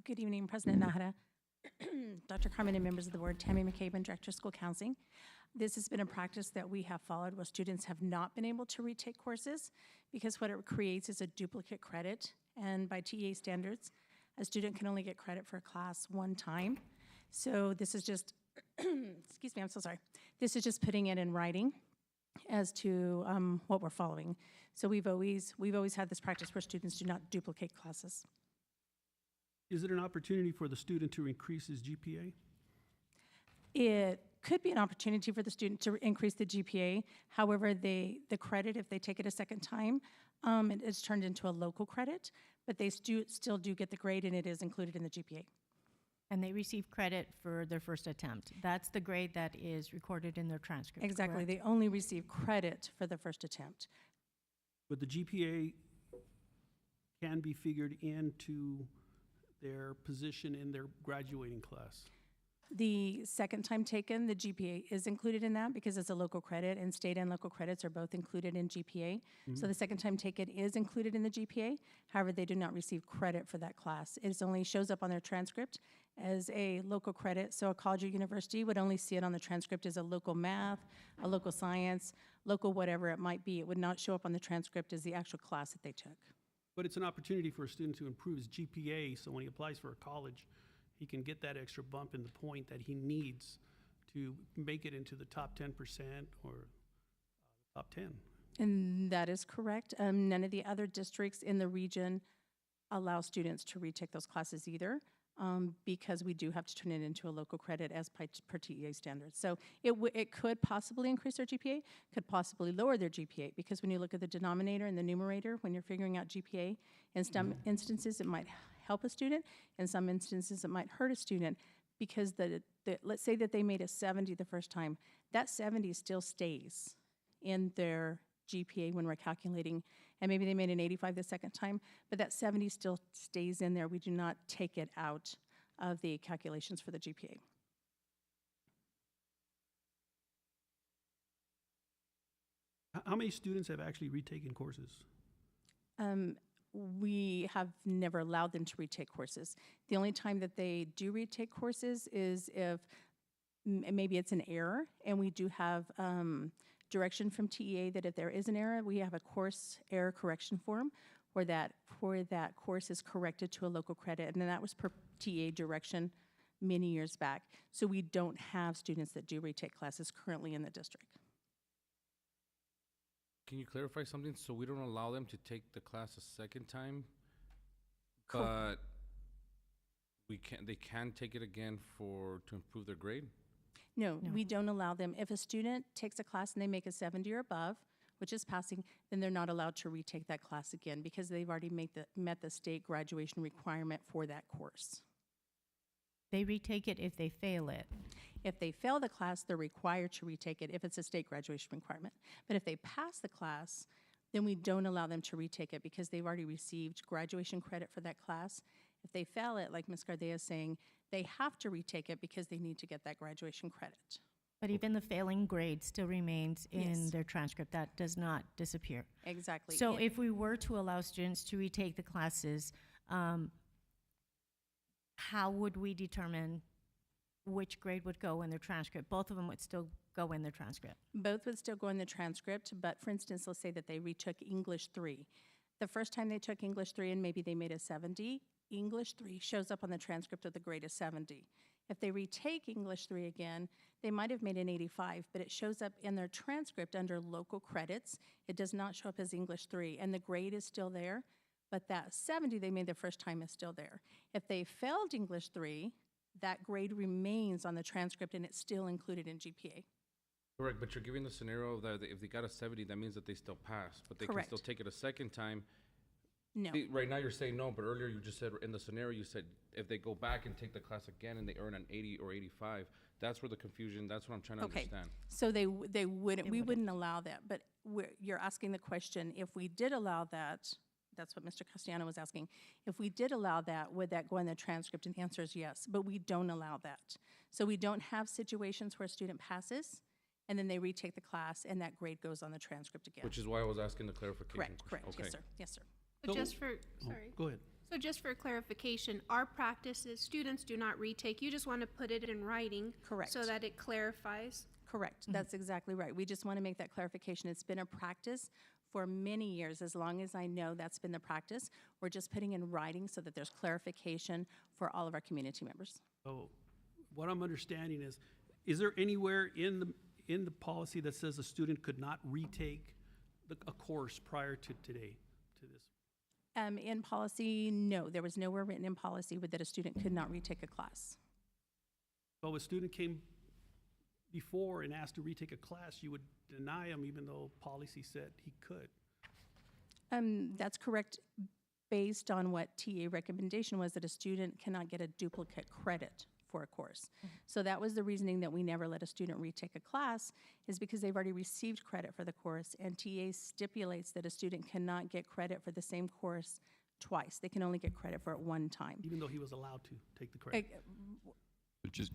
Good evening, President Nájera, Dr. Carmen, and members of the board. Tammy McCabe, Director of School Counseling. This has been a practice that we have followed where students have not been able to retake courses because what it creates is a duplicate credit. And by TEA standards, a student can only get credit for a class one time. So this is just, excuse me, I'm so sorry. This is just putting it in writing as to what we're following. So we've always had this practice where students do not duplicate classes. Is it an opportunity for the student to increase his GPA? It could be an opportunity for the student to increase the GPA. However, the credit, if they take it a second time, it is turned into a local credit, but they still do get the grade, and it is included in the GPA. And they receive credit for their first attempt. That's the grade that is recorded in their transcript. Exactly. Correct? They only receive credit for the first attempt. But the GPA can be figured into their position in their graduating class. The second time taken, the GPA is included in that because it's a local credit, and state and local credits are both included in GPA. So the second time taken is included in the GPA. However, they do not receive credit for that class. It only shows up on their transcript as a local credit. So a college or university would only see it on the transcript as a local math, a local science, local whatever it might be. It would not show up on the transcript as the actual class that they took. But it's an opportunity for a student to improve his GPA, so when he applies for a college, he can get that extra bump in the point that he needs to make it into the top 10% or top 10. And that is correct. None of the other districts in the region allow students to retake those classes either, because we do have to turn it into a local credit as per TEA standards. So it could possibly increase their GPA, could possibly lower their GPA, because when you look at the denominator and the numerator, when you're figuring out GPA, in some instances it might help a student, in some instances it might hurt a student, because let's say that they made a 70 the first time, that 70 still stays in their GPA when we're calculating, and maybe they made an 85 the second time, but that 70 still stays in there. We do not take it out of the calculations for the GPA. How many students have actually retaken courses? We have never allowed them to retake courses. The only time that they do retake courses is if maybe it's an error, and we do have direction from TEA that if there is an error, we have a course error correction form where that course is corrected to a local credit, and then that was per TEA direction many years back. So we don't have students that do retake classes currently in the district. Can you clarify something? So we don't allow them to take the class a second time, Cool. but they can take it again to improve their grade? No, we don't allow them. If a student takes a class and they make a 70 or above, which is passing, then they're not allowed to retake that class again because they've already met the state graduation requirement for that course. They retake it if they fail it. If they fail the class, they're required to retake it if it's a state graduation requirement. But if they pass the class, then we don't allow them to retake it because they've already received graduation credit for that class. If they fail it, like Ms. Gardea is saying, they have to retake it because they need to get that graduation credit. But even the failing grade still remains in Yes. their transcript. That does not disappear. Exactly. So And- if we were to allow students to retake the classes, how would we determine which grade would go in their transcript? Both of them would still go in their transcript. Both would still go in the transcript, but for instance, let's say that they retook English 3. The first time they took English 3 and maybe they made a 70, English 3 shows up on the transcript of the grade of 70. If they retake English 3 again, they might have made an 85, but it shows up in their transcript under local credits. It does not show up as English 3, and the grade is still there, but that 70 they made the first time is still there. If they failed English 3, that grade remains on the transcript and it's still included in GPA. Correct, but you're giving the scenario that if they got a 70, that means that they still pass, but they Correct. can still take it a second time. No. See, right now you're saying no, but earlier you just said in the scenario you said if they go back and take the class again and they earn an 80 or 85, that's where the confusion. That's what I'm trying to Okay, understand. so we wouldn't allow that, but you're asking the question, if we did allow that, that's what Mr. Castellano was asking, if we did allow that, would that go in the transcript? And the answer is yes, but we don't allow that. So we don't have situations where a student passes and then they retake the class and that grade goes on the transcript again. Which is why I was asking the clarification Correct, question. correct, yes, sir, yes, sir. So just for, sorry. Go ahead. So just for clarification, our practice is students do not retake. You just want to put it in writing. Correct. So that it clarifies. Correct, that's exactly right. We just want to make that clarification. It's been a practice for many years. As long as I know, that's been the practice. We're just putting in writing so that there's clarification for all of our community members. So what I'm understanding is there anywhere in the policy that says a student could not retake a course prior to today, to this? In policy, no, there was nowhere written in policy that a student could not retake a class. So if a student came before and asked to retake a class, you would deny him even though policy said he could? That's correct, based on what TA recommendation was, that a student cannot get a duplicate credit for a course. So that was the reasoning that we never let a student retake a class, is because they've already received credit for the course, and TA stipulates that a student cannot get credit for the same course twice. They can only get credit for it one time. Even though he was allowed to take the credit?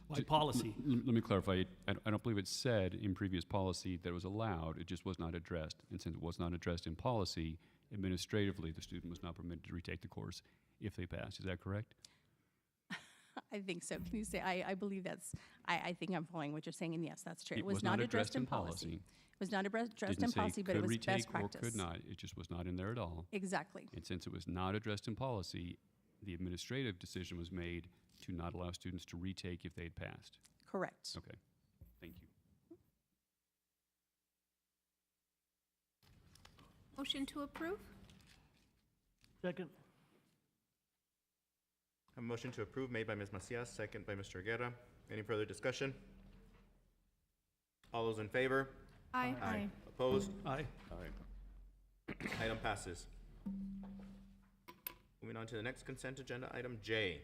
by policy. Let me clarify. I don't believe it said in previous policy that it was allowed. It just was not addressed. And since it was not addressed in policy, administratively, the student was not permitted to retake the course if they passed. Is that correct? I think so. Can you say, I believe that's, I think I'm following what you're saying, and yes, that's true. It was not addressed in policy. It was not addressed Didn't in say policy, but it could was retake best practice. or could not. It just was not in there at all. Exactly. And since it was not addressed in policy, the administrative decision was made to not allow students to retake if they had passed. Correct. Okay. Thank you. Motion to approve? Second. A motion to approve made by Ms. Macias, second by Mr. Guerra. Any further discussion? All those in favor? Aye. Aye. Opposed? Aye. Item passes. Moving on to the next consent agenda, item J.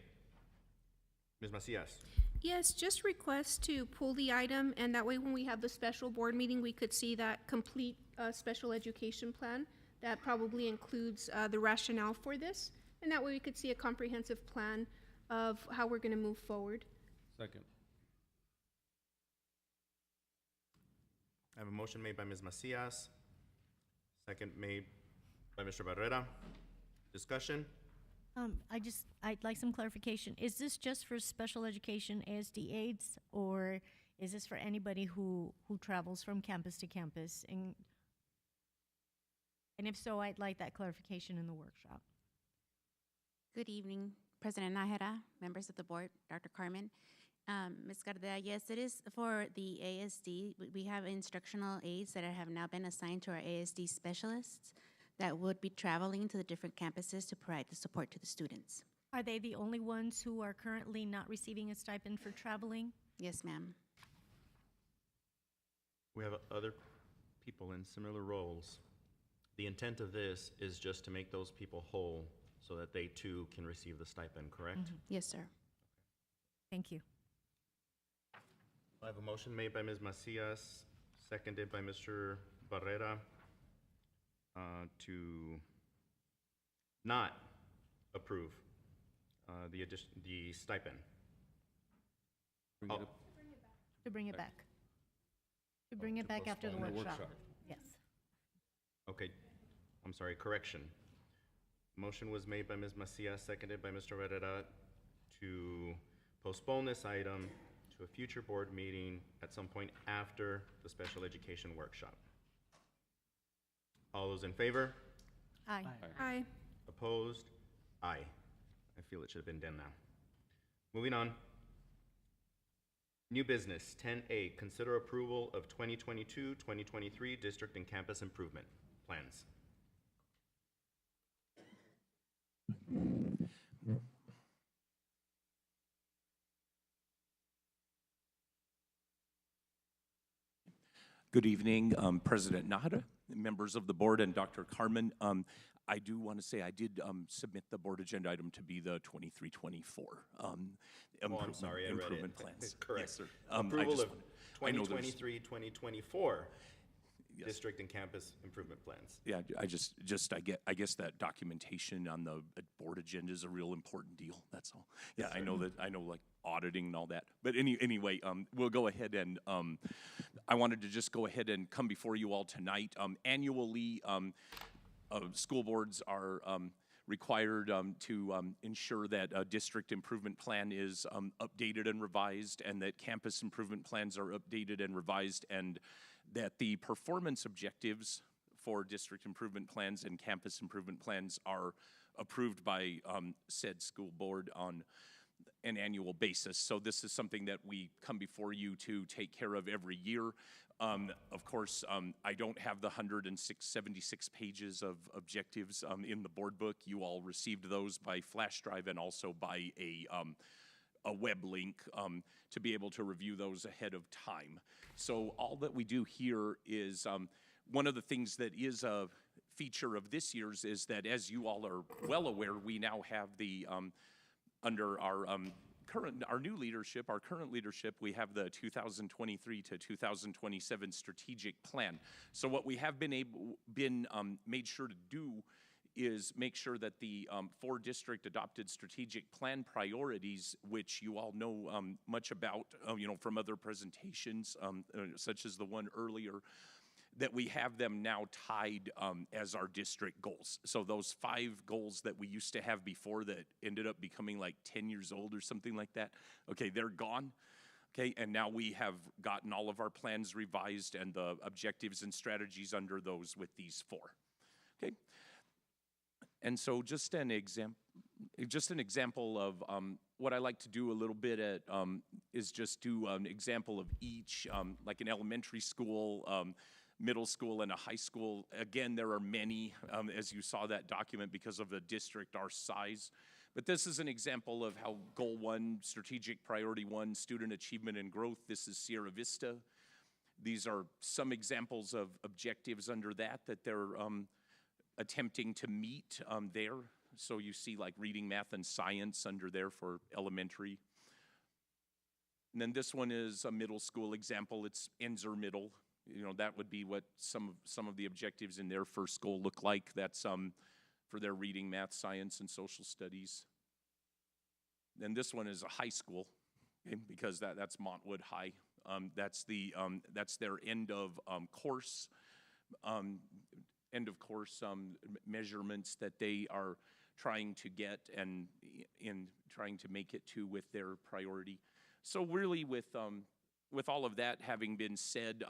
Ms. Macias. Yes, just request to pull the item, and that way when we have the special board meeting, we could see that complete special education plan. That probably includes the rationale for this, and that way we could see a comprehensive plan of how we're going to move forward. Second. I have a motion made by Ms. Macias, second made by Mr. Barrera. Discussion? I'd like some clarification. Is this just for special education ASD aides, or is this for anybody who travels from campus to campus? And if so, I'd like that clarification in the workshop. Good evening, President Nájera, members of the board, Dr. Carmen. Ms. Gardea, yes, it is for the ASD. We have instructional aides that have now been assigned to our ASD specialists that would be traveling to the different campuses to provide the support to the students. Are they the only ones who are currently not receiving a stipend for traveling? Yes, ma'am. We have other people in similar roles. The intent of this is just to make those people whole so that they too can receive the stipend, correct? Yes, sir. Thank you. I have a motion made by Ms. Macias, seconded by Mr. Barrera, to not approve the stipend. To bring it back. To bring it back after the postpone the workshop. Yes. Okay, I'm sorry, correction. Motion was made by Ms. Macias, seconded by Mr. Barrera, to postpone this item to a future board meeting at some point after the special education workshop. All those in favor? Aye. Aye. Opposed? Aye. I feel it should have been done now. Moving on. New business, 10A, consider approval of 2022-2023 district and campus improvement plans. Good evening, President Nájera, members of the board, and Dr. Carmen. I do want to say I did submit the board agenda item to be the 23-24 I'm sorry, I read improvement it. plans. Correct. Yes, sir. Approval of I know there's- 2023-2024 district and campus improvement plans. Yeah, I guess that documentation on the board agenda is a real important deal, that's all. Yeah, I know like auditing and all that. But anyway, we'll go ahead and, I wanted to just go ahead and come before you all tonight. Annually, school boards are required to ensure that a district improvement plan is updated and revised, and that campus improvement plans are updated and revised, and that the performance objectives for district improvement plans and campus improvement plans are approved by said school board on an annual basis. So this is something that we come before you to take care of every year. Of course, I don't have the 176 pages of objectives in the board book. You all received those by flash drive and also by a web link to be able to review those ahead of time. So all that we do here is, one of the things that is a feature of this year's is that, as you all are well aware, we now have the, under our new leadership, our current leadership, we have the 2023 to 2027 strategic plan. So what we have been made sure to do is make sure that the 4 district adopted strategic plan priorities, which you all know much about, from other presentations, such as the one earlier, that we have them now tied as our district goals. So those 5 goals that we used to have before that ended up becoming like 10 years old or something like that, okay, they're gone. Okay, and now we have gotten all of our plans revised and the objectives and strategies under those with these 4. Okay, and so just an example of what I like to do a little bit at is just do an example of each, like an elementary school, middle school, and a high school. Again, there are many, as you saw that document, because of the district our size. But this is an example of how Goal 1, Strategic Priority 1, Student Achievement and Growth, this is Sierra Vista. These are some examples of objectives under that they're attempting to meet there. So you see like reading, math, and science under there for elementary. And then this one is a middle school example. It's Enzer Middle. That would be what some of the objectives in their first goal look like. That's for their reading, math, science, and social studies. Then this one is a high school, okay, because that's Montwood High. That's their end of course measurements that they are trying to get and in trying to make it to with their priority. So really, with all of that having been said,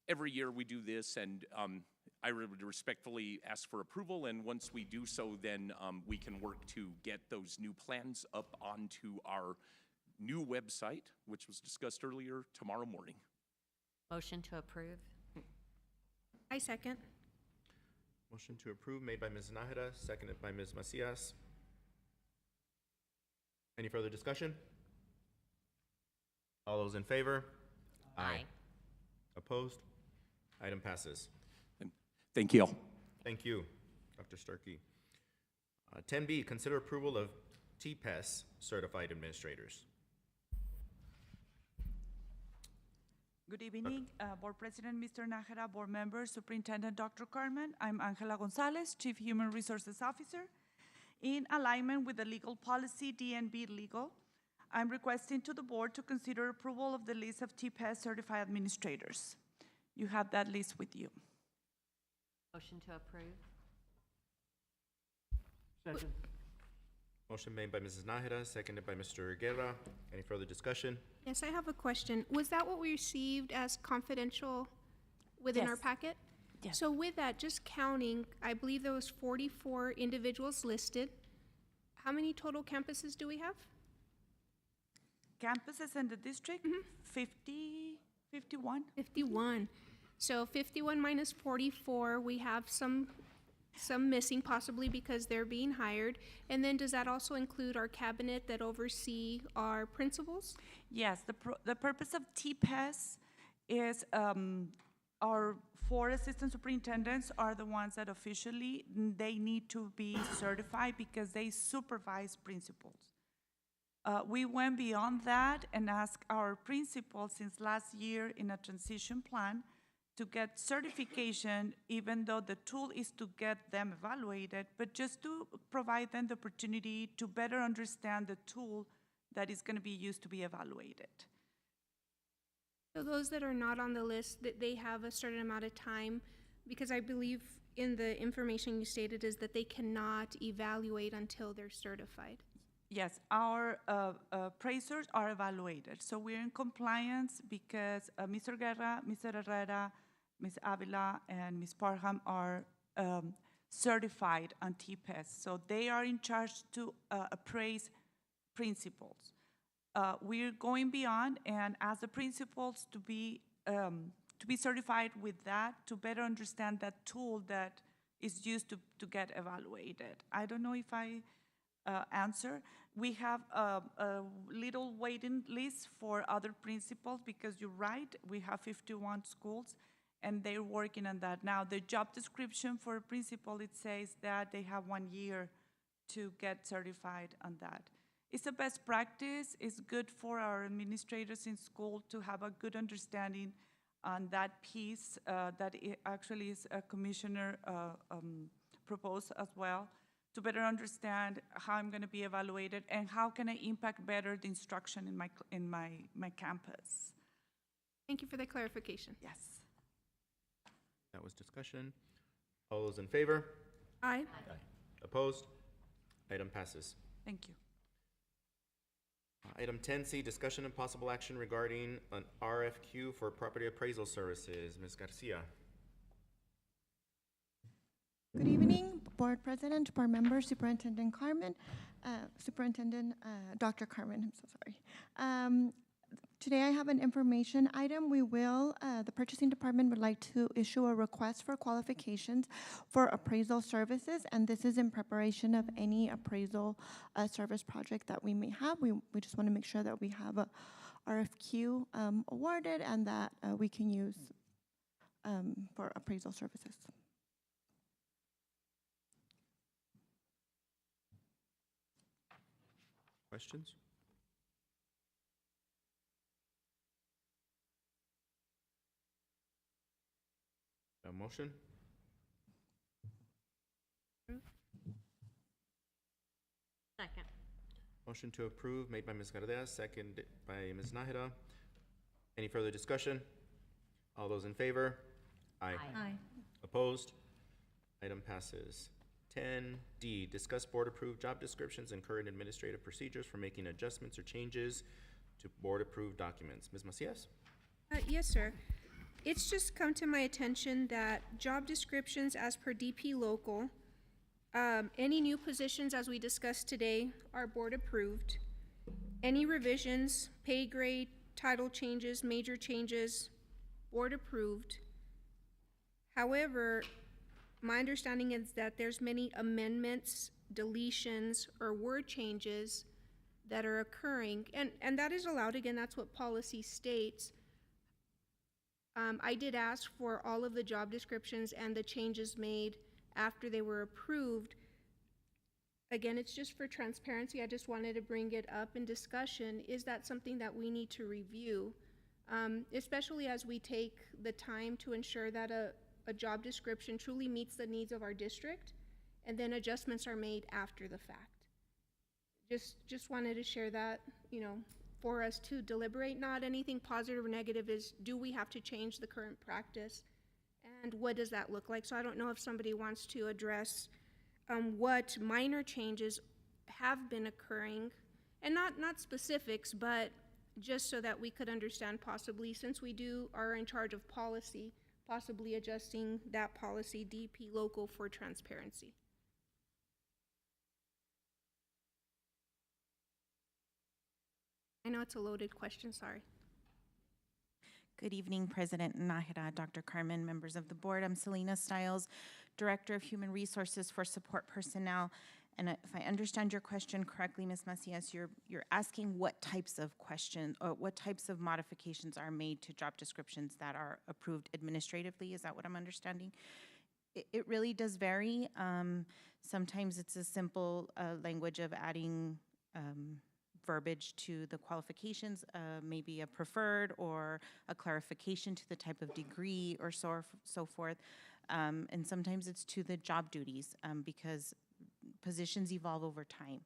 every year we do this, and I would respectfully ask for approval, and once we do so, then we can work to get those new plans up onto our new website, which was discussed earlier, tomorrow morning. Motion to approve. I second. Motion to approve made by Ms. Nájera, seconded by Ms. Macias. Any further discussion? All those in favor? Aye. Opposed? Item passes. Thank you. Thank you, Dr. Starkey. 10B, consider approval of TPES certified administrators. Good evening, Board President, Mr. Nájera, Board Members, Superintendent Dr. Carmen. I'm Angela Gonzalez, Chief Human Resources Officer. In alignment with the legal policy, DNB Legal, I'm requesting to the Board to consider approval of the list of TPES certified administrators. You have that list with you. Motion to approve. Second. Motion made by Mrs. Nájera, seconded by Mr. Guerra. Any further discussion? Yes, I have a question. Was that what we received as confidential within our Yes. packet? Yes. So with that, just counting, I believe there was 44 individuals listed. How many total campuses do we have? Campuses in the district, 51. 51. So 51 minus 44, we have some missing, possibly because they're being hired. And then does that also include our cabinet that oversee our principals? Yes, the purpose of TPES is our 4 assistant superintendents are the ones that officially they need to be certified because they supervise principals. We went beyond that and asked our principals since last year in a transition plan to get certification, even though the tool is to get them evaluated, but just to provide them the opportunity to better understand the tool that is going to be used to be evaluated. So those that are not on the list, that they have a certain amount of time, because I believe in the information you stated is that they cannot evaluate until they're certified. Yes, our appraisers are evaluated. So we're in compliance because Mr. Guerra, Mr. Herrera, Ms. Avila, and Ms. Parham are certified on TPES. So they are in charge to appraise principals. We're going beyond and ask the principals to be certified with that to better understand that tool that is used to get evaluated. I don't know if I answer. We have a little waiting list for other principals because you're right, we have 51 schools and they're working on that. Now, the job description for a principal, it says that they have 1 year to get certified on that. It's a best practice. It's good for our administrators in school to have a good understanding on that piece that it actually is a commissioner propose as well, to better understand how I'm going to be evaluated and how can I impact better the instruction in my campus. Thank you for the clarification. Yes. That was discussion. All those in favor? Aye. Opposed? Item passes. Thank you. Item 10C, discussion and possible action regarding an RFQ for property appraisal services. Ms. Garcia. Good evening, Board President, Board Members, Superintendent Carmen, Dr. Carmen, I'm so sorry. Today I have an information item. The purchasing department would like to issue a request for qualifications for appraisal services, and this is in preparation of any appraisal service project that we may have. We just want to make sure that we have a RFQ awarded and that we can use for appraisal services. Questions? A motion? Second. Motion to approve made by Ms. Gardea, second by Ms. Nájera. Any further discussion? All those in favor? Aye. Aye. Opposed? Item passes. 10D, discuss board-approved job descriptions and current administrative procedures for making adjustments or changes to board-approved documents. Ms. Macias? Yes, sir. It's just come to my attention that job descriptions as per DP local, any new positions as we discussed today are board approved. Any revisions, pay grade, title changes, major changes, board approved. However, my understanding is that there's many amendments, deletions, or word changes that are occurring, and that is allowed. Again, that's what policy states. I did ask for all of the job descriptions and the changes made after they were approved. Again, it's just for transparency. I just wanted to bring it up in discussion. Is that something that we need to review? Especially as we take the time to ensure that a job description truly meets the needs of our district, and then adjustments are made after the fact. Just wanted to share that, for us to deliberate, not anything positive or negative, is do we have to change the current practice, and what does that look like? So I don't know if somebody wants to address what minor changes have been occurring, and not specifics, but just so that we could understand, possibly, since we are in charge of policy, possibly adjusting that policy DP local for transparency. I know it's a loaded question, sorry. Good evening, President Nájera, Dr. Carmen, members of the board. I'm Selena Stiles, Director of Human Resources for Support Personnel. And if I understand your question correctly, Ms. Macias, you're asking what types of questions or what types of modifications are made to job descriptions that are approved administratively. Is that what I'm understanding? It really does vary. Sometimes it's a simple language of adding verbiage to the qualifications, maybe a preferred or a clarification to the type of degree or so forth. And sometimes it's to the job duties because positions evolve over time.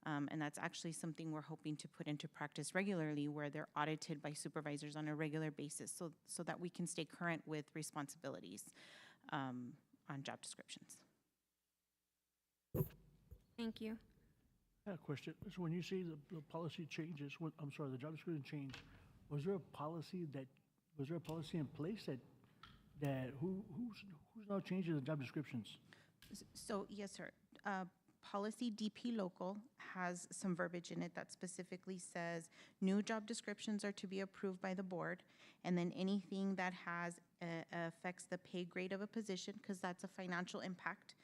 And that's actually something we're hoping to put into practice regularly, where they're audited by supervisors on a regular basis so that we can stay current with responsibilities on job descriptions. Thank you. I have a question. So when you say the policy changes, the job description change, was there a policy in place that who's now changing the job descriptions? So yes, sir. Policy DP local has some verbiage in it that specifically says new job descriptions are to be approved by the board, and then anything that affects the pay grade of a position, because that's a financial impact,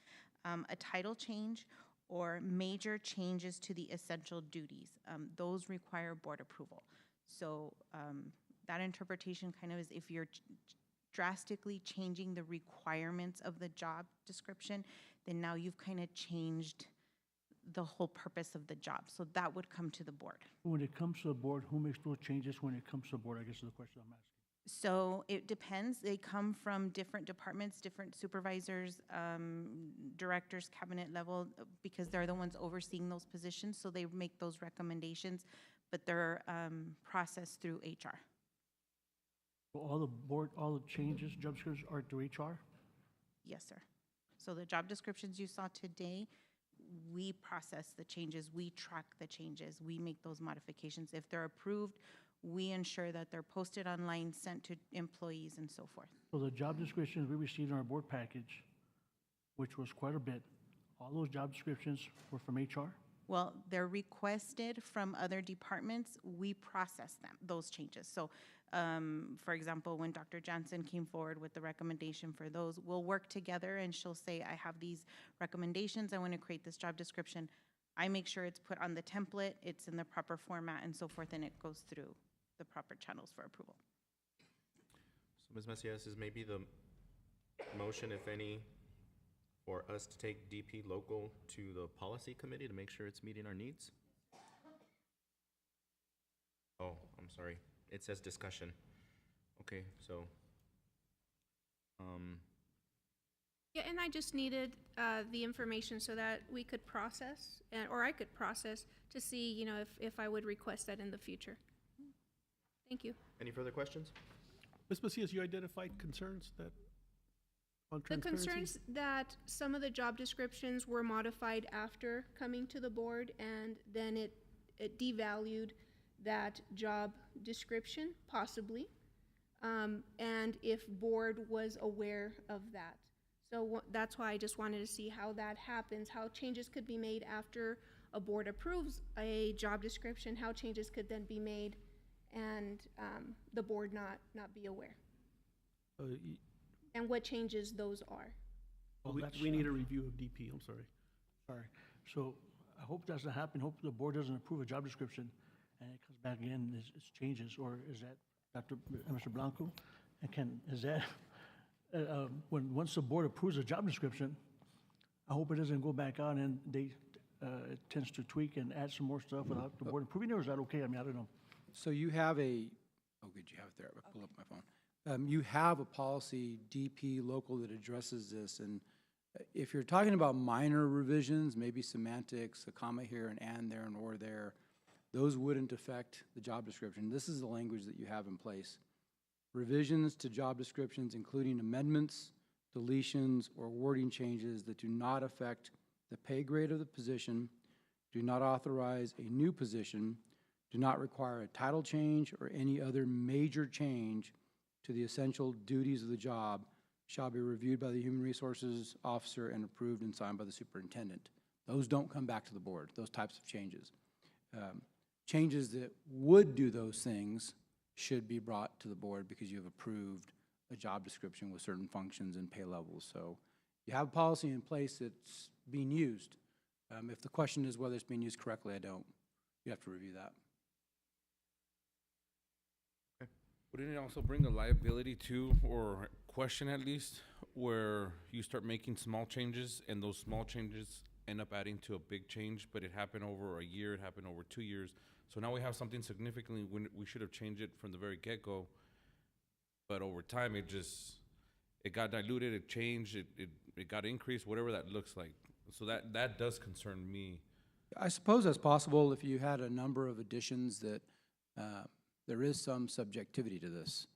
a title change, or major changes to the essential duties. Those require board approval. So that interpretation kind of is if you're drastically changing the requirements of the job description, then now you've kind of changed the whole purpose of the job. So that would come to the board. When it comes to the board, who makes those changes when it comes to the board? I guess is the question I'm asking. So it depends. They come from different departments, different supervisors, directors, cabinet level, because they're the ones overseeing those positions. So they make those recommendations, but they're processed through HR. All the changes, job descriptions are through HR? Yes, sir. So the job descriptions you saw today, we process the changes, we track the changes, we make those modifications. If they're approved, we ensure that they're posted online, sent to employees, and so forth. So the job descriptions we received in our board package, which was quite a bit, all those job descriptions were from HR? Well, they're requested from other departments, we process them, those changes. So, for example, when Dr. Jansen came forward with the recommendation for those, we'll work together and she'll say, I have these recommendations, I want to create this job description. I make sure it's put on the template, it's in the proper format and so forth, and it goes through the proper channels for approval. So Ms. Macias, is maybe the motion, if any, for us to take DP local to the policy committee to make sure it's meeting our needs? Oh, I'm sorry. It says discussion. Okay, so, Yeah, and I just needed the information so that we could process, or I could process to see, you know, if I would request that in the future. Thank you. any further questions? Ms. Macias, you identified concerns that on The transparency? concerns that some of the job descriptions were modified after coming to the board, and then it devalued that job description, possibly, and if board was aware of that. So that's why I just wanted to see how that happens, how changes could be made after a board approves a job description, how changes could then be made, and the board not be aware, and what changes those are. We need a review of DP, I'm sorry. Sorry. So I hope that doesn't happen. Hope the board doesn't approve a job description and it comes back again, it's changes, or is that Mr. Blanco? And is that, once the board approves a job description, I hope it doesn't go back out and it tends to tweak and add some more stuff without the board approving it, or is that okay? I mean, I don't know. So you have a, oh, good, you have it there. I'll pull up my phone. You have a policy, DP local, that addresses this, and if you're talking about minor revisions, maybe semantics, a comma here, an and there, an or there, those wouldn't affect the job description. This is the language that you have in place. Revisions to job descriptions, including amendments, deletions, or wording changes that do not affect the pay grade of the position, do not authorize a new position, do not require a title change or any other major change to the essential duties of the job, shall be reviewed by the Human Resources Officer and approved and signed by the superintendent. Those don't come back to the board, those types of changes. Changes that would do those things should be brought to the board because you have approved a job description with certain functions and pay levels. So you have a policy in place that's being used. If the question is whether it's being used correctly, I don't. You have to review that. Wouldn't it also bring a liability too, or question at least, where you start making small changes and those small changes end up adding to a big change, but it happened over a year, it happened over 2 years. So now we have something significantly when we should have changed it from the very get-go, but over time it got diluted, it changed, it got increased, whatever that looks like. So that does concern me. I suppose that's possible if you had a number of additions that there is some subjectivity to this.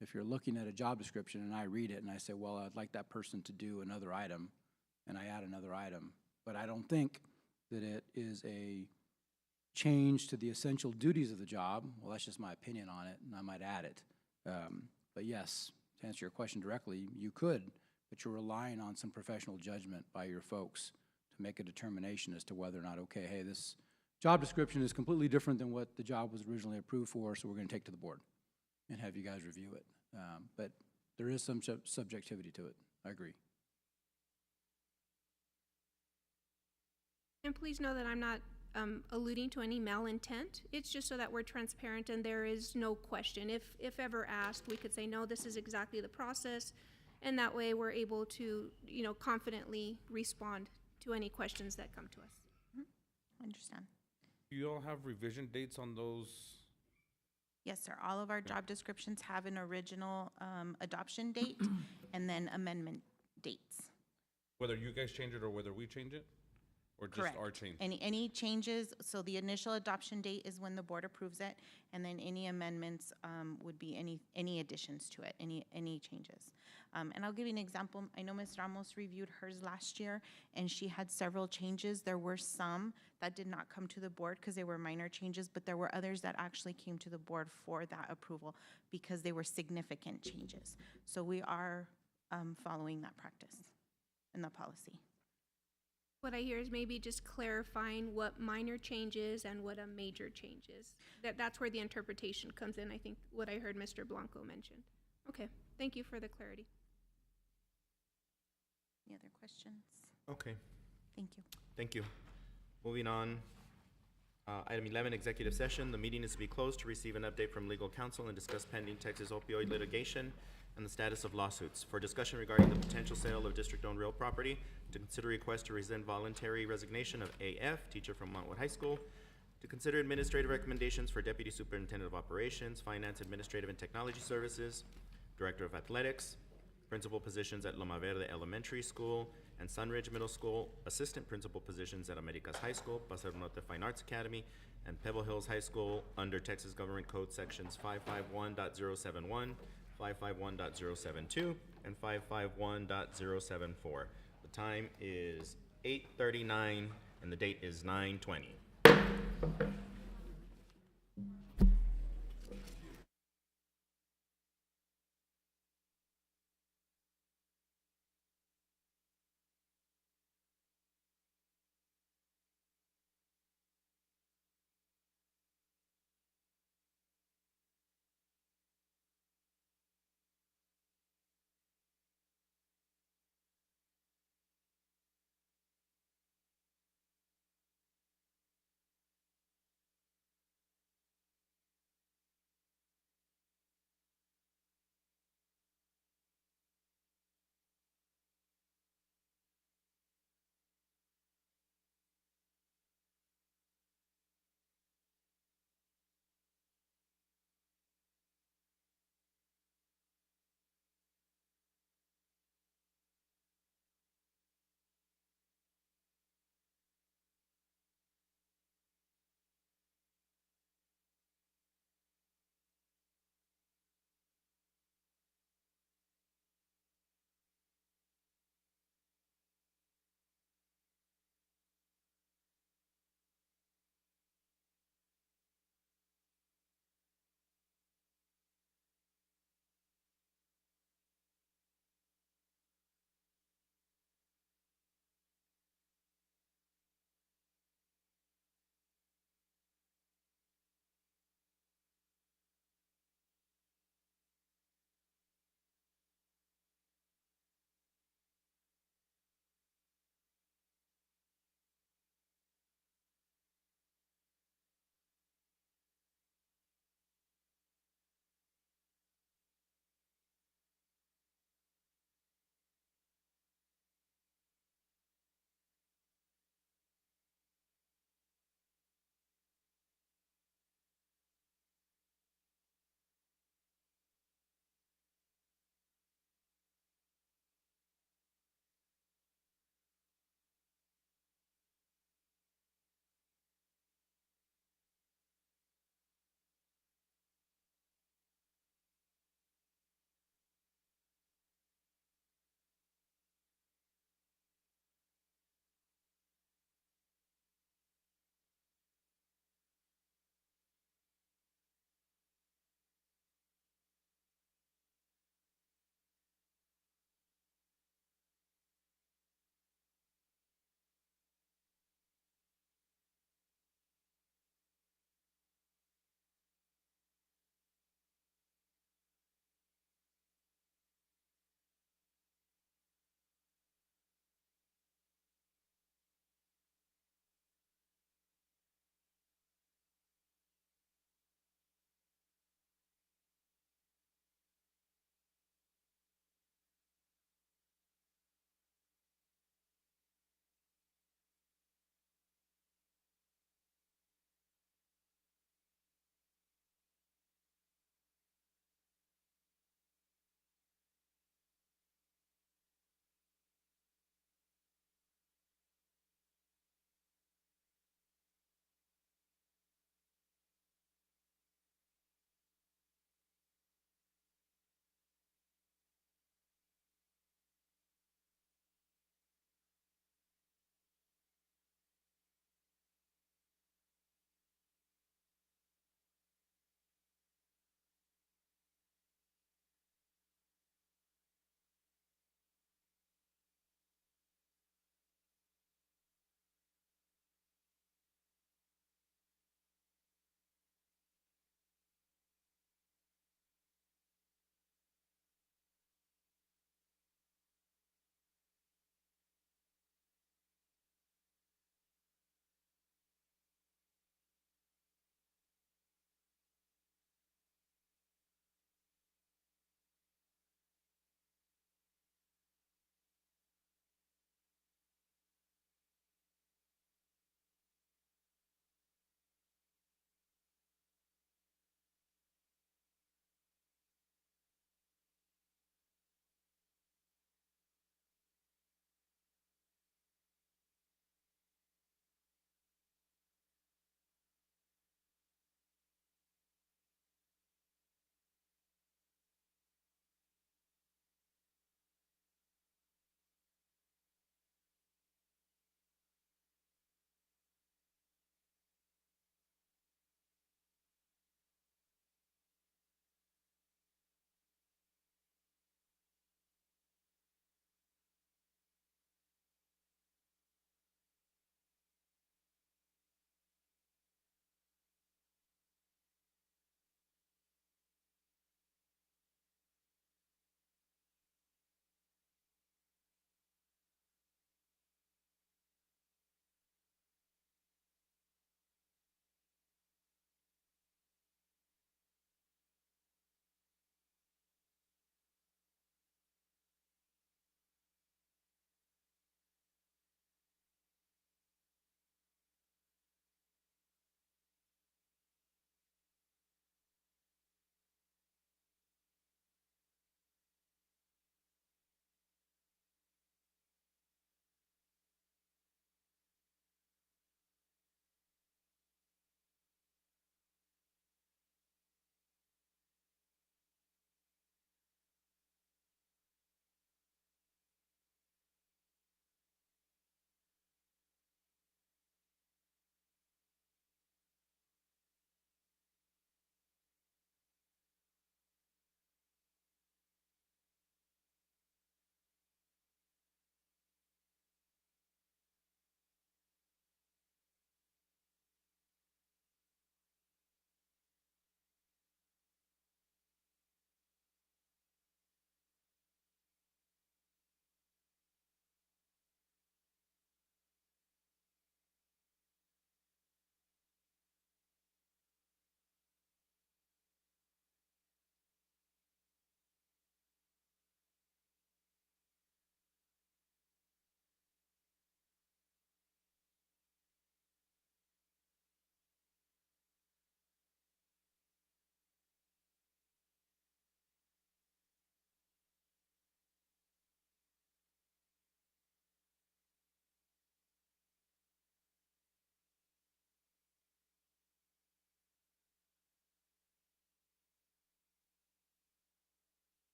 If you're looking at a job description and I read it and I say, well, I'd like that person to do another item, and I add another item, but I don't think that it is a change to the essential duties of the job, well, that's just my opinion on it, and I might add it. But yes, to answer your question directly, you could, but you're relying on some professional judgment by your folks to make a determination as to whether or not, okay, hey, this job description is completely different than what the job was originally approved for, so we're going to take to the board and have you guys review it. But there is some subjectivity to it. I agree. And please know that I'm not alluding to any malintent. It's just so that we're transparent and there is no question. If ever asked, we could say, no, this is exactly the process, and that way we're able to, you know, confidently respond to any questions that come to us. I understand. Do you all have revision dates on those Yes, sir. All of our job descriptions have an original adoption date and then amendment dates. Whether you guys change it or whether we change it? Or just Correct. our change? Any changes, so the initial adoption date is when the board approves it, and then any amendments would be any additions to it, any changes. And I'll give you an example. I know Ms. Ramos reviewed hers last year, and she had several changes. There were some that did not come to the board because they were minor changes, but there were others that actually came to the board for that approval because they were significant changes. So we are following that practice and the policy. What I hear is maybe just clarifying what minor changes and what a major change is. That's where the interpretation comes in, I think, what I heard Mr. Blanco mention. Okay, thank you for the clarity. Any other questions? Okay, Thank you. thank you. Moving on, item 11, executive session. The meeting is to be closed to receive an update from legal counsel and discuss pending Texas opioid litigation and the status of lawsuits. For discussion regarding the potential sale of district-owned real property, to consider request to rescind voluntary resignation of AF, teacher from Montwood High School, to consider administrative recommendations for Deputy Superintendent of Operations, Finance, Administrative, and Technology Services, Director of Athletics, principal positions at Loma Verde Elementary School and Sunridge Middle School, assistant principal positions at Americas High School, Paseo Norte Fine Arts Academy, and Pebble Hills High School under Texas Government Code Sections 551.071, 551.072, and 551.074. The time is 8:39 and the date is 9:20.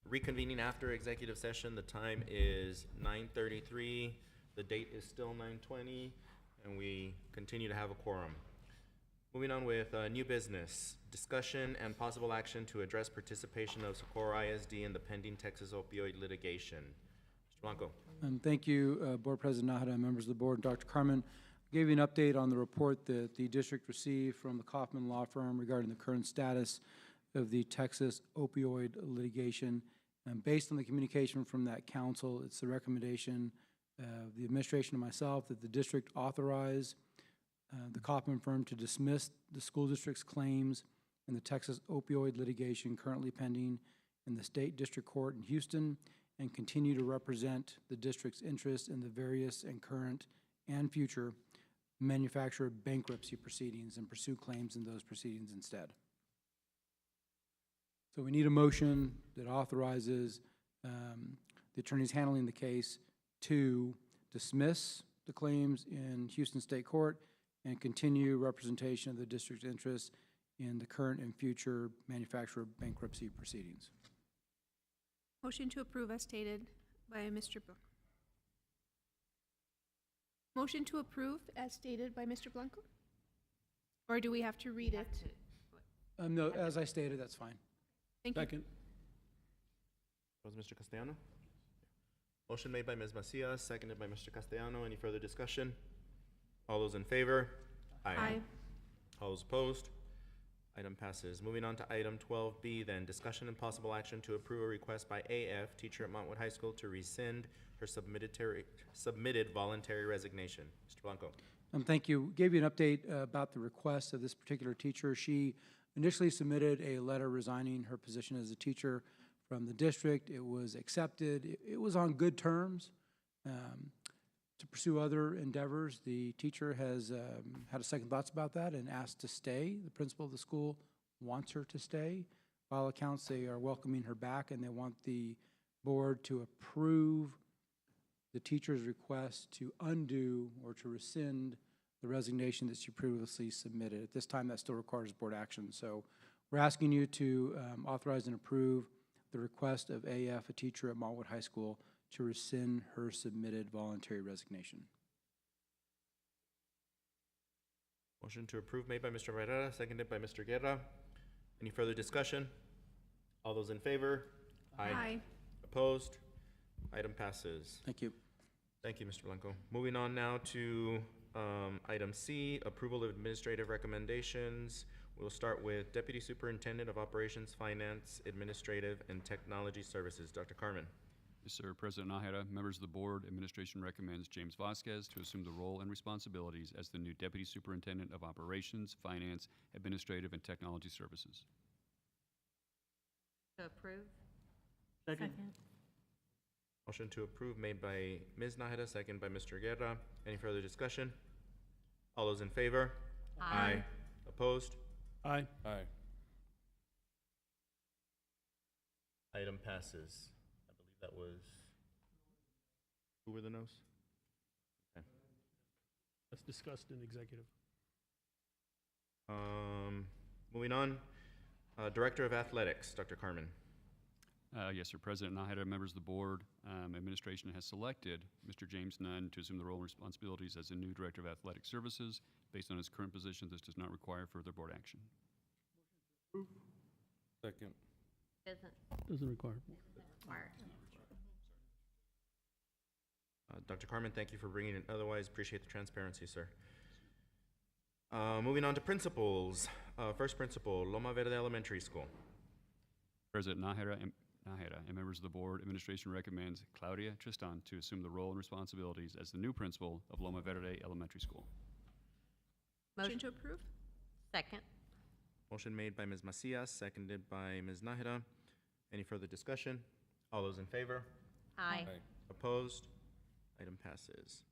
reconvening after executive session. The time is 9:33. The date is still 9:20, and we continue to have a quorum. Moving on with new business, discussion and possible action to address participation of Socorro ISD in the pending Texas opioid litigation. Mr. Blanco. Thank you, Board President Nahara, members of the board, Dr. Carmen. I gave you an update on the report that the district received from the Kaufman Law Firm regarding the current status of the Texas opioid litigation. And based on the communication from that counsel, it's the recommendation of the administration and myself that the district authorize the Kaufman firm to dismiss the school district's claims in the Texas opioid litigation currently pending in the State District Court in Houston and continue to represent the district's interest in the various and current and future manufacturer bankruptcy proceedings and pursue claims in those proceedings instead. So we need a motion that authorizes the attorneys handling the case to dismiss the claims in Houston State Court and continue representation of the district's interests in the current and future manufacturer bankruptcy proceedings. Motion to approve as stated by Mr. Blanco. Motion to approve as stated by Mr. Blanco? Or do we have to read it? No, as I stated, that's fine. Thank you. Second. Was Mr. Castellano? Motion made by Ms. Macias, seconded by Mr. Castellano. Any further discussion? All those in favor? Aye. All those opposed? Item passes. Moving on to item 12B then, discussion and possible action to approve a request by AF, teacher at Montwood High School, to rescind her submitted voluntary resignation. Mr. Blanco. Thank you. Gave you an update about the request of this particular teacher. She initially submitted a letter resigning her position as a teacher from the district. It was accepted. It was on good terms to pursue other endeavors. The teacher has had a second thoughts about that and asked to stay. The principal of the school wants her to stay. By all accounts, they are welcoming her back, and they want the board to approve the teacher's request to undo or to rescind the resignation that she previously submitted. At this time, that still requires board action. So we're asking you to authorize and approve the request of AF, a teacher at Montwood High School, to rescind her submitted voluntary resignation. Motion to approve made by Mr. Herrera, seconded by Mr. Guerra. Any further discussion? All those in favor? Aye. Opposed? Item passes. Thank you. Thank you, Mr. Blanco. Moving on now to item C, approval of administrative recommendations. We'll start with Deputy Superintendent of Operations, Finance, Administrative, and Technology Services, Dr. Carmen. Yes, sir. President Nahara, members of the board, administration recommends James Vasquez to assume the role and responsibilities as the new Deputy Superintendent of Operations, Finance, Administrative, and Technology Services. To approve. Second. Motion to approve made by Ms. Nahara, second by Mr. Guerra. Any further discussion? All those in favor? Aye. Opposed? Aye. Aye. Item passes. I believe that was, who were the no's? Okay. That's discussed in executive. Moving on, Director of Athletics, Dr. Carmen. Yes, sir. President Nahara, members of the board, administration has selected Mr. James Nunn to assume the role and responsibilities as the new Director of Athletic Services. Based on his current position, this does not require further board action. Second. Doesn't require. Dr. Carmen, thank you for bringing it. Otherwise, appreciate the transparency, sir. Moving on to principals. First principal, Loma Verde Elementary School. President Nahara and members of the board, administration recommends Claudia Tristan to assume the role and responsibilities as the new principal of Loma Verde Elementary School. Motion to approve? Second. Motion made by Ms. Macias, seconded by Ms. Nahara. Any further discussion? All those in favor? Aye. Opposed? Item passes.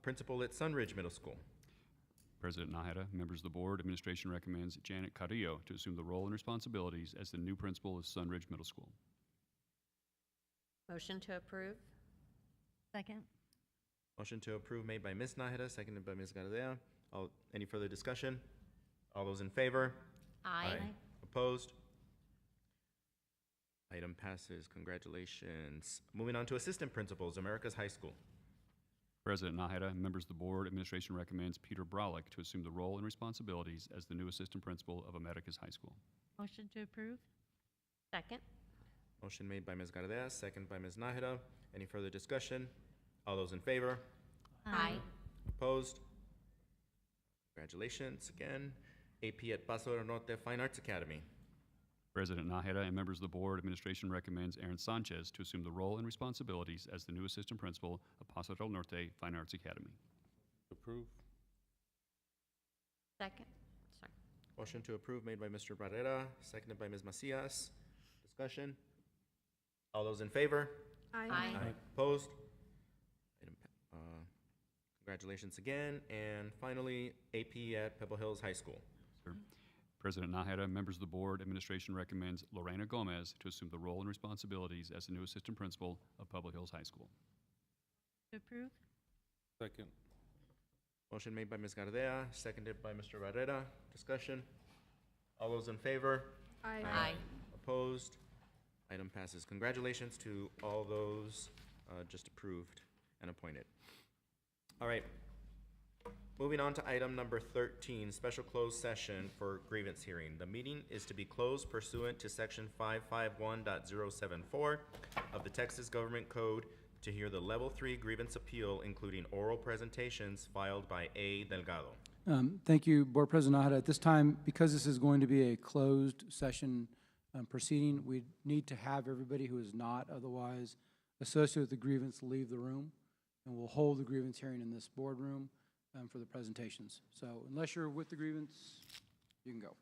Principal at Sunridge Middle School. President Nahara, members of the board, administration recommends Janet Carrillo to assume the role and responsibilities as the new principal of Sunridge Middle School. Motion to approve. Second. Motion to approve made by Ms. Nahara, seconded by Ms. Gardea. Any further discussion? All those in favor? Aye. Opposed? Item passes. Congratulations. Moving on to assistant principals, America's High School. President Nahara, members of the board, administration recommends Peter Brolick to assume the role and responsibilities as the new assistant principal of America's High School. Motion to approve? Second. Motion made by Ms. Gardeas, second by Ms. Nájera. Any further discussion? All those in favor? Aye. Opposed? Congratulations again. AP at Paso del Norte Fine Arts Academy. President Nahara and members of the board, administration recommends Aaron Sanchez to assume the role and responsibilities as the new assistant principal of Paso del Norte Fine Arts Academy. Approve. Second. Sorry. Motion to approve made by Mr. Barrera, seconded by Ms. Macias. Discussion? All those in favor? Aye. Opposed? Item congratulations again. And finally, AP at Pebble Hills High School. Sir. President Nahara, members of the board, administration recommends Lorena Gomez to assume the role and responsibilities as the new assistant principal of Public Hills High School. To approve? Second. Motion made by Ms. Gardea, seconded by Mr. Barrera. Discussion? All those in favor? Aye. Opposed? Item passes. Congratulations to all those just approved and appointed. All right. Moving on to item number 13, special closed session for grievance hearing. The meeting is to be closed pursuant to section 551.074 of the Texas Government Code to hear the level 3 grievance appeal, including oral presentations filed by A. Delgado. Thank you, Board President Nahara. At this time, because this is going to be a closed session proceeding, we need to have everybody who is not otherwise associated with the grievance leave the room, and we'll hold the grievance hearing in this boardroom for the presentations. So unless you're with the grievance, you can go.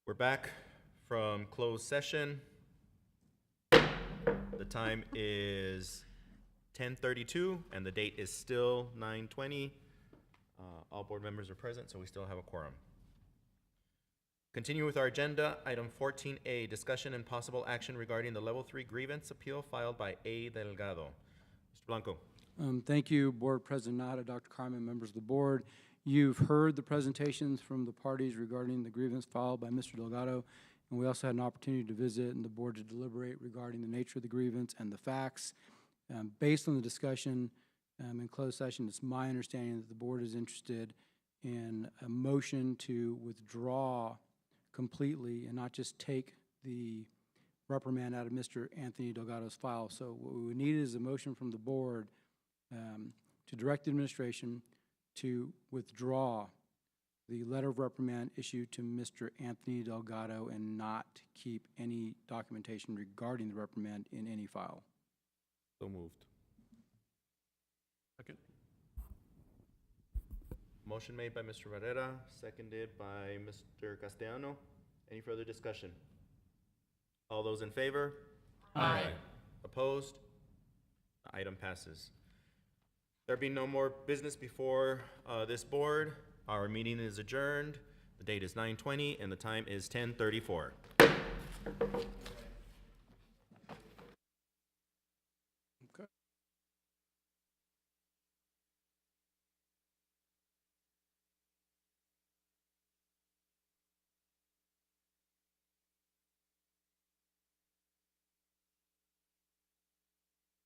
We're back from closed session. The time is 10:32 and the date is still 9:20. All board members are present, so we still have a quorum. Continue with our agenda. Item 14A, discussion and possible action regarding the Level 3 grievance appeal filed by A. Delgado. Mr. Blanco. Thank you, Board President Nada, Dr. Carmen, members of the board. You've heard the presentations from the parties regarding the grievance filed by Mr. Delgado, and we also had an opportunity to visit and the board to deliberate regarding the nature of the grievance and the facts. Based on the discussion in closed session, it's my understanding that the board is interested in a motion to withdraw completely and not just take the reprimand out of Mr. Anthony Delgado's file. So what we would need is a motion from the board to direct the administration to withdraw the letter of reprimand issued to Mr. Anthony Delgado and not keep any documentation regarding the reprimand in any file. So moved. Second. Motion made by Mr. Barrera, seconded by Mr. Castellano. Any further discussion? All those in favor? Aye. Opposed? The item passes. There being no more business before this board, our meeting is adjourned. The date is 9:20 and the time is 10:34.